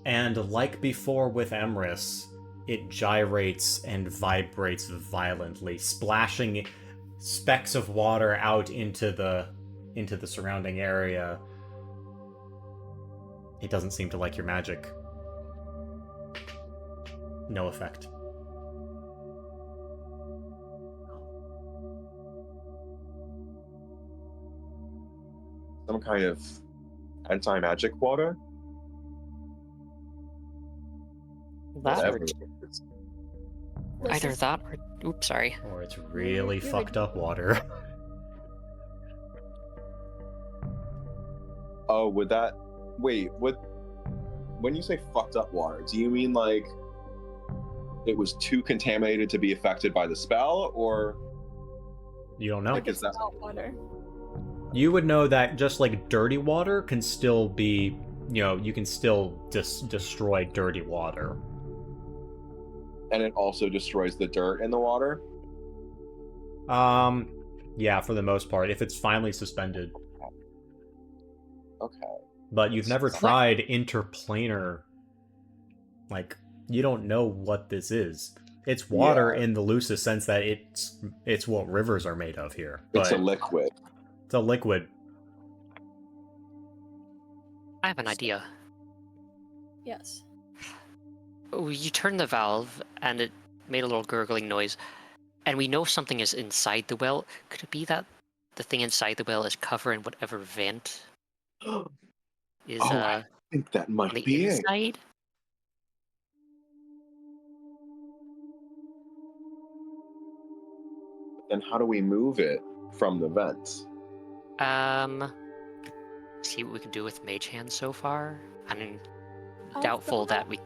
And like before with Emrys, it gyrates and vibrates violently, splashing specks of water out into the surrounding area. It doesn't seem to like your magic. No effect. Some kind of anti-magic water? That Whatever or it is. either that or oops, sorry. Or it's really You're fucked up water. Oh, would that... Wait, when you say fucked up water, do you mean like it was too contaminated to be affected by the spell, or... You don't know. Like, is that... Salt water. You would know that just like dirty water can still be, you can still destroy dirty water. And it also destroys the dirt in the water? Yeah, for the most part, if it's finally suspended. Okay. But you've never tried interplanar. Like, you don't know what this is. It's water in the loosest sense that it's what rivers are made of here. It's a But liquid. it's a liquid. I have an idea. Yes. Oh, you turn the valve and it made a little gurgling noise, and we know something is inside the well. Could it be that the thing inside the well is covering whatever vent is I think that on might the be it. inside? Then how do we move it from the vents? See what we can do with Mage Hand so far. I mean, I've doubtful got- that we.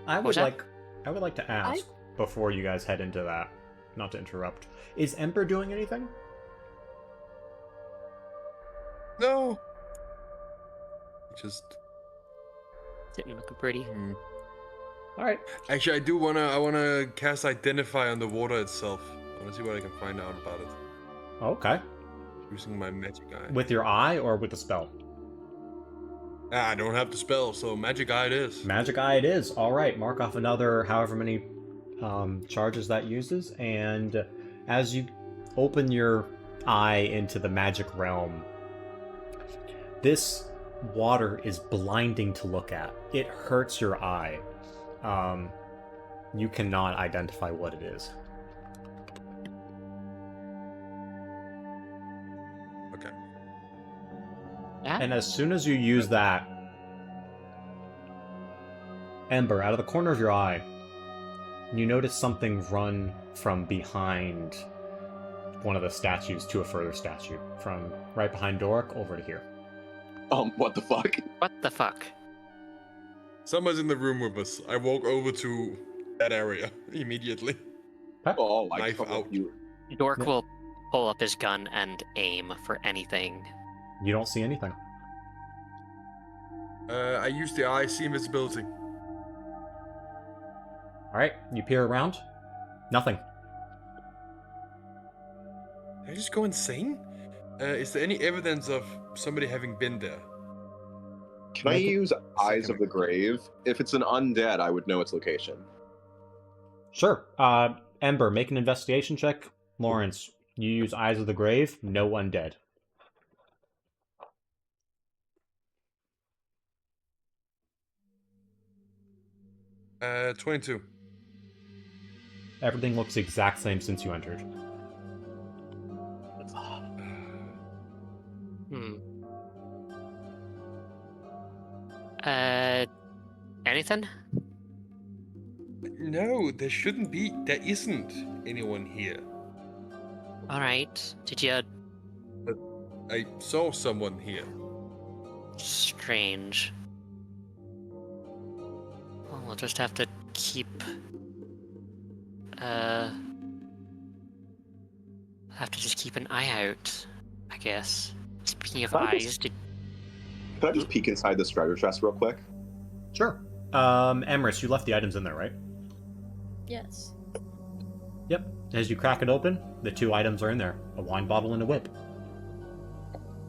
I was would that? like to ask before you guys head into that. Not to interrupt. Is Ember doing anything? No. Just Sitting looking pretty. All right. actually, I wanna cast Identify on the water itself. I wanna see what I can find out about it Okay. using my magic eye. With your eye or with the spell? I don't have the spell, so magic eye it is. Magic eye it is. All right. Mark off another however many charges that uses, and as you open your eye into the magic realm, this water is blinding to look at. It hurts your eye. You cannot identify what it is. Okay. Yeah. And as soon as you use that, Ember, out of the corner of your eye, you notice something run from behind one of the statues to a further statue. From right behind Doric over to here. What the fuck? What the fuck? Someone's in the room with us. I walk over to that area immediately. Oh, I Knife come out. with you. Dork Yeah. will pull up his gun and aim for anything. You don't see anything. I use the eye, see invisibility. Alright, you peer around. Nothing. Did I just go insane? Is there any evidence of somebody having been there? Can I use Eyes of the Grave? If it's an undead, I would know its location. Sure. Ember, make an investigation check. Lawrence, you use Eyes of the Grave. No undead. Uh, 22. Everything looks the exact same since you entered. Hmm. Anything? No, there shouldn't be. There isn't anyone here. All right. Did you? I saw someone here. Strange. Well, we'll just have to keep. Have to just keep an eye out, I guess. Speaking of eyes, Can I just peek inside this treasure chest real quick? Sure. Emrys, you left the items in there, right? Yes. Yep. As you crack it open, the 2 items are in there. A wine bottle and a whip.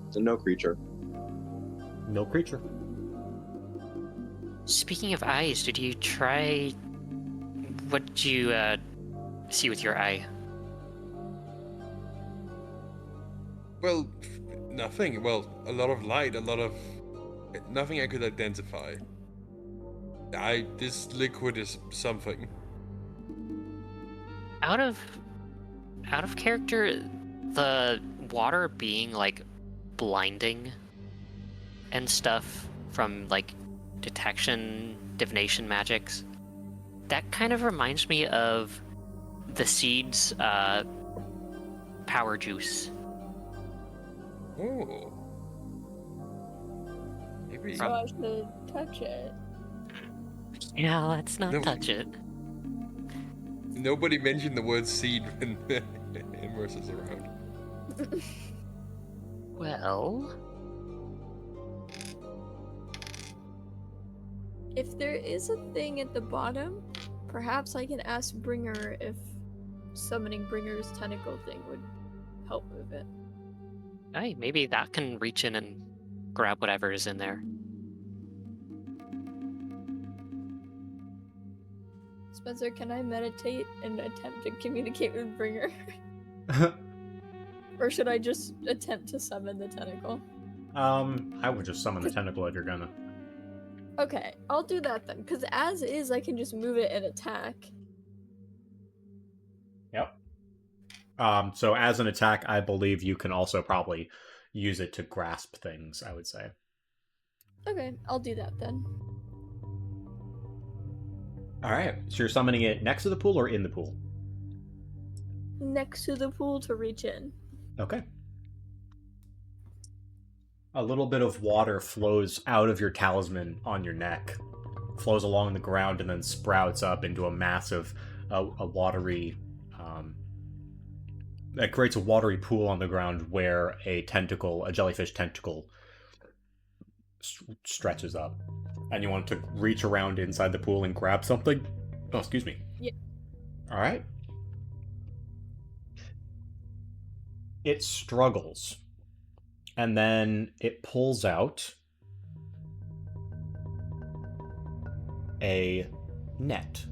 It's a no creature. No creature. Speaking of eyes, did you try? What did you see with your eye? Well, nothing. Well, a lot of light, a lot of nothing I could identify. This liquid is something. Out of character, the water being like blinding and stuff from like divination magics. That kind of reminds me of the seed's power juice. Oh. Maybe. So I should touch it. Yeah, let's not No. touch it. Nobody mentioned the word seed when Immerse is around. Well, If there is a thing at the bottom, perhaps I can ask Bringer if summoning Bringer's tentacle thing would help move it. hey, maybe that can reach in and grab whatever is in there. Spencer, can I meditate and attempt to communicate with Bringer? Or should I just attempt to summon the tentacle? I would just summon the tentacle if you're gonna. Okay, I'll do that then, because as is, I can just move it and attack. Yep. So as an attack, I believe you can also probably use it to grasp things, I would say. Okay, I'll do that then. Alright, so you're summoning it next to the pool or in the pool? Next to the pool to reach in. Okay. A little bit of water flows out of your talisman on your neck, flows along the ground, and then sprouts up into a massive, a watery, that creates a watery pool on the ground where a jellyfish tentacle, stretches up. And you want to reach around inside the pool and grab something? Oh, excuse me. Yeah. Alright. It struggles. And then it pulls out a net.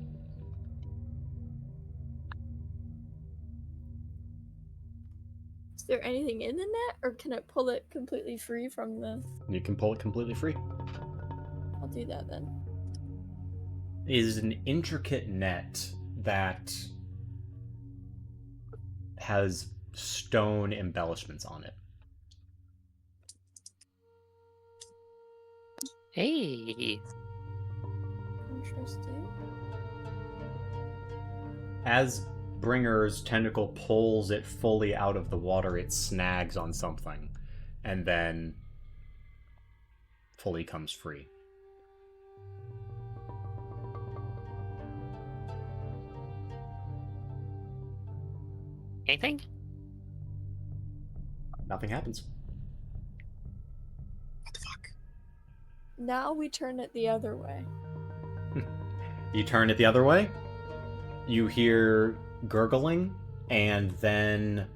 Is there anything in the net, or can it pull it completely free from the... You can pull it completely free. I'll do that then. It is an intricate net that has stone embellishments on it. Hey, Interesting. As Bringer's tentacle pulls it fully out of the water, it snags on something and then fully comes free. anything? Nothing happens. What the fuck? Now we turn it the other way. You turn it the other way. You hear gurgling, and then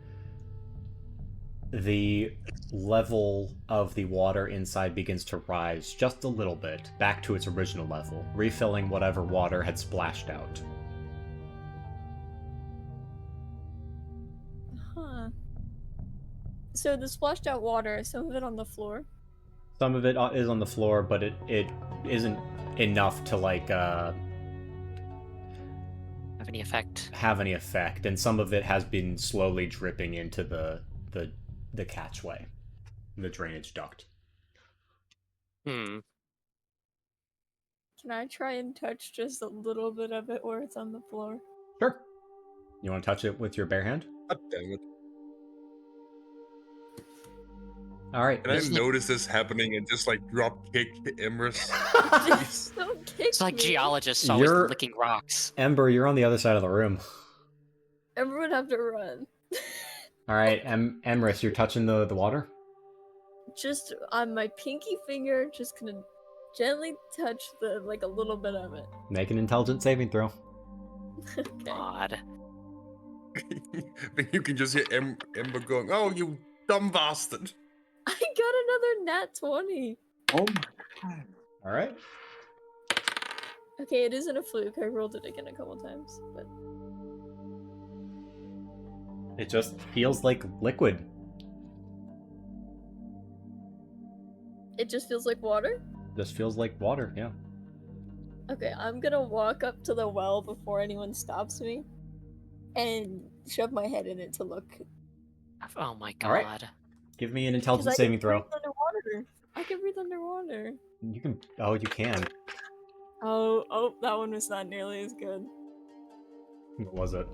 the level of the water inside begins to rise just a little bit back to its original level, refilling whatever water had splashed out. Huh. So the splashed out water, some of it on the floor. Some of it is on the floor, but it isn't enough to Have any effect? have any effect, and some of it has been slowly dripping into the catchway, the drainage duct. Hmm. Can I try and touch just a little bit of it where it's on the floor? Sure. You want to touch it with your bare hand? God damn it. All right. Can I notice this happening and just like drop kick Emrys? Just don't kick It's like me. geologists always You're- licking rocks. Ember, you're on the other side of the room. Everyone have to run. All right, Emrys, you're touching the water? Just on my pinky finger, just gonna gently touch a little bit of it. Make an intelligence saving throw. Okay. God. Then you can just hear Ember going, "Oh, you dumb bastard!" I got another nat 20. Oh my god. All right. Okay, it isn't a fluke. I rolled it again a couple times, but It just feels like liquid. it just feels like water. Just feels like water, yeah. Okay, I'm gonna walk up to the well before anyone stops me and shove my head in it to look. Oh my All right. god. Give me an 'Cause intelligence I saving can throw. breathe underwater. I can breathe underwater. You can. Oh, you can. Oh, that one was not nearly as good. What was it?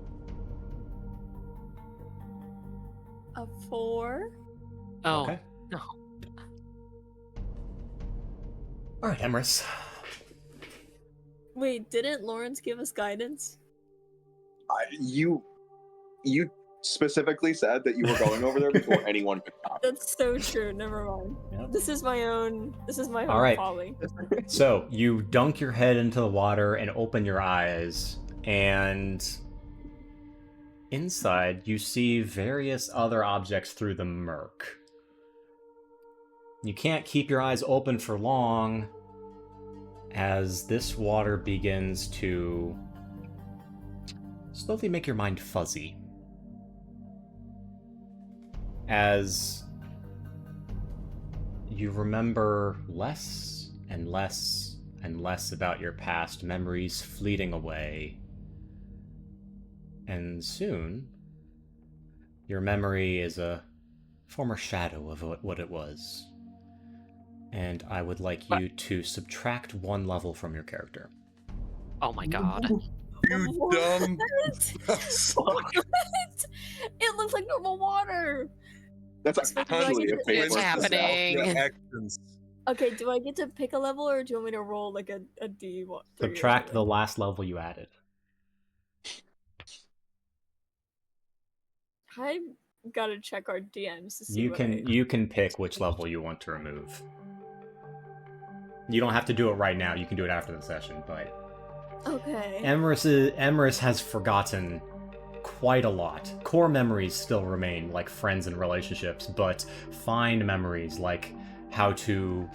A 4. Oh, Okay. no. All right, Emrys. Wait, didn't Lawrence give us guidance? You specifically said that you were going over there before anyone could come. That's so true. Never mind. Yep. This is my own All right. folly. So you dunk your head into the water and open your eyes, and inside you see various other objects through the murk. You can't keep your eyes open for long as this water begins to slowly make your mind fuzzy. As you remember less and less and less about your past, memories fleeting away. And soon, your memory is a former shadow of what it was. And I would like you to subtract 1 level from your character. Oh my god. You What? dumb. What? It looks like normal water. That's Expect actually a like- favor. It's happening. Your actions. Okay, do I get to pick a level or do you want me to roll like a D? Subtract the last level you added. I gotta check our DMs to see You what can pick which level you want to remove. You don't have to do it right now. You can do it after the session, but Okay. Emrys has forgotten quite a lot. Core memories still remain, like friends and relationships, but fine memories, like how to,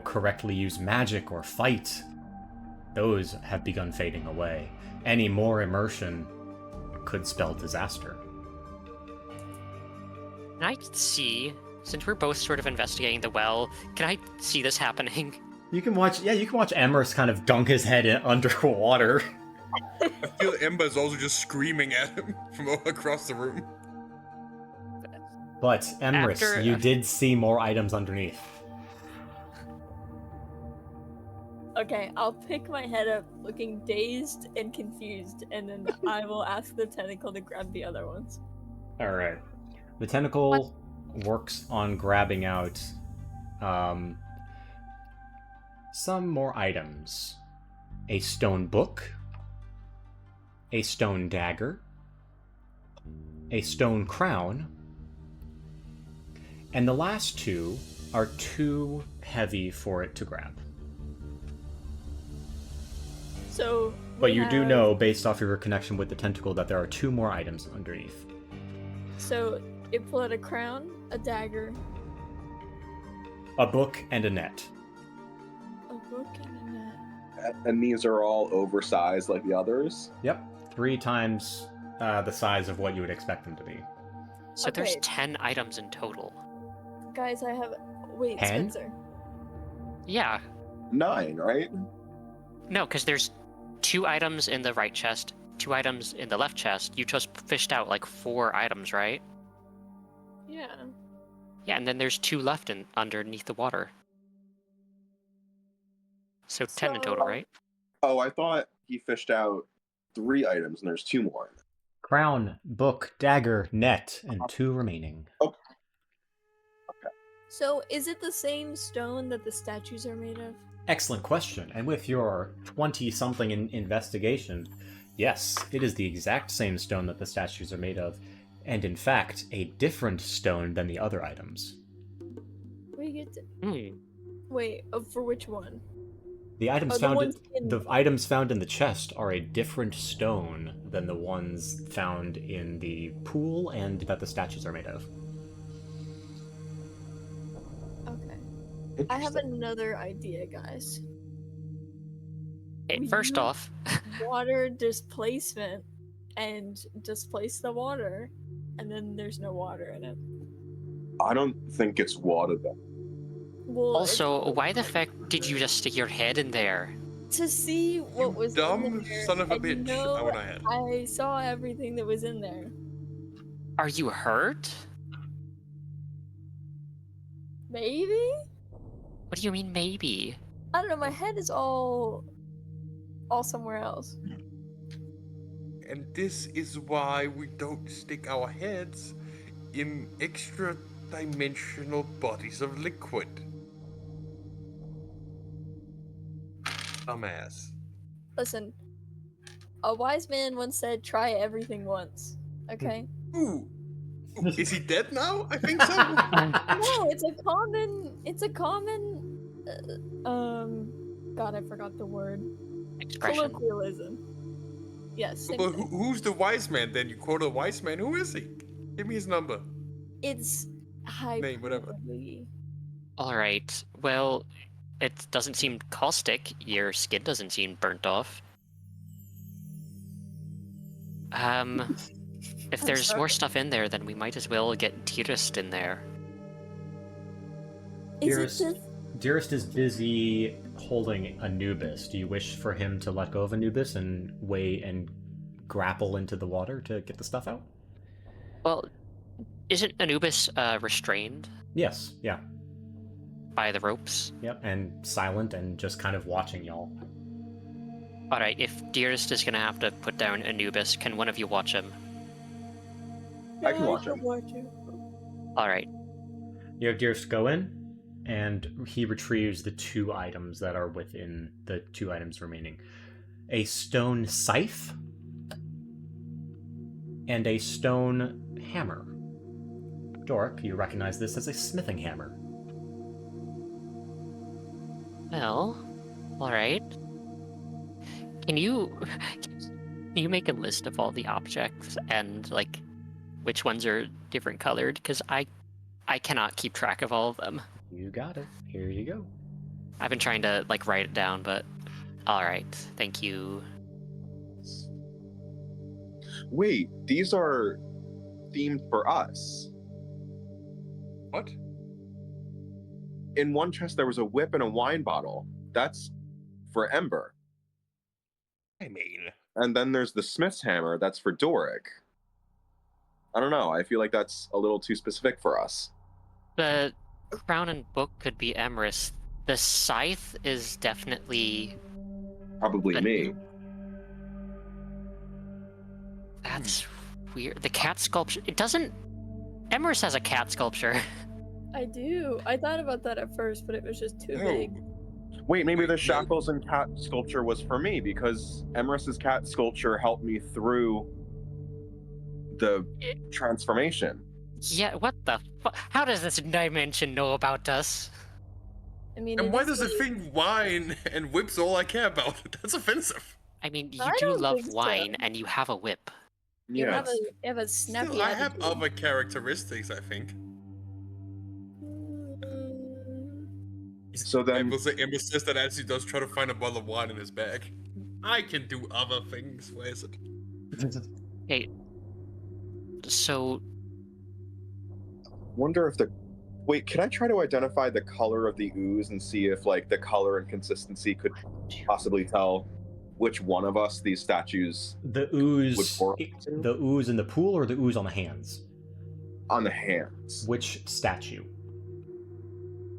correctly use magic or fight, those have begun fading away. Any more immersion could spell disaster. Can I see, since we're both sort of investigating the well, can I see this happening? You can watch Emrys kind of dunk his head in underwater. I feel Ember is also just screaming at him from all across the room. But Emrys, After- you did see more items underneath. Okay, I'll pick my head up looking dazed and confused, and then I will ask the tentacle to grab the other ones. Alright. The tentacle works on grabbing out some more items. A stone book, a stone dagger, a stone crown, and the last 2 are too heavy for it to grab. So. But we you do have- know, based off of your connection with the tentacle, that there are 2 more items underneath. So it pulled out a crown, a dagger, A book and a net. A book and a net. And these are all oversized like the others. Yep, 3 times the size of what you would expect them to be. So there's Okay. 10 items in total. Guys, I have. Wait, 10? Spencer. Yeah. 9, right? No, because there's 2 items in the right chest, 2 items in the left chest. You just fished out like 4 items, right? Yeah. Yeah, and then there's 2 left underneath the water. So 10 in total, So- right? Oh, I thought he fished out 3 items and there's 2 more. Crown, book, dagger, net, and 2 remaining. So, is it the same stone that the statues are made of? Excellent question. And with your 20-something in investigation, yes, it is the exact same stone that the statues are made of, and in fact, a different stone than the other items. We get to... Hmm. Wait, for which one? The items Oh, the found ones in- the items found in the chest are a different stone than the ones found in the pool and that the statues are made of. Okay. I have another idea, guys. Okay, We first use off, water displacement and displace the water, and then there's no water in it. I don't think it's water though. Well, also, why the fuck did you just stick your head in there? to see what You was dumb in there, son of a and bitch. know, What I had. I saw everything that was in there. Are you hurt? Maybe? What do you mean, maybe? I don't know. My head is all somewhere else. And this is why we don't stick our heads in extra dimensional bodies of liquid. Dumbass. Listen, a wise man once said, "Try everything once." Okay. Ooh. Is he dead now? I think so. No, it's a common. It's a common. God, I forgot the word. Expression. Colloquialism. Yes. Same But thing. who's the wise man then? You quote a wise man. Who is he? Give me his number. It's Name, whatever. hyperbole. Alright, well, it doesn't seem caustic. Your skin doesn't seem burnt off. If I'm there's sorry. more stuff in there, then we might as well get Dearest in there. Is Dearest, it just? Dearest is busy holding Anubis. Do you wish for him to let go of Anubis and weigh and grapple into the water to get the stuff out? Well, isn't Anubis restrained Yes, yeah. by the ropes? Yep, and silent and just kind of watching y'all. Alright, if Dearest is gonna have to put down Anubis, can one of you watch him? I can Yeah, watch him. watch him. Alright. You have Dearest go in, and he retrieves the 2 items that are within the 2 items remaining. A stone scythe and a stone hammer. Doric, you recognize this as a smithing hammer. Well, alright. Can you make a list of all the objects and, like, which ones are different colored? Because I cannot keep track of all of them. You got it. Here you go. I've been trying to, like, write it down, but... Alright, thank you. Wait, these are themed for us. What? In one chest there was a whip and a wine bottle. That's for Ember. I mean, And then there's the smith's hammer. That's for Doric. I don't know. I feel like that's a little too specific for us. The crown and book could be Emrys. The scythe is definitely... Probably But- me. That's weird. The cat sculpture... It doesn't... Emrys has a cat sculpture. I do. I thought about that at first, but it was just too no. big. Wait, maybe Wait, the no. shackles and cat sculpture was for me because Emerus's cat sculpture helped me through the transformation. Yeah, what the fu- How does this dimension know about us? I mean, And it why is does the really- thing whine and whips all I care about? That's offensive. I mean, you I do don't love think so. wine, and you have a whip. You have Yes. a snappy Still, I have attitude. other characteristics, I think. So I then, will say Emma says that as he does try to find a bottle of wine in his bag. I can do other things. Where is it? Hey, so Wonder if the wait, can I try to identify the color of the ooze and see if like the color and consistency could possibly tell which one of us these statues The would ooze, correlate to? the ooze in the pool or the ooze on the hands? On the hands. Which statue?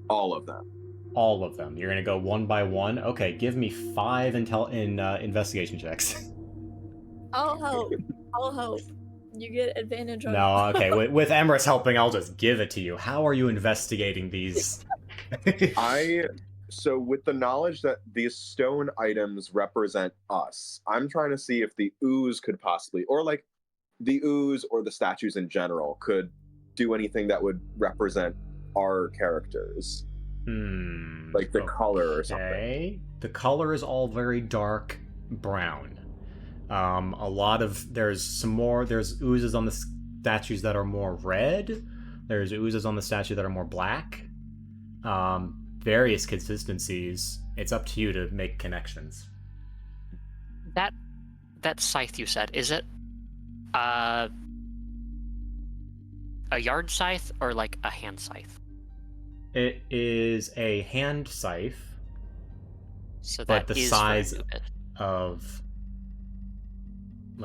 All of them. All of them. You're gonna go one by one. Okay, give me 5 investigation checks. I'll help. I'll help. You get advantage on. No, okay. With Emrys helping, I'll just give it to you. How are you investigating these? So with the knowledge that these stone items represent us, I'm trying to see if the ooze could possibly, or like the ooze or the statues in general, could do anything that would represent our characters. Like the color or something. Okay. The color is all very dark brown. There's oozes on the statues that are more red. There's oozes on the statue that are more black. Various consistencies. It's up to you to make connections. that scythe you said, is it a yard scythe or like a hand scythe? It is a hand scythe, So but that the is size for Anubis. of.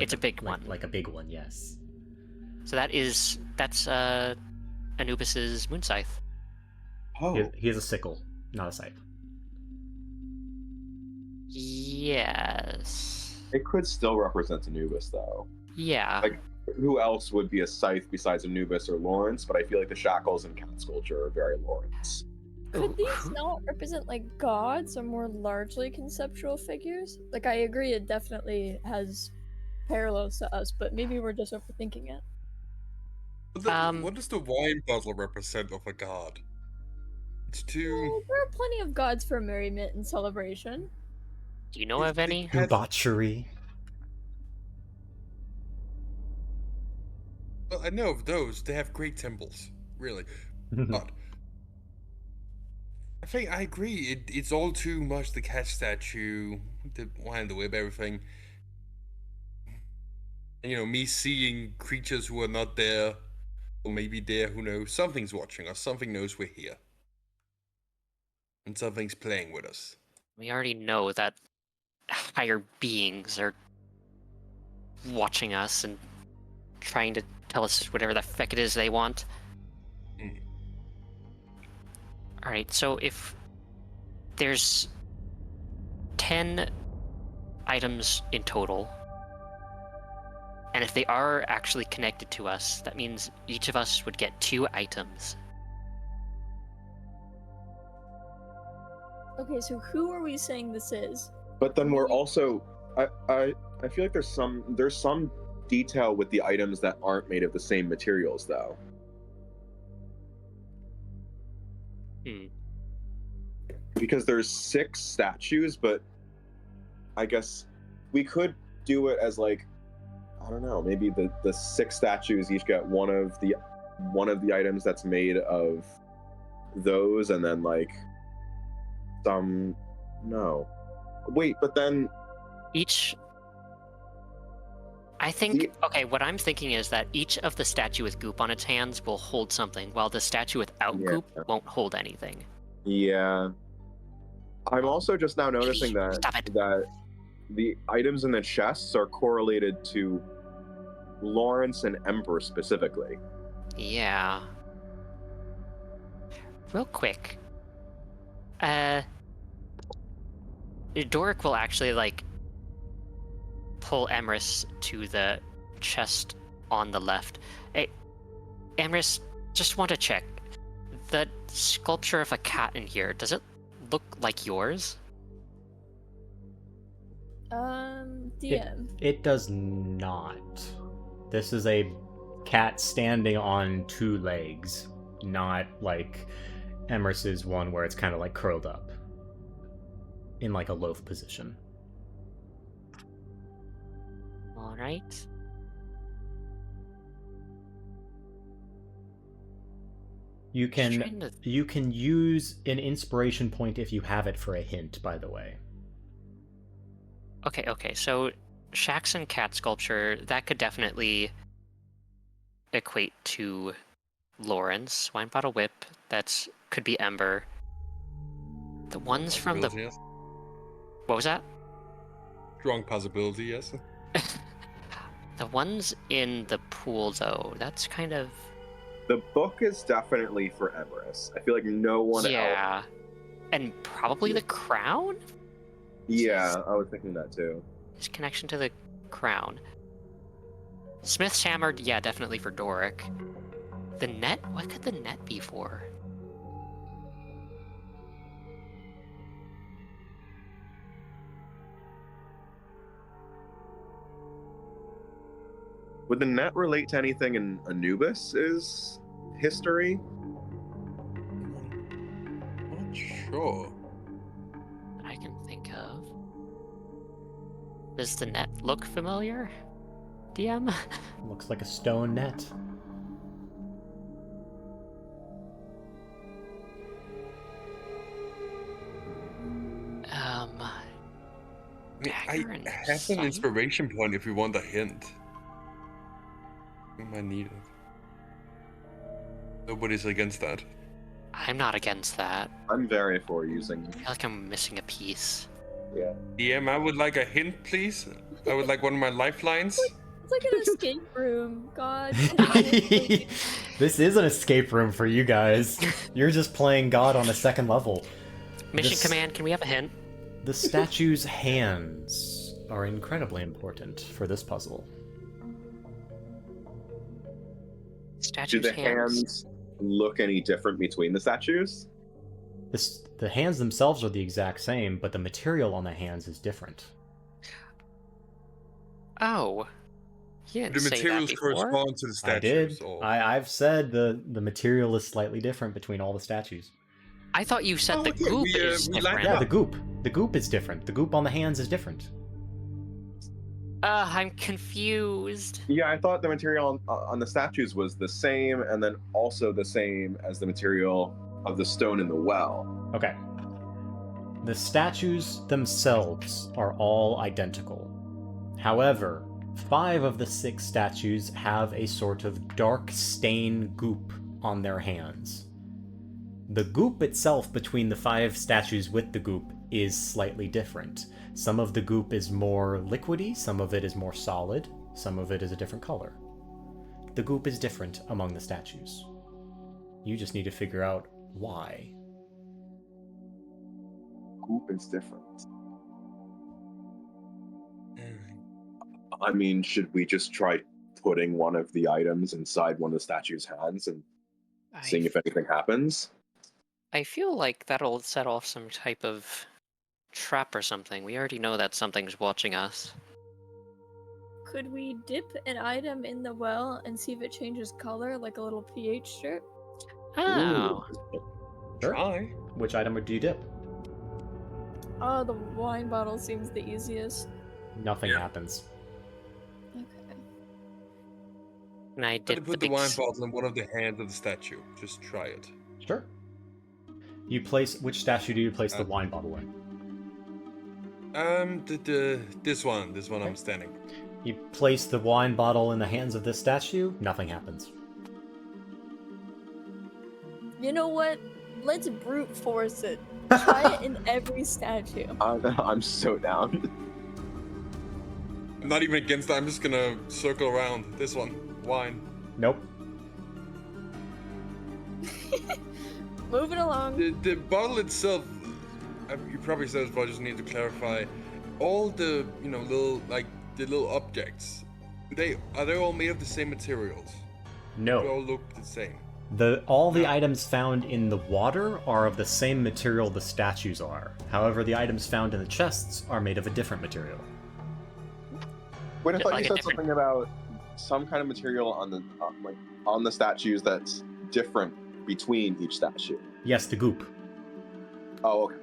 It's a big one. Like a big one, yes. So that's Anubis's moon scythe. Oh, He has a sickle, not a scythe. Yes. it could still represent Anubis though. Yeah. Like, who else would be a scythe besides Anubis or Lawrence? But I feel like the shackles and cat sculpture are very Lawrence. Could these not represent like gods or more largely conceptual figures? Like, I agree, it definitely has parallels to us, but maybe we're just overthinking it. What does the wine bottle represent of a god? It's too. Well, there are plenty of gods for merriment and celebration. Do you know of any? Debauchery. Well, I know of those. They have great temples, really. But I think I agree. It's all too much. The cat statue, the wine, the whip, everything. And, me seeing creatures who are not there, or maybe there. Who knows? Something's watching us. Something knows we're here, and something's playing with us. We already know that higher beings are watching us and trying to tell us whatever the feck it is they want. Mm. Alright, so if there's 10 items in total, and if they are actually connected to us, that means each of us would get 2 items. Okay, so who are we saying this is? But then we're also, I feel like there's some detail with the items that aren't made of the same materials though. Because there's 6 statues, but I guess we could do it as like, I don't know, maybe the 6 statues each get one of the items that's made of those, and then like some. No, wait, but then I think, okay, what I'm thinking is that each of the statue with goop on its hands will hold something, while the statue without goop won't hold anything. Yeah. I'm also just now noticing that the items in the chests are correlated to Lawrence and Ember specifically. Yeah. Real quick. Doric will actually, like, pull Emrys to the chest on the left. Hey, Emrys, just want to check. The sculpture of a cat in here, does it look like yours? DM. It does not. This is a cat standing on 2 legs, not like Emrys's one where it's kind of like curled up in like a loaf position. All right. You Just can trying to- you can use an inspiration point if you have it for a hint, by the way. Okay, so Shax and cat sculpture, that could definitely equate to Lawrence. Wine bottle whip, could be Ember. The ones from the... Possibility, yes. What was that? Strong possibility, yes. The ones in the pool, though, that's kind of... The book is definitely for Everest. I feel like no one else. Yeah. And probably the crown? Yeah, I was thinking that too. His connection to the crown. Smith's hammer, yeah, definitely for Doric. The net? What could the net be for? Would the net relate to anything in Anubis's history? Not sure. I can think of. Does the net look familiar? DM? Looks like a stone net. Dagger and I have sun? an inspiration point if we want a hint. We might need it. Nobody's against that. I'm not against that. I'm very for using. I feel like I'm missing a piece. Yeah. DM, I would like a hint, please. I would like one of my lifelines. It's like an escape room. God. This is an escape room for you guys. You're just playing God on a second level. Mission This- command, can we have a hint? The statue's hands are incredibly important for this puzzle. Do Statue's the hands. hands look any different between the statues? The hands themselves are the exact same, but the material on the hands is different. Oh. You didn't The say materials that before? correspond to the I statues. did. Or... I've said the material is slightly different between all the statues. I thought you said Oh, the okay, goop we, is we like different. Yeah, Yeah. the goop is different. The goop on the hands is different. I'm confused. Yeah, I thought the material on the statues was the same, and then also the same as the material of the stone in the well. Okay. The statues themselves are all identical. However, 5 of the 6 statues have a sort of dark stain goop on their hands. The goop itself between the 5 statues with the goop is slightly different. Some of the goop is more liquidy, some of it is more solid, some of it is a different color. The goop is different among the statues. You just need to figure out why. Goop is different. Mm. I mean, should we just try putting one of the items inside one of the statues' hands and seeing if anything happens? I feel like that'll set off some type of trap or something. We already know that something's watching us. Could we dip an item in the well and see if it changes color, like a little pH strip? Oh. Sure. Try. Which item do you dip? Oh, the wine bottle seems the easiest. Nothing Yeah. happens. Okay. And I Try to did put the wine bottle in one of the hands of the statue. Just try it. Sure. You place which statue do you place the Uh, wine bottle in? This one I'm standing. You place the wine bottle in the hands of this statue, nothing happens. You know what? Let's brute force it. Try it in every statue. I'm so down. I'm not even against that. I'm just gonna circle around this one. Wine. Nope. Moving along. The bottle itself, you probably said this, but I just need to clarify. All the little objects, they all made of the same materials. They No. all look the same. All the items found in the water are of the same material the statues are. However, the items found in the chests are made of a different material. Wait, I thought Like you a said different- something about some kind of material on the statues that's different between each statue. Yes, the goop. Oh, okay.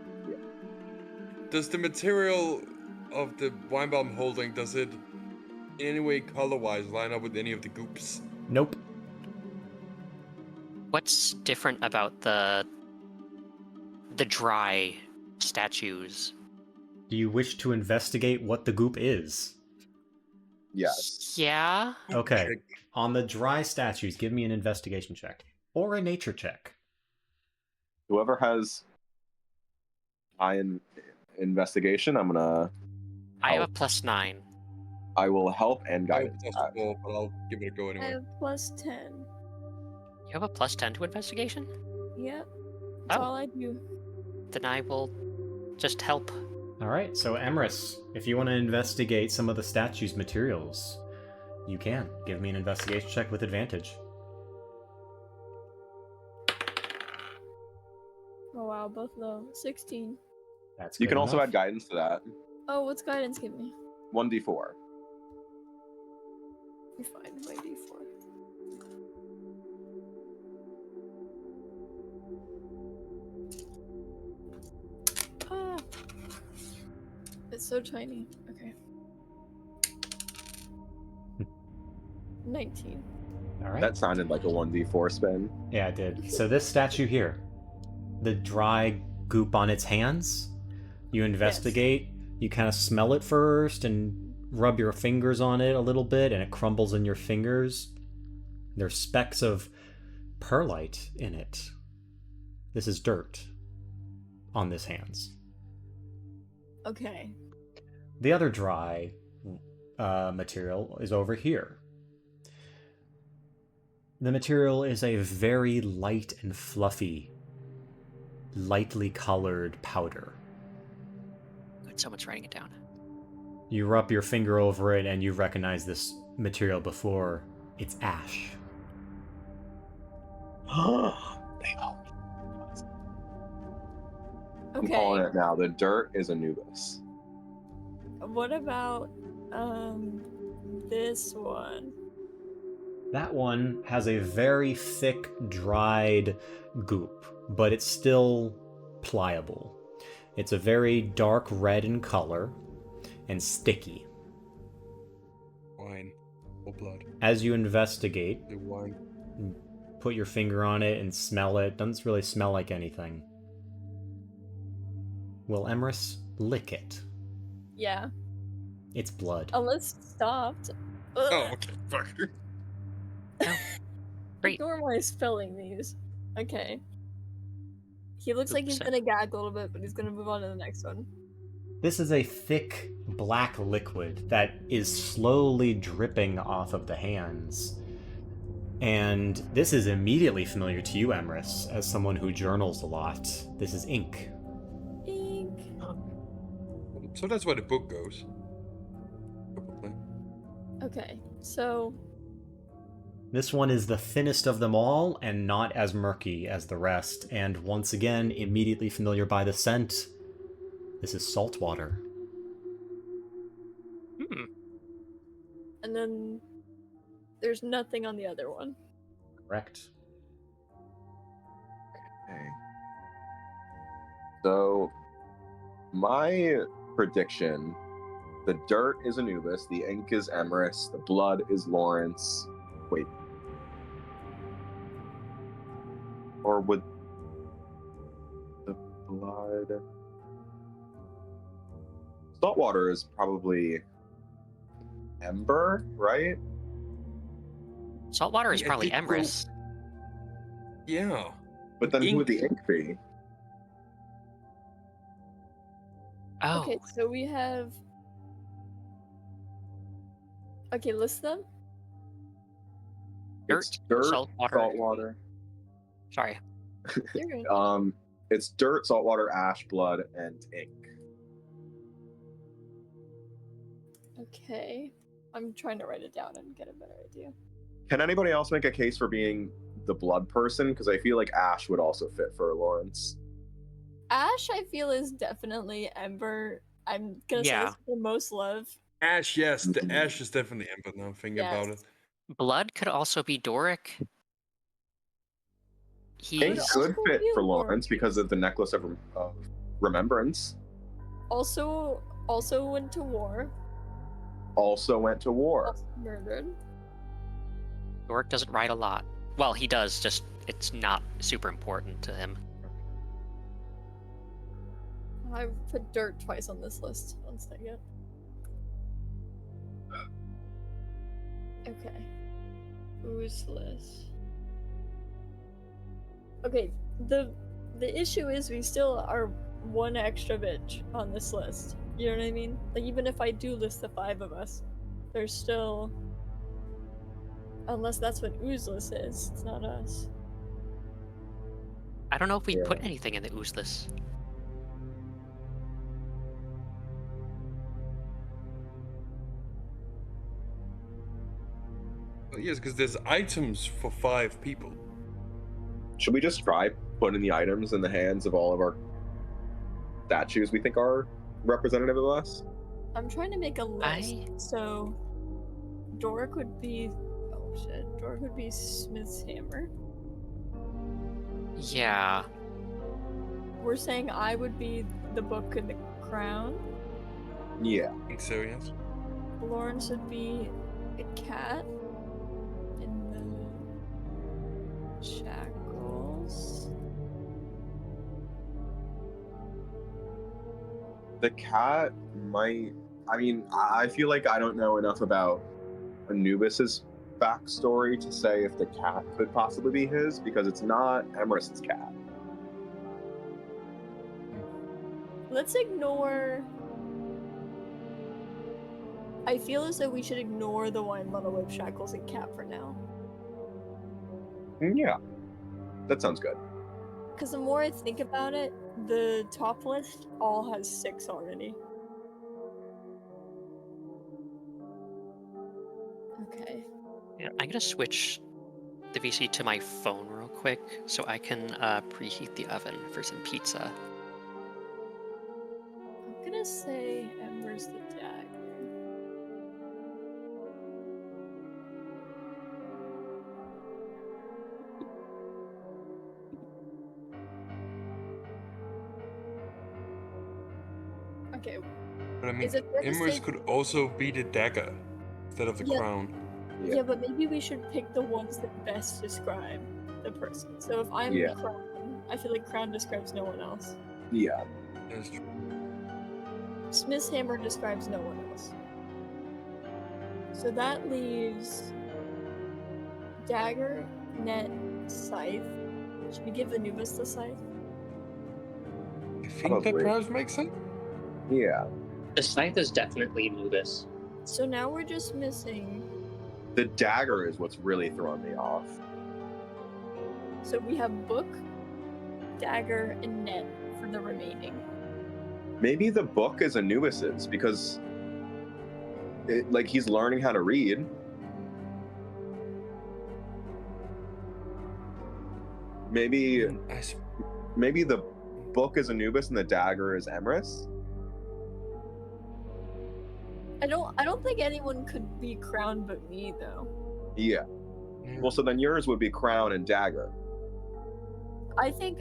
Does the material of the wine bottle I'm holding, does it in any way color-wise line up with any of the goops? Nope. What's different about the dry statues? Do you wish to investigate what the goop is? Yes. Yeah. Okay. Check. On the dry statues, give me an investigation check. Or a nature check. Whoever has high investigation, I'm gonna. I have a help. +9. I will help and I have guide a it. +4, but I'll give it a go I anyway. have +10. You have a +10 to investigation? Yep. That's Oh. all I do. Then I will just help. Alright, so Emrys, if you want to investigate some of the statue's materials, you can. Give me an investigation check with advantage. Oh wow, both low. 16. That's You good can also enough. add guidance to that. Oh, what's guidance give me? 1d4. You're fine. My D4. Ah. It's so tiny. Okay. 19. Alright. That sounded like a 1d4 spin. Yeah, it did. So this statue here, the dry goop on its hands, you investigate, you kind of smell it first and rub your fingers on it a little bit, and it crumbles in your fingers. There's specks of perlite in it. This is dirt on this hands. Okay. The other dry material is over here. The material is a very light and fluffy, lightly colored powder. Good, someone's writing it down. You rub your finger over it and you recognize this material before. It's ash. They all. I'm calling Okay. it now. The dirt is Anubis. What about this one? That one has a very thick, dried goop, but it's still pliable. It's a very dark red in color and sticky. Wine. Or blood. As you investigate, The wine. put your finger on it and smell it. Doesn't really smell like anything. Will Emrys lick it? Yeah. It's blood. Unless it stopped. Oh, okay. Fuck. Great. Ignore my spelling these. Okay. He looks like he's Oops. gonna gag a little bit, but he's gonna move on to the next one. This is a thick, black liquid that is slowly dripping off of the hands. And this is immediately familiar to you, Emrys, as someone who journals a lot. This is ink. Ink. So that's where the book goes. Probably. Okay, so This one is the thinnest of them all and not as murky as the rest. And once again, immediately familiar by the scent. This is salt water. Hmm. and then there's nothing on the other one. Correct. Okay. So, my prediction: the dirt is Anubis, the ink is Emrys, the blood is Lawrence. Wait. Or would the blood? Saltwater is probably Ember, right? Saltwater is Yeah, probably they go- Emrys. Yeah. But then who would the ink be? Oh, Okay, so we have. Okay, list them. It's Dirt, dirt, saltwater. saltwater. Sorry. You're good. It's dirt, saltwater, ash, blood, and ink. Okay. I'm trying to write it down and get a better idea. Can anybody else make a case for being the blood person? Because I feel like ash would also fit for Lawrence. Ash, I feel, is definitely Ember. I'm gonna say Yeah. this with the most love. Ash, yes. The Mhm. ash is definitely Ember now. I'm thinking about it. Yes. Blood could also be Doric. Ink Would He's could also fit be for Lawrence. Lawrence because of the necklace of remembrance. Also went to war. Also went to war. Also murdered. Doric doesn't write a lot. Well, he does, just it's not super important to him. I put dirt twice on this list. One second. Okay. Useless. Okay, the issue is we still are one extra bitch on this list. You know what I mean? Like, even if I do list the 5 of us, there's still... Unless that's what useless is, it's not us. I don't know if we Yeah. put anything in the useless. Yes, because there's items for 5 people. Should we just try putting the items in the hands of all of our statues we think are representative of us? I'm trying to make a list, so... Dork would be... Oh shit. Dork would be Smith's hammer. Yeah. We're saying I would be the book and the crown. Yeah. I think so, yes. Lawrence would be a cat in the shackles. The cat might. I mean, I feel like I don't know enough about Anubis's backstory to say if the cat could possibly be his, because it's not Emerus's cat. Let's ignore... I feel as though we should ignore the wine bottle whip shackles and cat for now. Yeah. That sounds good. Because the more I think about it, the top list all has 6 already. Okay. Yeah, I'm gonna switch the VC to my phone real quick so I can preheat the oven for some pizza. I'm gonna say Ember's the dagger. Okay. But I mean, Is it fair to Imrus say- could also be the dagger instead of the Yeah. crown. Yeah, but maybe we should pick the ones that best describe the person. So if I'm Yeah. Crown, I feel like Crown describes no one else. Yeah. That's true. Smith's hammer describes no one else. So that leaves dagger, net, scythe. Should we give Anubis the scythe? I think that Probably. perhaps makes sense. Yeah. The scythe is definitely Anubis. So now we're just missing. The dagger is what's really throwing me off. So we have book, dagger, and net for the remaining. Maybe the book is Anubis's because he's learning how to read. Maybe maybe the book is Anubis and the dagger is Emrys. I don't think anyone could be crowned but me though. Yeah. Well, so then yours would be crown and dagger. I think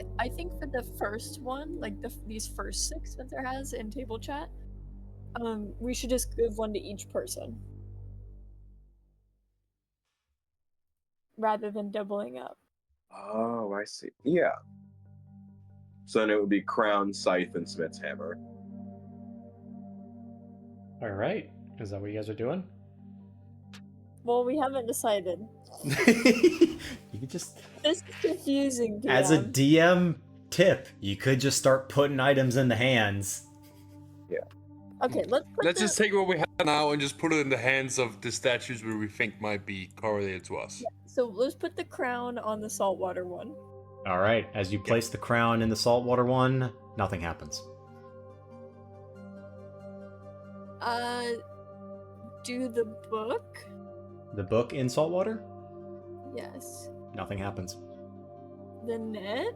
for the first one, like these first 6 Spencer has in table chat, we should just give one to each person. Rather than doubling up. Oh, I see. Yeah. So then it would be crown, scythe, and Smith's hammer. All right. Is that what you guys are doing? Well, we haven't decided. You could just, This is confusing, DM. as a DM tip, you could just start putting items in the hands. Okay, Let's just take what we have now and just put it in the hands of the statues where we think might be correlated to us. So let's put the crown on the saltwater one. All right. As you place the crown in the saltwater one, nothing happens. Do the book? The book in saltwater, Yes. nothing happens. The net?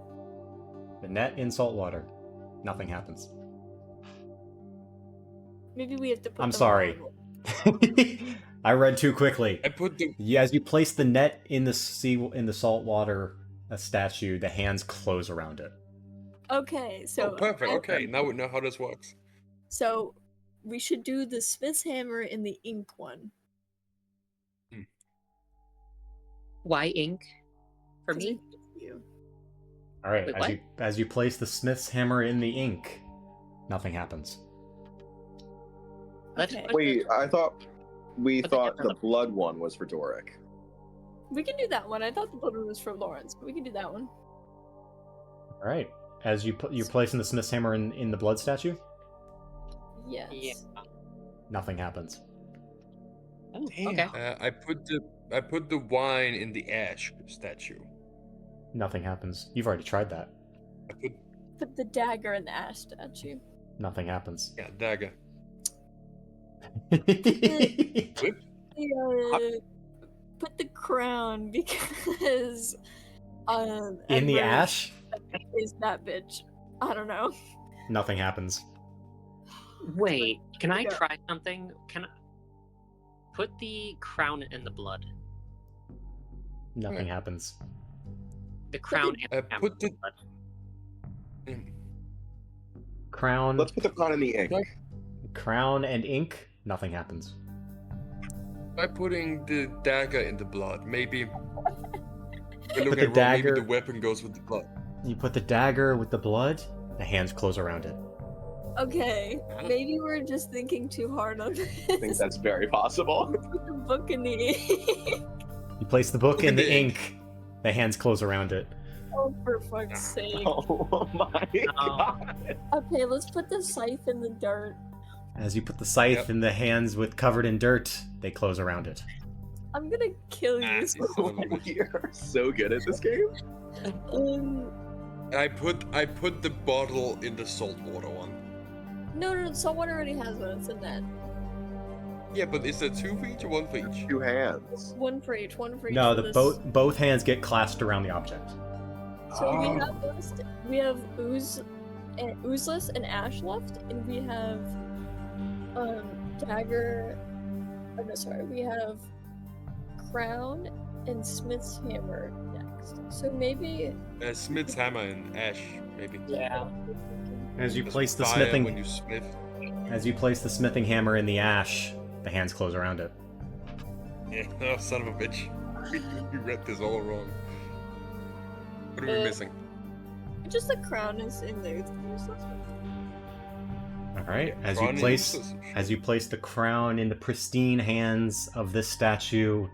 The net in saltwater, nothing happens. Maybe we have to put I'm them sorry. all I read too quickly. I put the As you place the net in the saltwater statue, the hands close around it. Okay, so oh, perfect. Okay, now we know how this works. So we should do the Smith's hammer in the ink one. Why ink? For 'Cause me? you. All right, Wait, as you place the smith's hammer in the ink, nothing happens. Let's Okay. put Wait, I thought Put the thought hammer the blood one was for Doric. We can do that one. I thought the blood one was for Lawrence, but we can do that one. All right, as you're placing the smith's hammer in the blood statue, Yes. Yeah. nothing happens. Oh, Damn. okay. I put the wine in the ash statue. Nothing happens. You've already tried that. I put Put the dagger in the ash statue. Nothing happens. dagger. Put the crown because In the Edward ash, is that bitch. I don't know. nothing happens. Wait, can I Yeah. try something? Can I put the crown in the blood? Nothing happens. The crown and the Put the blood. Crown, Let's put the crown in the ink. Right. crown and ink, nothing happens. by putting the dagger in the blood. Maybe we're the looking at dagger- maybe the weapon goes with the blood. You put the dagger with the blood, the hands close around it. Okay, maybe we're just thinking too hard on this. I think that's very possible. Put the book in the ink. You place the book in Look the at the ink, the hands close around it. Oh, for fuck's sake. Oh my god. Okay, let's put the scythe in the dirt. As you put the scythe Yep. in the hands with covered in dirt, they close around it. I'm gonna kill you. You son of a bitch. We are so good at this game. Um, I put the bottle in the saltwater one. no, someone already has one. It's a net. Yeah, but is there two for each or one for There's each? 2 hands. One for each. One for each. No, for the this. both hands get clasped around the object. So Oh. we have oozeless and ash left, and we have dagger. Oh no, sorry. We have crown and smith's hammer next. So maybe Smith's hammer and ash, maybe. Yeah. As you There's place the fire smithing when you smith. as you place the smithing hammer in the ash, the hands close around it. Yeah, oh, son of a bitch. We read this all wrong. What are we missing? just the crown is in there. All right. As Crown you and place useless. the crown in the pristine hands of this statue,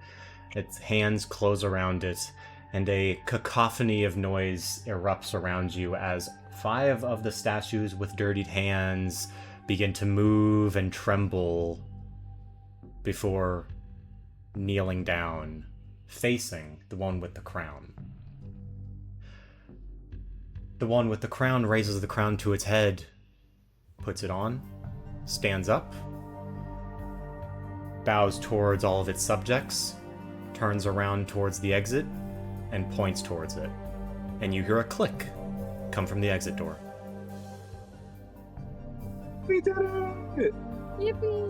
its hands close around it, and a cacophony of noise erupts around you as 5 of the statues with dirtied hands begin to move and tremble before kneeling down, facing the one with the crown. The one with the crown raises the crown to its head, puts it on, stands up, bows towards all of its subjects, turns around towards the exit, and points towards it. And you hear a click come from the exit door. We did it! Yippee!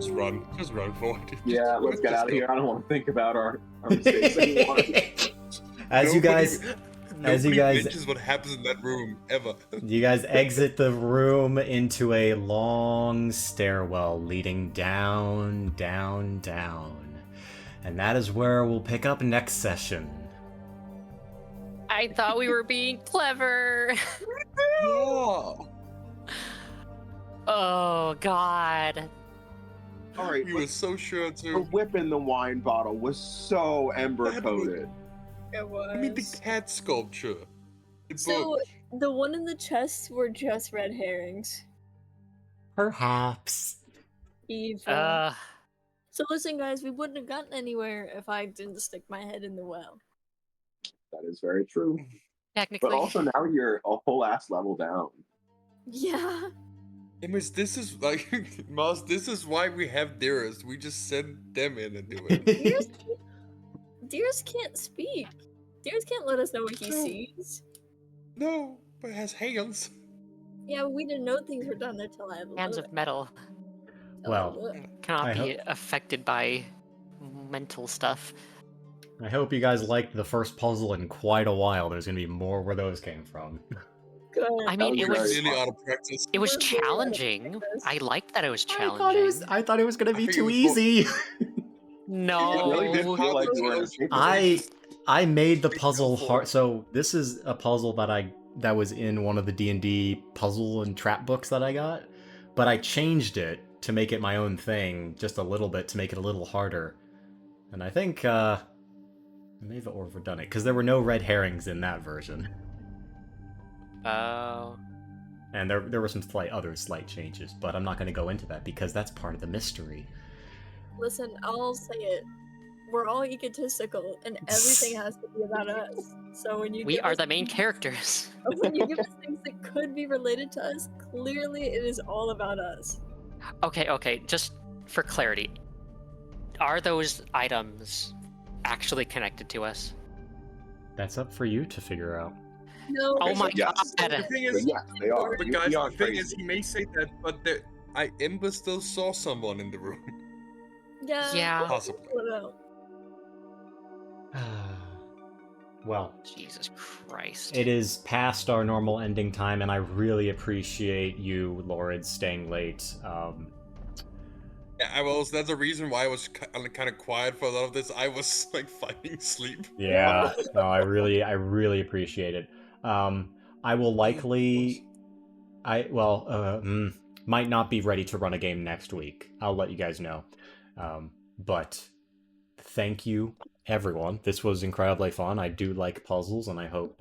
Just run for it. Yeah, let's get out of here. I don't want to think about our mistakes anymore. As you guys Nobody mentions what happens in that room ever. You guys exit the room into a long stairwell leading down, down, down. And that is where we'll pick up next session. I thought we were being clever. Yeah. Oh God. All right, We were so sure the to. whip in the wine bottle was so ember coated. It was. I mean, the cat sculpture. The So book. the one in the chest were just red herrings. Perhaps. Evil. So listen, guys, we wouldn't have gotten anywhere if I didn't stick my head in the well. That is very true. Technically. But also now you're a whole ass level down. Yeah. I mean, this is like, Mars, this is why we have Dearest. We just send them in and do it. Deers can't speak. Deers can't let us know what he No. sees. No, but it has hands. Yeah, we didn't know things were done until I had Hands of metal Well, cannot I be affected by mental stuff. I hope you guys liked the first puzzle in quite a while. There's going to be more where those came from. good. I mean, it was was Really out of practice. it was We're really challenging. good at this. I liked that it was challenging. I thought it was going to I be think too it was easy. It really did No. feel like you were in a paper. I made the puzzle for hard. it. So this is a puzzle that was in one of the D&D puzzle and trap books that I got, but I changed it to make it my own thing just a little bit to make it a little harder. And I think I may have overdone it because there were no red herrings in that version. Oh. And there were some other slight changes, but I'm not going to go into that because that's part of the mystery. Listen, I'll say it. We're all egotistical, and everything has to be about us. So when you We give are us the main characters. when you give us things that could be related to us, clearly it is all about us. Okay, just for clarity. Are those items actually connected to us? That's up for you to figure out. No. Oh my Yes. god. The thing is, Yes, they are. but You- guys, you are the thing is, crazy. he may say that, but Ember still saw someone in the room. Yeah. Yeah. Possibly. Well, Well, Jesus Christ. it is past our normal ending time, and I really appreciate you, Lord, staying late. Yeah, that's the reason why I was kind of quiet for a lot of this. I was like fighting sleep. Yeah, no, I really appreciate it. I will likely, might not be ready to run a game next week. I'll let you guys know. But thank you, everyone. This was incredibly fun. I do like puzzles, and I hope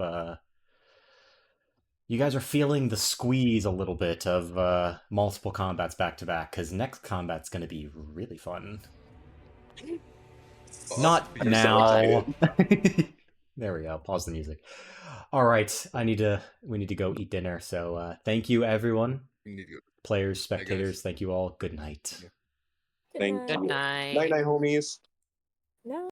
you guys are feeling the squeeze a little bit of multiple combats back to back, because next combat's going to be really fun. Not You're now. so There we go. Pause the music. All right, we need to go eat dinner. So thank you, everyone. We need to go. Players, guys. spectators. Thank you all. Good night. Thank Good you. night. Night, night, homies. No.